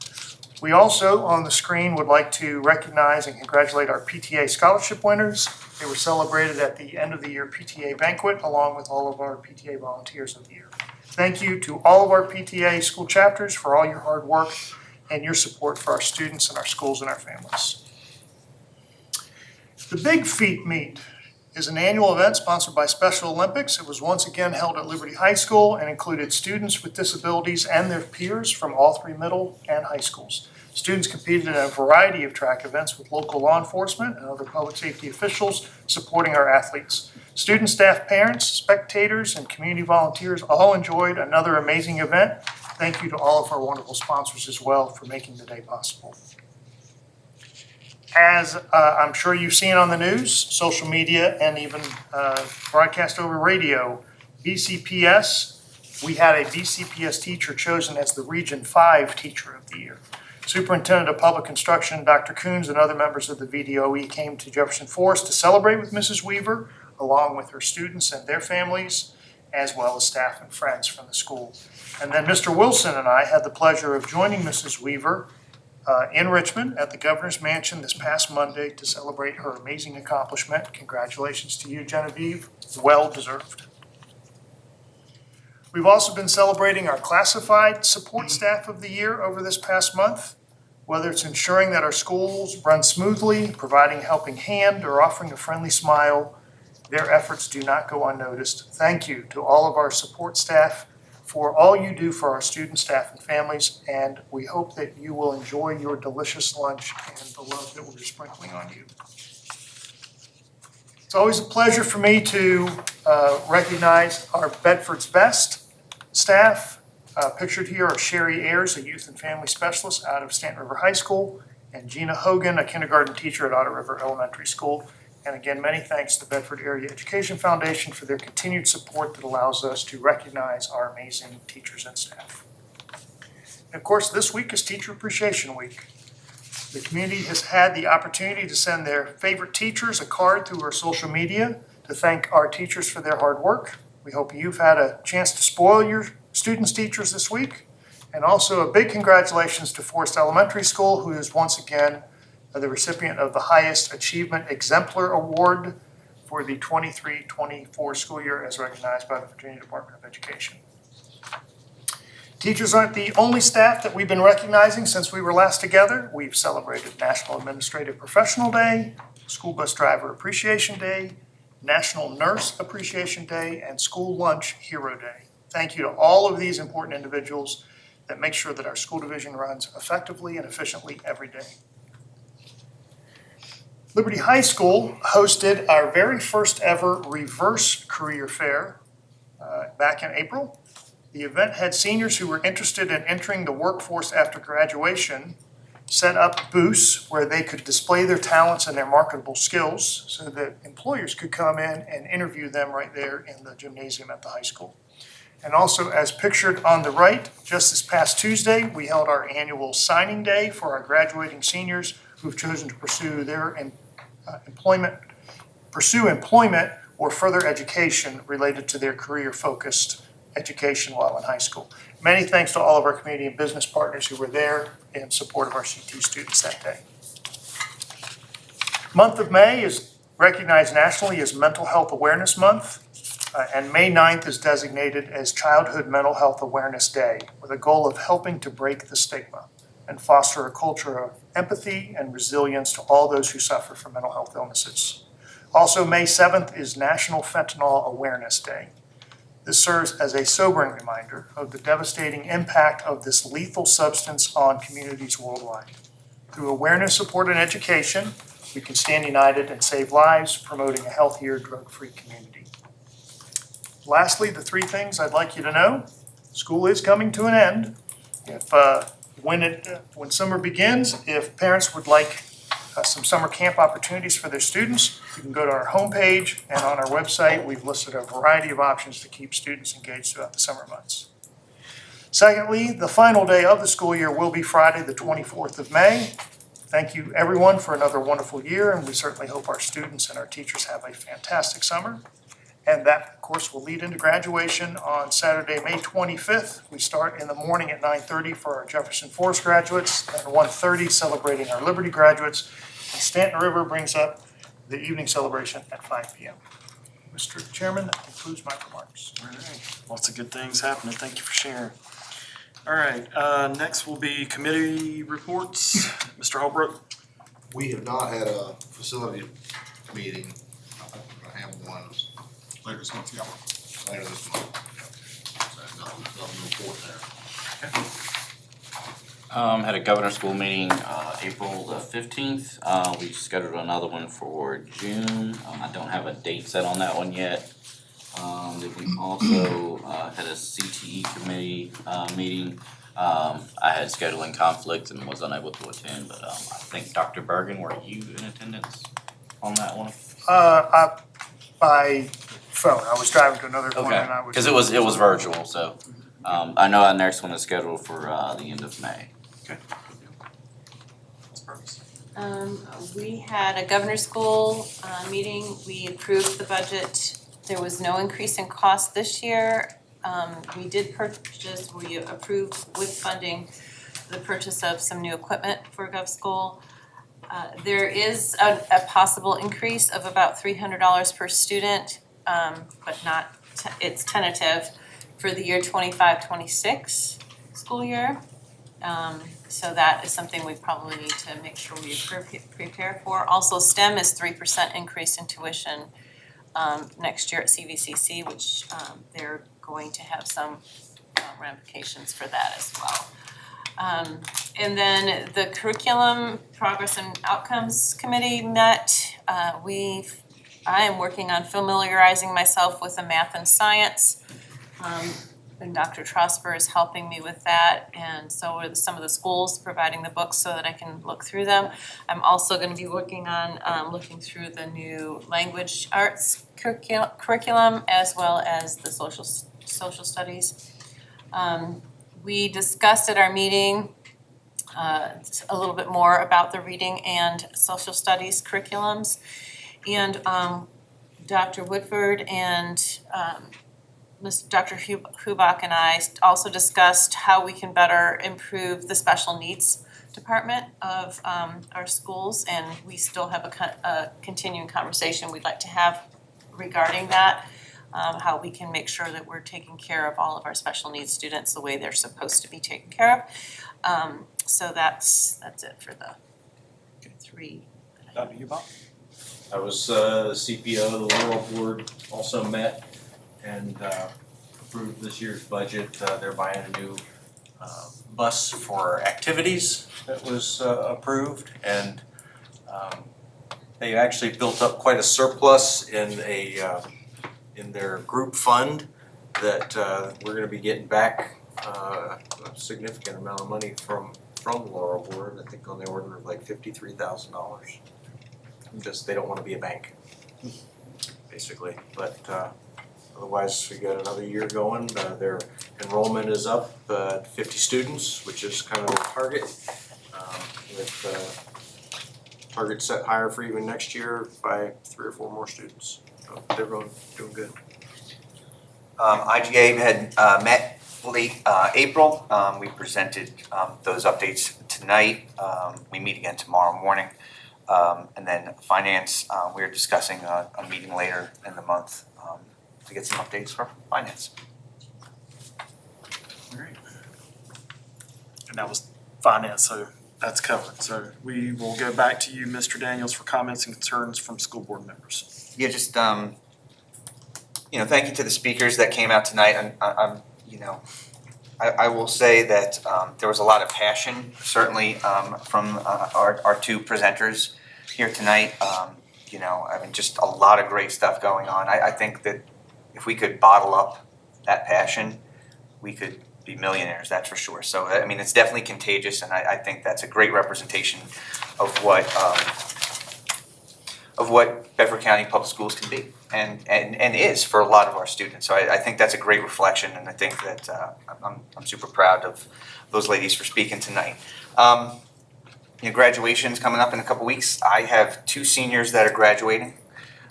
We also, on the screen, would like to recognize and congratulate our PTA scholarship winners. They were celebrated at the end of the year PTA banquet, along with all of our PTA volunteers of the year. Thank you to all of our PTA school chapters for all your hard work and your support for our students and our schools and our families. The Big Feet Meet is an annual event sponsored by Special Olympics. It was once again held at Liberty High School and included students with disabilities and their peers from all three middle and high schools. Students competed in a variety of track events with local law enforcement and other public safety officials supporting our athletes. Students, staff, parents, spectators, and community volunteers all enjoyed another amazing event. Thank you to all of our wonderful sponsors as well for making the day possible. As I'm sure you've seen on the news, social media, and even broadcast over radio, BCPS, we had a BCPS teacher chosen as the Region 5 Teacher of the Year. Superintendent of Public Instruction, Dr. Coons, and other members of the VDOE came to Jefferson Forest to celebrate with Mrs. Weaver, along with her students and their families, as well as staff and friends from the school. And then Mr. Wilson and I had the pleasure of joining Mrs. Weaver in Richmond at the Governor's Mansion this past Monday to celebrate her amazing accomplishment. Congratulations to you, Genevieve. Well deserved. We've also been celebrating our classified support staff of the year over this past month. Whether it's ensuring that our schools run smoothly, providing a helping hand, or offering a friendly smile, their efforts do not go unnoticed. Thank you to all of our support staff for all you do for our students, staff, and families, and we hope that you will enjoy your delicious lunch and the love that we're sprinkling on you. It's always a pleasure for me to recognize our Bedford's Best staff. Pictured here are Sherry Ayers, a youth and family specialist out of Stanton River High School, and Gina Hogan, a kindergarten teacher at Otter River Elementary School. And again, many thanks to the Bedford Area Education Foundation for their continued support that allows us to recognize our amazing teachers and staff. And of course, this week is Teacher Appreciation Week. The community has had the opportunity to send their favorite teachers a card through our social media to thank our teachers for their hard work. We hope you've had a chance to spoil your students' teachers this week. And also a big congratulations to Forest Elementary School, who is once again the recipient of the highest achievement exemplar award for the 23-24 school year as recognized by the Virginia Department of Education. Teachers aren't the only staff that we've been recognizing since we were last together. We've celebrated National Administrative Professional Day, School Bus Driver Appreciation Day, National Nurse Appreciation Day, and School Lunch Hero Day. Thank you to all of these important individuals that make sure that our school division runs effectively and efficiently every day. Liberty High School hosted our very first ever reverse career fair back in April. The event had seniors who were interested in entering the workforce after graduation set up booths where they could display their talents and their marketable skills so that employers could come in and interview them right there in the gymnasium at the high school. And also, as pictured on the right, just this past Tuesday, we held our annual signing day for our graduating seniors who've chosen to pursue their employment or further education related to their career-focused education while in high school. Many thanks to all of our community and business partners who were there in support of our CT students that day. Month of May is recognized nationally as Mental Health Awareness Month, and May 9th is designated as Childhood Mental Health Awareness Day with a goal of helping to break the stigma and foster a culture of empathy and resilience to all those who suffer from mental health illnesses. Also, May 7th is National Fentanyl Awareness Day. This serves as a sobering reminder of the devastating impact of this lethal substance on communities worldwide. Through awareness, support, and education, we can stand united and save lives, promoting a healthier, drug-free community. Lastly, the three things I'd like you to know. School is coming to an end. When summer begins, if parents would like some summer camp opportunities for their students, you can go to our homepage, and on our website, we've listed a variety of options to keep students engaged throughout the summer months. Secondly, the final day of the school year will be Friday, the 24th of May. Thank you, everyone, for another wonderful year, and we certainly hope our students and our teachers have a fantastic summer. And that, of course, will lead into graduation on Saturday, May 25th. We start in the morning at 9:30 for our Jefferson Forest graduates, and 1:30 celebrating our Liberty graduates. And Stanton River brings up the evening celebration at 5 p.m. Mr. Chairman, that concludes my remarks. All right, lots of good things happening. Thank you for sharing. All right, next will be committee reports. Mr. Holbrook. We have not had a facility meeting. I have one Later this month, yeah. later this month. So nothing to report there. Had a governor school meeting, April the 15th. We scheduled another one for June. I don't have a date set on that one yet. Then we also, had a CTE committee, meeting. I had scheduling conflicts and was unable to attend, but, I think Dr. Bergen, were you in attendance on that one? By phone. I was driving to another appointment. Okay, I was. because it was virtual, so, I know our next one is scheduled for, the end of May. Okay. We had a governor's school meeting. We approved the budget. There was no increase in cost this year. We approved with funding the purchase of some new equipment for Gov School. There is a possible increase of about $300 per student, but not, it's tentative for the year 25-26 school year. So that is something we probably need to make sure we prepare for. Also, STEM is 3% increase in tuition next year at CVCC, which they're going to have some ramifications for that as well. And then the Curriculum Progress and Outcomes Committee met. I am working on familiarizing myself with the math and science. And Dr. Trosper is helping me with that, and so are some of the schools providing the books so that I can look through them. I'm also going to be working on looking through the new language arts curriculum as well as the social studies. We discussed at our meeting a little bit more about the reading and social studies curriculums, and Dr. Woodford and Dr. Hubach and I also discussed how we can better improve the special needs department of our schools, and we still have a continuing conversation we'd like to have regarding that, how we can make sure that we're taking care of all of our special needs students the way they're supposed to be taken care of. So that's it for the three. Dr. Hubach? I was CPO, the Laurel Board also met and approved this year's budget. They're buying a new bus for activities that was approved, and they actually built up quite a surplus in their group fund that we're gonna be getting back a significant amount of money from the Laurel Board, I think on the order of like $53,000. Just, they don't wanna be a bank, basically, but otherwise, we got another year going. Their enrollment is up 50 students, which is kind of their target. With target set higher for even next year by 3 or 4 more students. So they're doing good. IGA had met late April. We presented those updates tonight. We meet again tomorrow morning. And then finance, we're discussing a meeting later in the month to get some updates for finance. All right. And that was finance, so that's covered. So we will go back to you, Mr. Daniels, for comments and concerns from school board members. Yeah, just thank you to the speakers that came out tonight. I'm I will say that there was a lot of passion, certainly from our two presenters here tonight. You know, I mean, just a lot of great stuff going on. I think that if we could bottle up that passion, we could be millionaires, that's for sure. So, I mean, it's definitely contagious, and I think that's a great representation of what Bedford County Public Schools can be and is for a lot of our students. So I think that's a great reflection, and I think that I'm super proud of those ladies for speaking tonight. You know, graduation's coming up in a couple weeks. I have 2 seniors that are graduating.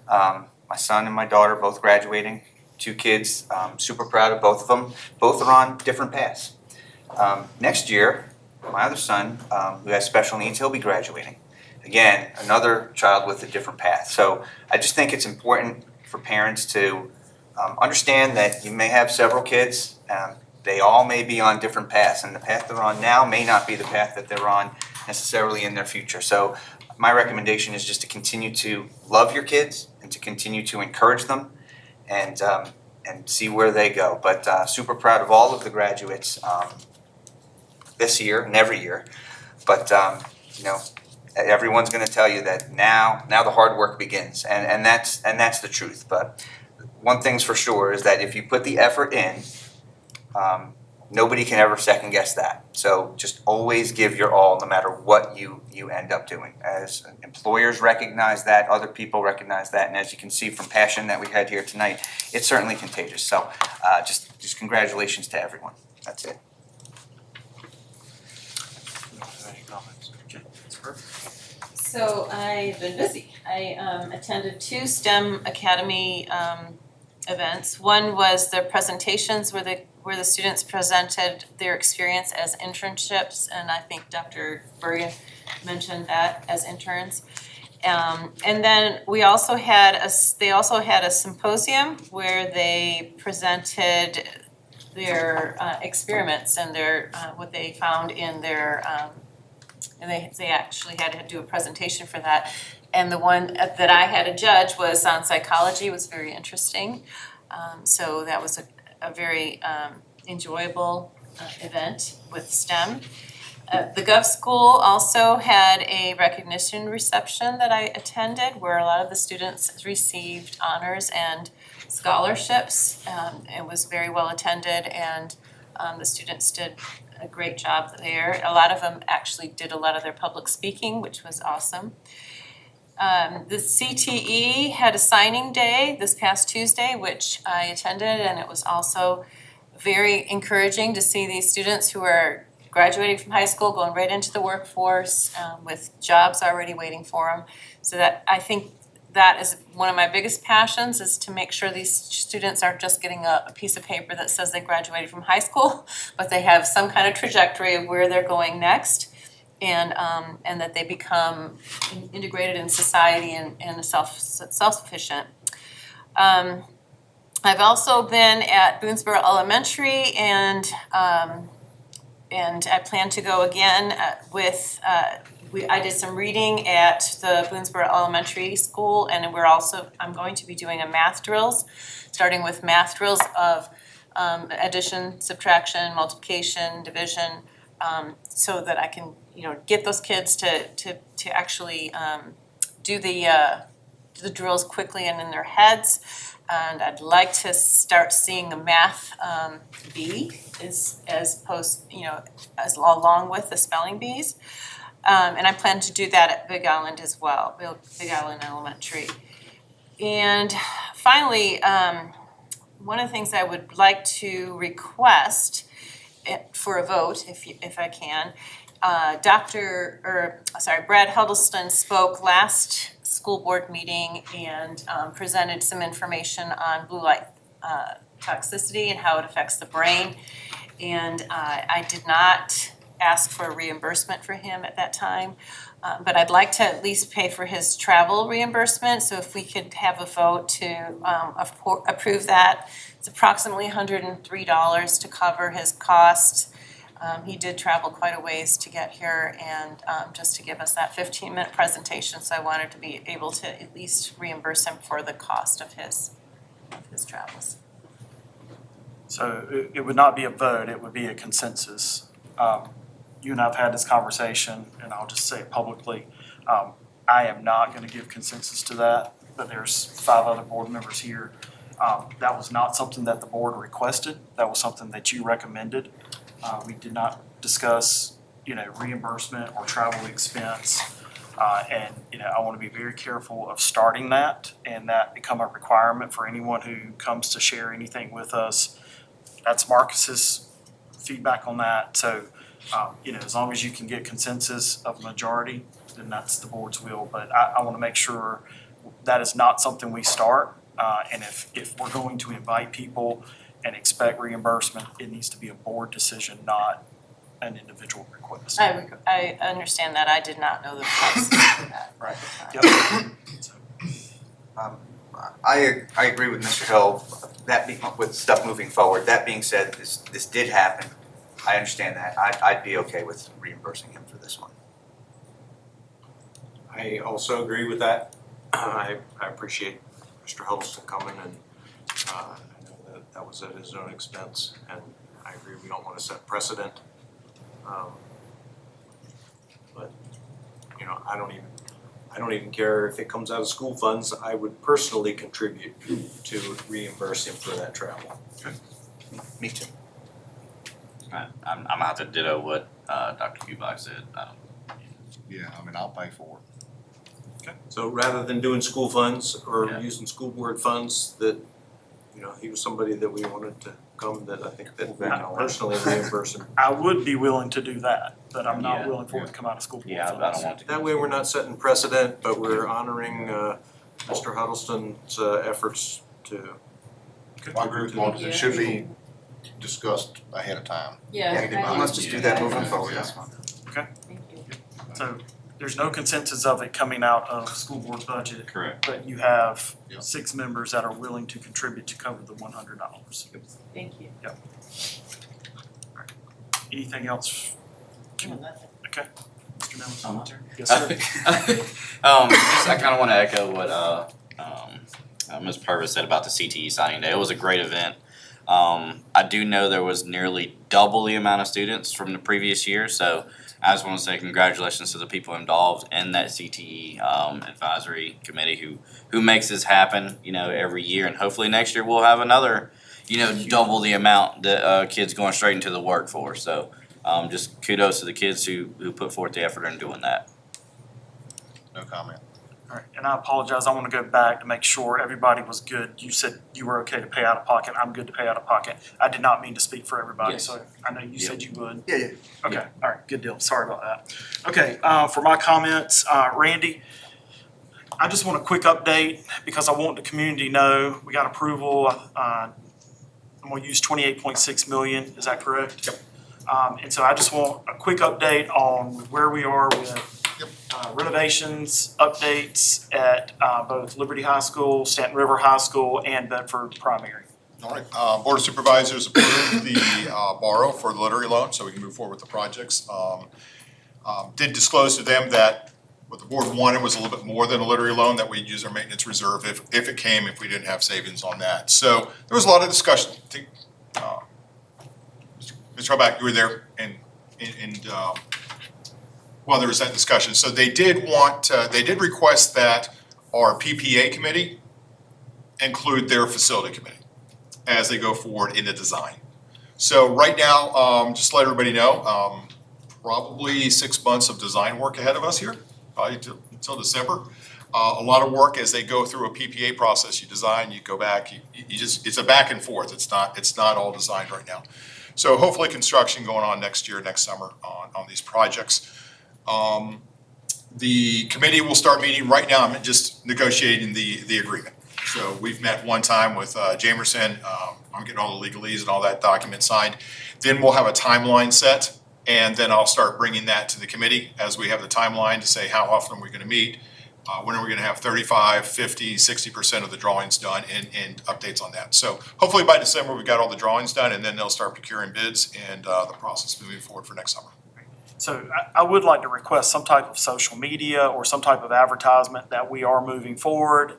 My son and my daughter both graduating. 2 kids, super proud of both of them. Both are on different paths. Next year, my other son, who has special needs, he'll be graduating. Again, another child with a different path. So I just think it's important for parents to understand that you may have several kids. They all may be on different paths, and the path they're on now may not be the path that they're on necessarily in their future. So my recommendation is just to continue to love your kids and to continue to encourage them and see where they go. But super proud of all of the graduates this year and every year. But you know, everyone's going to tell you that now the hard work begins, and that's the truth. But one thing's for sure is that if you put the effort in, nobody can ever second guess that. So just always give your all, no matter what you end up doing. As employers recognize that, other people recognize that, and as you can see from passion that we had here tonight, it's certainly contagious. So just congratulations to everyone. That's it. So I've been busy. I attended 2 STEM Academy events. One was the presentations where the students presented their experience as internships, and I think Dr. Bergen mentioned that as interns. And then they also had a symposium where they presented their experiments and their what they found in their and they actually had to do a presentation for that. And the one that I had to judge was on psychology. It was very interesting. So that was a very enjoyable event with STEM. The Gov School also had a recognition reception that I attended where a lot of the students received honors and scholarships. It was very well attended, and the students did a great job there. A lot of them actually did a lot of their public speaking, which was awesome. The CTE had a signing day this past Tuesday, which I attended, and it was also very encouraging to see these students who are graduating from high school going right into the workforce with jobs already waiting for them. So that I think that is one of my biggest passions, is to make sure these students aren't just getting a piece of paper that says they graduated from high school, but they have some kind of trajectory of where they're going next, and that they become integrated in society and self-sufficient. I've also been at Boonesboro Elementary, and I plan to go again I did some reading at the Boonesboro Elementary School, and I'm going to be doing a math drills, starting with math drills of addition, subtraction, multiplication, division, so that I can, get those kids to actually do the drills quickly and in their heads. And I'd like to start seeing the math bee as along with the spelling bees. And I plan to do that at Big Island as well, Big Island Elementary. And finally, one of the things I would like to request for a vote, if I can, Brad Huddleston spoke last school board meeting and presented some information on blue light toxicity and how it affects the brain. And I did not ask for a reimbursement for him at that time, but I'd like to at least pay for his travel reimbursement. So if we could have a vote to approve that, it's approximately $103 to cover his costs. He did travel quite a ways to get here, and just to give us that 15-minute presentation, so I wanted to be able to at least reimburse him for the cost of his travels. So it would not be a vote, it would be a consensus. You and I have had this conversation, and I'll just say it publicly. I am not gonna give consensus to that, but there's 5 other board members here. That was not something that the board requested, that was something that you recommended. We did not discuss, reimbursement or travel expense. And, I want to be very careful of starting that and that become a requirement for anyone who comes to share anything with us. That's Marcus's feedback on that. So, as long as you can get consensus of majority, then that's the board's will. But I want to make sure that is not something we start. And if we're going to invite people and expect reimbursement, it needs to be a board decision, not an individual request. I understand that. I did not know the process for that. Right. I agree with Mr. Hill, that being, with stuff moving forward. That being said, this did happen. I understand that. I'd be okay with reimbursing him for this one. I also agree with that. I appreciate Mr. Huddleston coming, and I know that was at his own expense, and I agree we don't want to set precedent. But I don't even care if it comes out of school funds. I would personally contribute to reimburse him for that travel. Me too. I'm gonna have to ditto what Dr. Kubak said. Yeah, I'll pay for it. So rather than doing school funds or using school board funds, that, he was somebody that we wanted to come, that I think that we can personally reimburse him. I would be willing to do that, but I'm not willing for it to come out of school board funds. I don't want to. That way we're not setting precedent, but we're honoring Mr. Huddleston's efforts to. I agree with Marcus, it should be discussed ahead of time. Let's just do that moving forward, that's fine. Okay. So there's no consensus of it coming out of school board budget. Correct. But you have Yeah. 6 members that are willing to contribute to cover the $100. Thank you. Yep. All right. Anything else? Okay. Mr. Nelson? Yes, sir. I kind of want to echo what Ms. Purvis said about the CTE signing day. It was a great event. I do know there was nearly double the amount of students from the previous year, so I just want to say congratulations to the people involved in that CTE advisory committee who makes this happen, every year, and hopefully next year we'll have another, double the amount that kids going straight into the workforce. So just kudos to the kids who put forth the effort in doing that. No comment. All right, and I apologize, I want to go back to make sure everybody was good. You said you were okay to pay out of pocket, I'm good to pay out of pocket. I did not mean to speak for everybody, Yes. so I know you said you would. Yeah. Okay, all right, good deal, sorry about that. Okay, for my comments, Randy, I just want a quick update because I want the community to know, we got approval, I'm gonna use 28.6 million, is that correct? Yep. And so I just want a quick update on where we are with renovations, updates at both Liberty High School, Stanton River High School, and Bedford Primary. All right, Board of Supervisors approved the borrow for the lottery loan, so we can move forward with the projects. Did disclose to them that what the board wanted was a little bit more than a lottery loan, that we'd use our maintenance reserve if it came, if we didn't have savings on that. So there was a lot of discussion. I think, Mr. Hubback, you were there, and well, there was that discussion. So they did request that our PPA committee include their facility committee as they go forward in the design. So right now, just to let everybody know, probably 6 months of design work ahead of us here, probably until December. A lot of work as they go through a PPA process. You design, you go back, you just, it's a back and forth. It's not all designed right now. So hopefully construction going on next year, next summer on these projects. The committee will start meeting right now. I'm just negotiating the agreement. So we've met one time with Jamerson. I'm getting all the legalese and all that document signed. Then we'll have a timeline set, and then I'll start bringing that to the committee as we have the timeline to say how often we're going to meet, when are we going to have 35, 50, 60% of the drawings done, and updates on that. So hopefully by December we've got all the drawings done, and then they'll start procuring bids and the process moving forward for next summer. So I would like to request some type of social media or some type of advertisement that we are moving forward,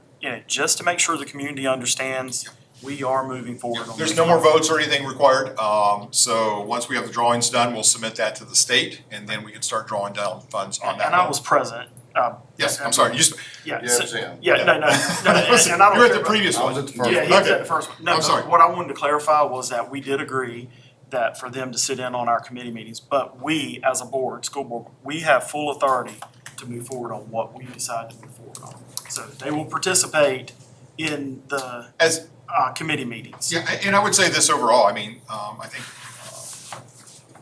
just to make sure the community understands we are moving forward on There's this. no more votes or anything required. So once we have the drawings done, we'll submit that to the state and then we can start drawing down funds on that. And I was present. Yes, I'm sorry. Yeah, Yeah, so- Sam. yeah, no, and I don't You were at care the about- previous I one. was at the first Yeah, one. he was Okay. at the first one. No, I'm but sorry. what I wanted to clarify was that we did agree that for them to sit in on our committee meetings, but we, as a board, school board, we have full authority to move forward on what we decide to move forward on. So they will participate in the As, committee meetings. yeah, and I would say this overall, I mean, I think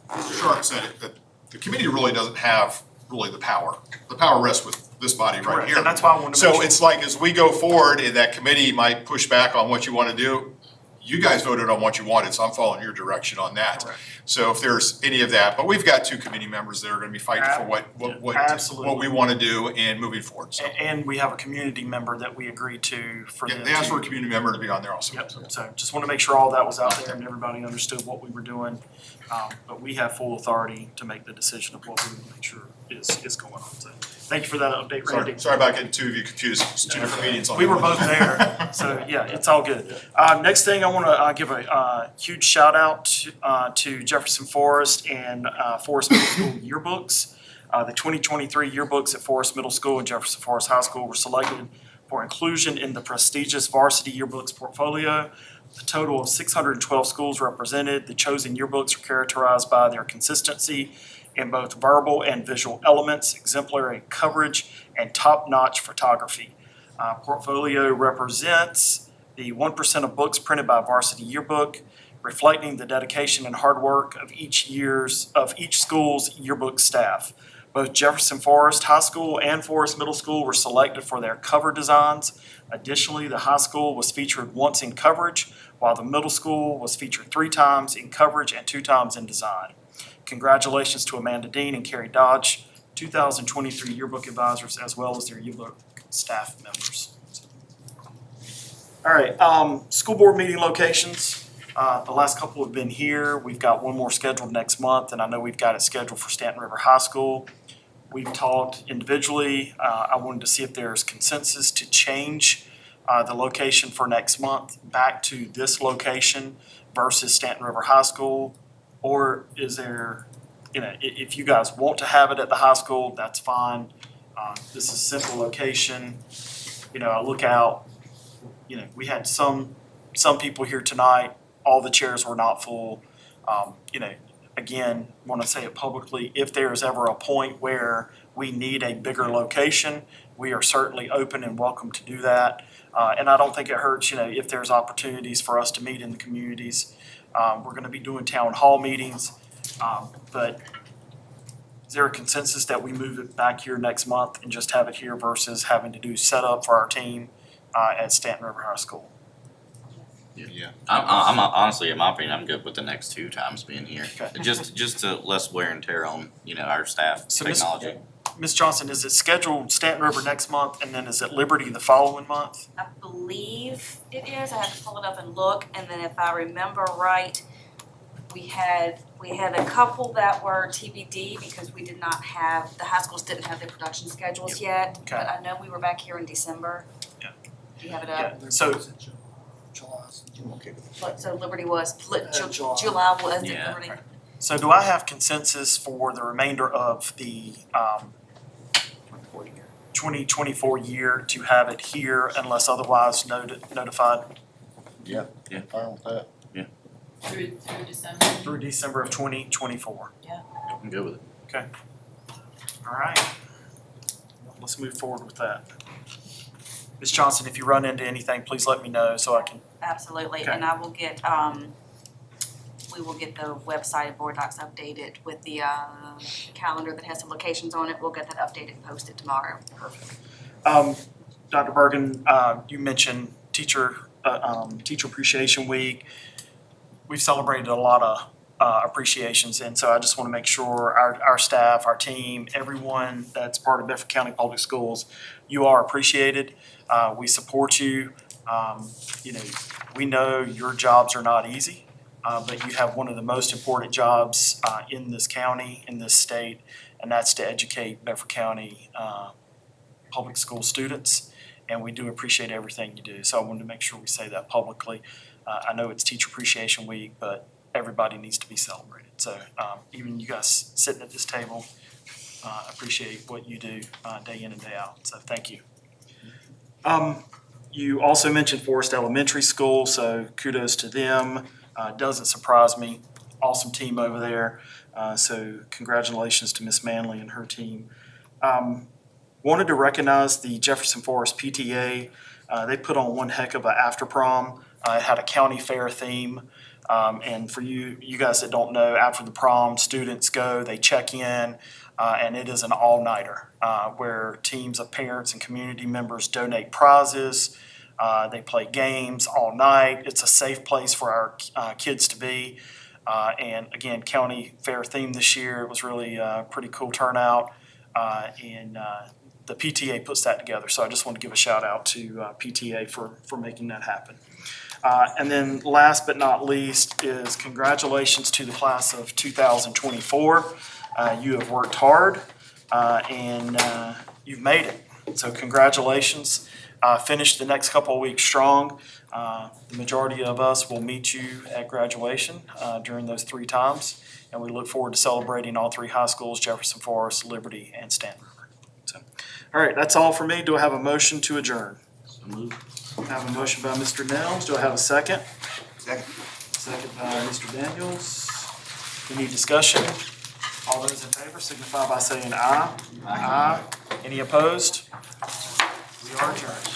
Mr. Sharp said it, that the committee really doesn't have really the power. The power rests with this body right Correct, here. and that's why I wanted to make So sure. it's like, as we go forward, and that committee might push back on what you wanna do, you guys voted on what you wanted, so I'm following your direction on that. Correct. So if there's any of that, but we've got two committee members that are gonna be fighting for what Absolutely. we wanna do and moving forward, so. And we have a community member that we agreed to for Yeah, them they asked for a to. community member to be on there also. Yep, so just want to make sure all that was out there and everybody understood what we were doing. But we have full authority to make the decision of what we want to make sure is going on. So thank you for that update, Randy. Sorry about getting two of you confused, it's two different meetings on We that were one. both there, so yeah, it's all good. Next thing, I want to give a huge shout out to Jefferson Forest and Forest Middle School yearbooks. The 2023 yearbooks at Forest Middle School and Jefferson Forest High School were selected for inclusion in the prestigious Varsity Yearbooks portfolio. A total of 612 schools represented. The chosen yearbooks are characterized by their consistency in both verbal and visual elements, exemplary coverage, and top-notch photography. Portfolio represents the 1% of books printed by Varsity Yearbook, reflecting the dedication and hard work of each school's yearbook staff. Both Jefferson Forest High School and Forest Middle School were selected for their cover designs. Additionally, the high school was featured once in coverage, while the middle school was featured 3 times in coverage and 2 times in design. Congratulations to Amanda Dean and Carrie Dodge, 2023 yearbook advisors, as well as their yearbook staff members. All right, school board meeting locations. The last couple have been here. We've got one more scheduled next month, and I know we've got it scheduled for Stanton River High School. We've talked individually. I wanted to see if there's consensus to change the location for next month back to this location versus Stanton River High School. Or is there, if you guys want to have it at the high school, that's fine. This is a simple location. I look out, we had some people here tonight. All the chairs were not full. Again, want to say it publicly, if there is ever a point where we need a bigger location, we are certainly open and welcome to do that. And I don't think it hurts, if there's opportunities for us to meet in the communities. We're going to be doing town hall meetings, but is there a consensus that we move it back here next month and just have it here versus having to do setup for our team at Stanton River High School? Yeah. I'm honestly, in my opinion, I'm good with the next 2 times being here. Okay. Just to less wear and tear on, our staff, So technology. Ms. Johnson, is it scheduled Stanton River next month and then is it Liberty the following month? I believe it is. I have to pull it up and look, and then if I remember right, we had a couple that were TBD because we did not have, the high schools didn't have their production schedules yet. Okay. But I know we were back here in December. Yeah. Do you have it up? Yeah, so So Liberty was, July. July was Yeah. Liberty. So do I have consensus for the remainder of the 2024 year to have it here unless otherwise notified Yeah. Yeah. Fine with that. Through December. through December of 2024? I'm good with it. Okay. All right. Let's move forward with that. Ms. Johnson, if you run into anything, please let me know so I can. Absolutely, Okay. and I will get, we will get the website and board docs updated with the calendar that has some locations on it. We'll get that updated and posted tomorrow. Perfect. Dr. Bergen, you mentioned Teacher Appreciation Week. We've celebrated a lot of appreciations, and so I just want to make sure our staff, our team, everyone that's part of Bedford County Public Schools, you are appreciated. We support you. We know your jobs are not easy, but you have one of the most important jobs in this county, in this state, and that's to educate Bedford County public school students. and we do appreciate everything you do. So I wanted to make sure we say that publicly. I know it's Teacher Appreciation Week, but everybody needs to be celebrated. So even you guys sitting at this table, appreciate what you do day in and day out. So thank you. You also mentioned Forest Elementary School, so kudos to them. Doesn't surprise me. Awesome team over there. So congratulations to Miss Manley and her team. Wanted to recognize the Jefferson Forest PTA. They put on one heck of an after prom. It had a county fair theme. And for you guys that don't know, after the prom, students go, they check in, and it is an all-nighter where teams of parents and community members donate prizes. They play games all night. It's a safe place for our kids to be. And again, county fair theme this year. It was really a pretty cool turnout. And the PTA puts that together. So I just want to give a shout out to PTA for making that happen. And then last but not least is congratulations to the class of 2024. You have worked hard and you've made it. So congratulations. Finish the next couple of weeks strong. The majority of us will meet you at graduation during those 3 times. And we look forward to celebrating all 3 high schools, Jefferson Forest, Liberty, and Stanton River. So, all right, that's all for me. Do I have a motion to adjourn? So moved. I have a motion by Mr. Nelms. Do I have a second? Second. Second by Mr. Daniels. Any discussion? All those in favor signify by saying aye. Aye. Any opposed? We are adjourned.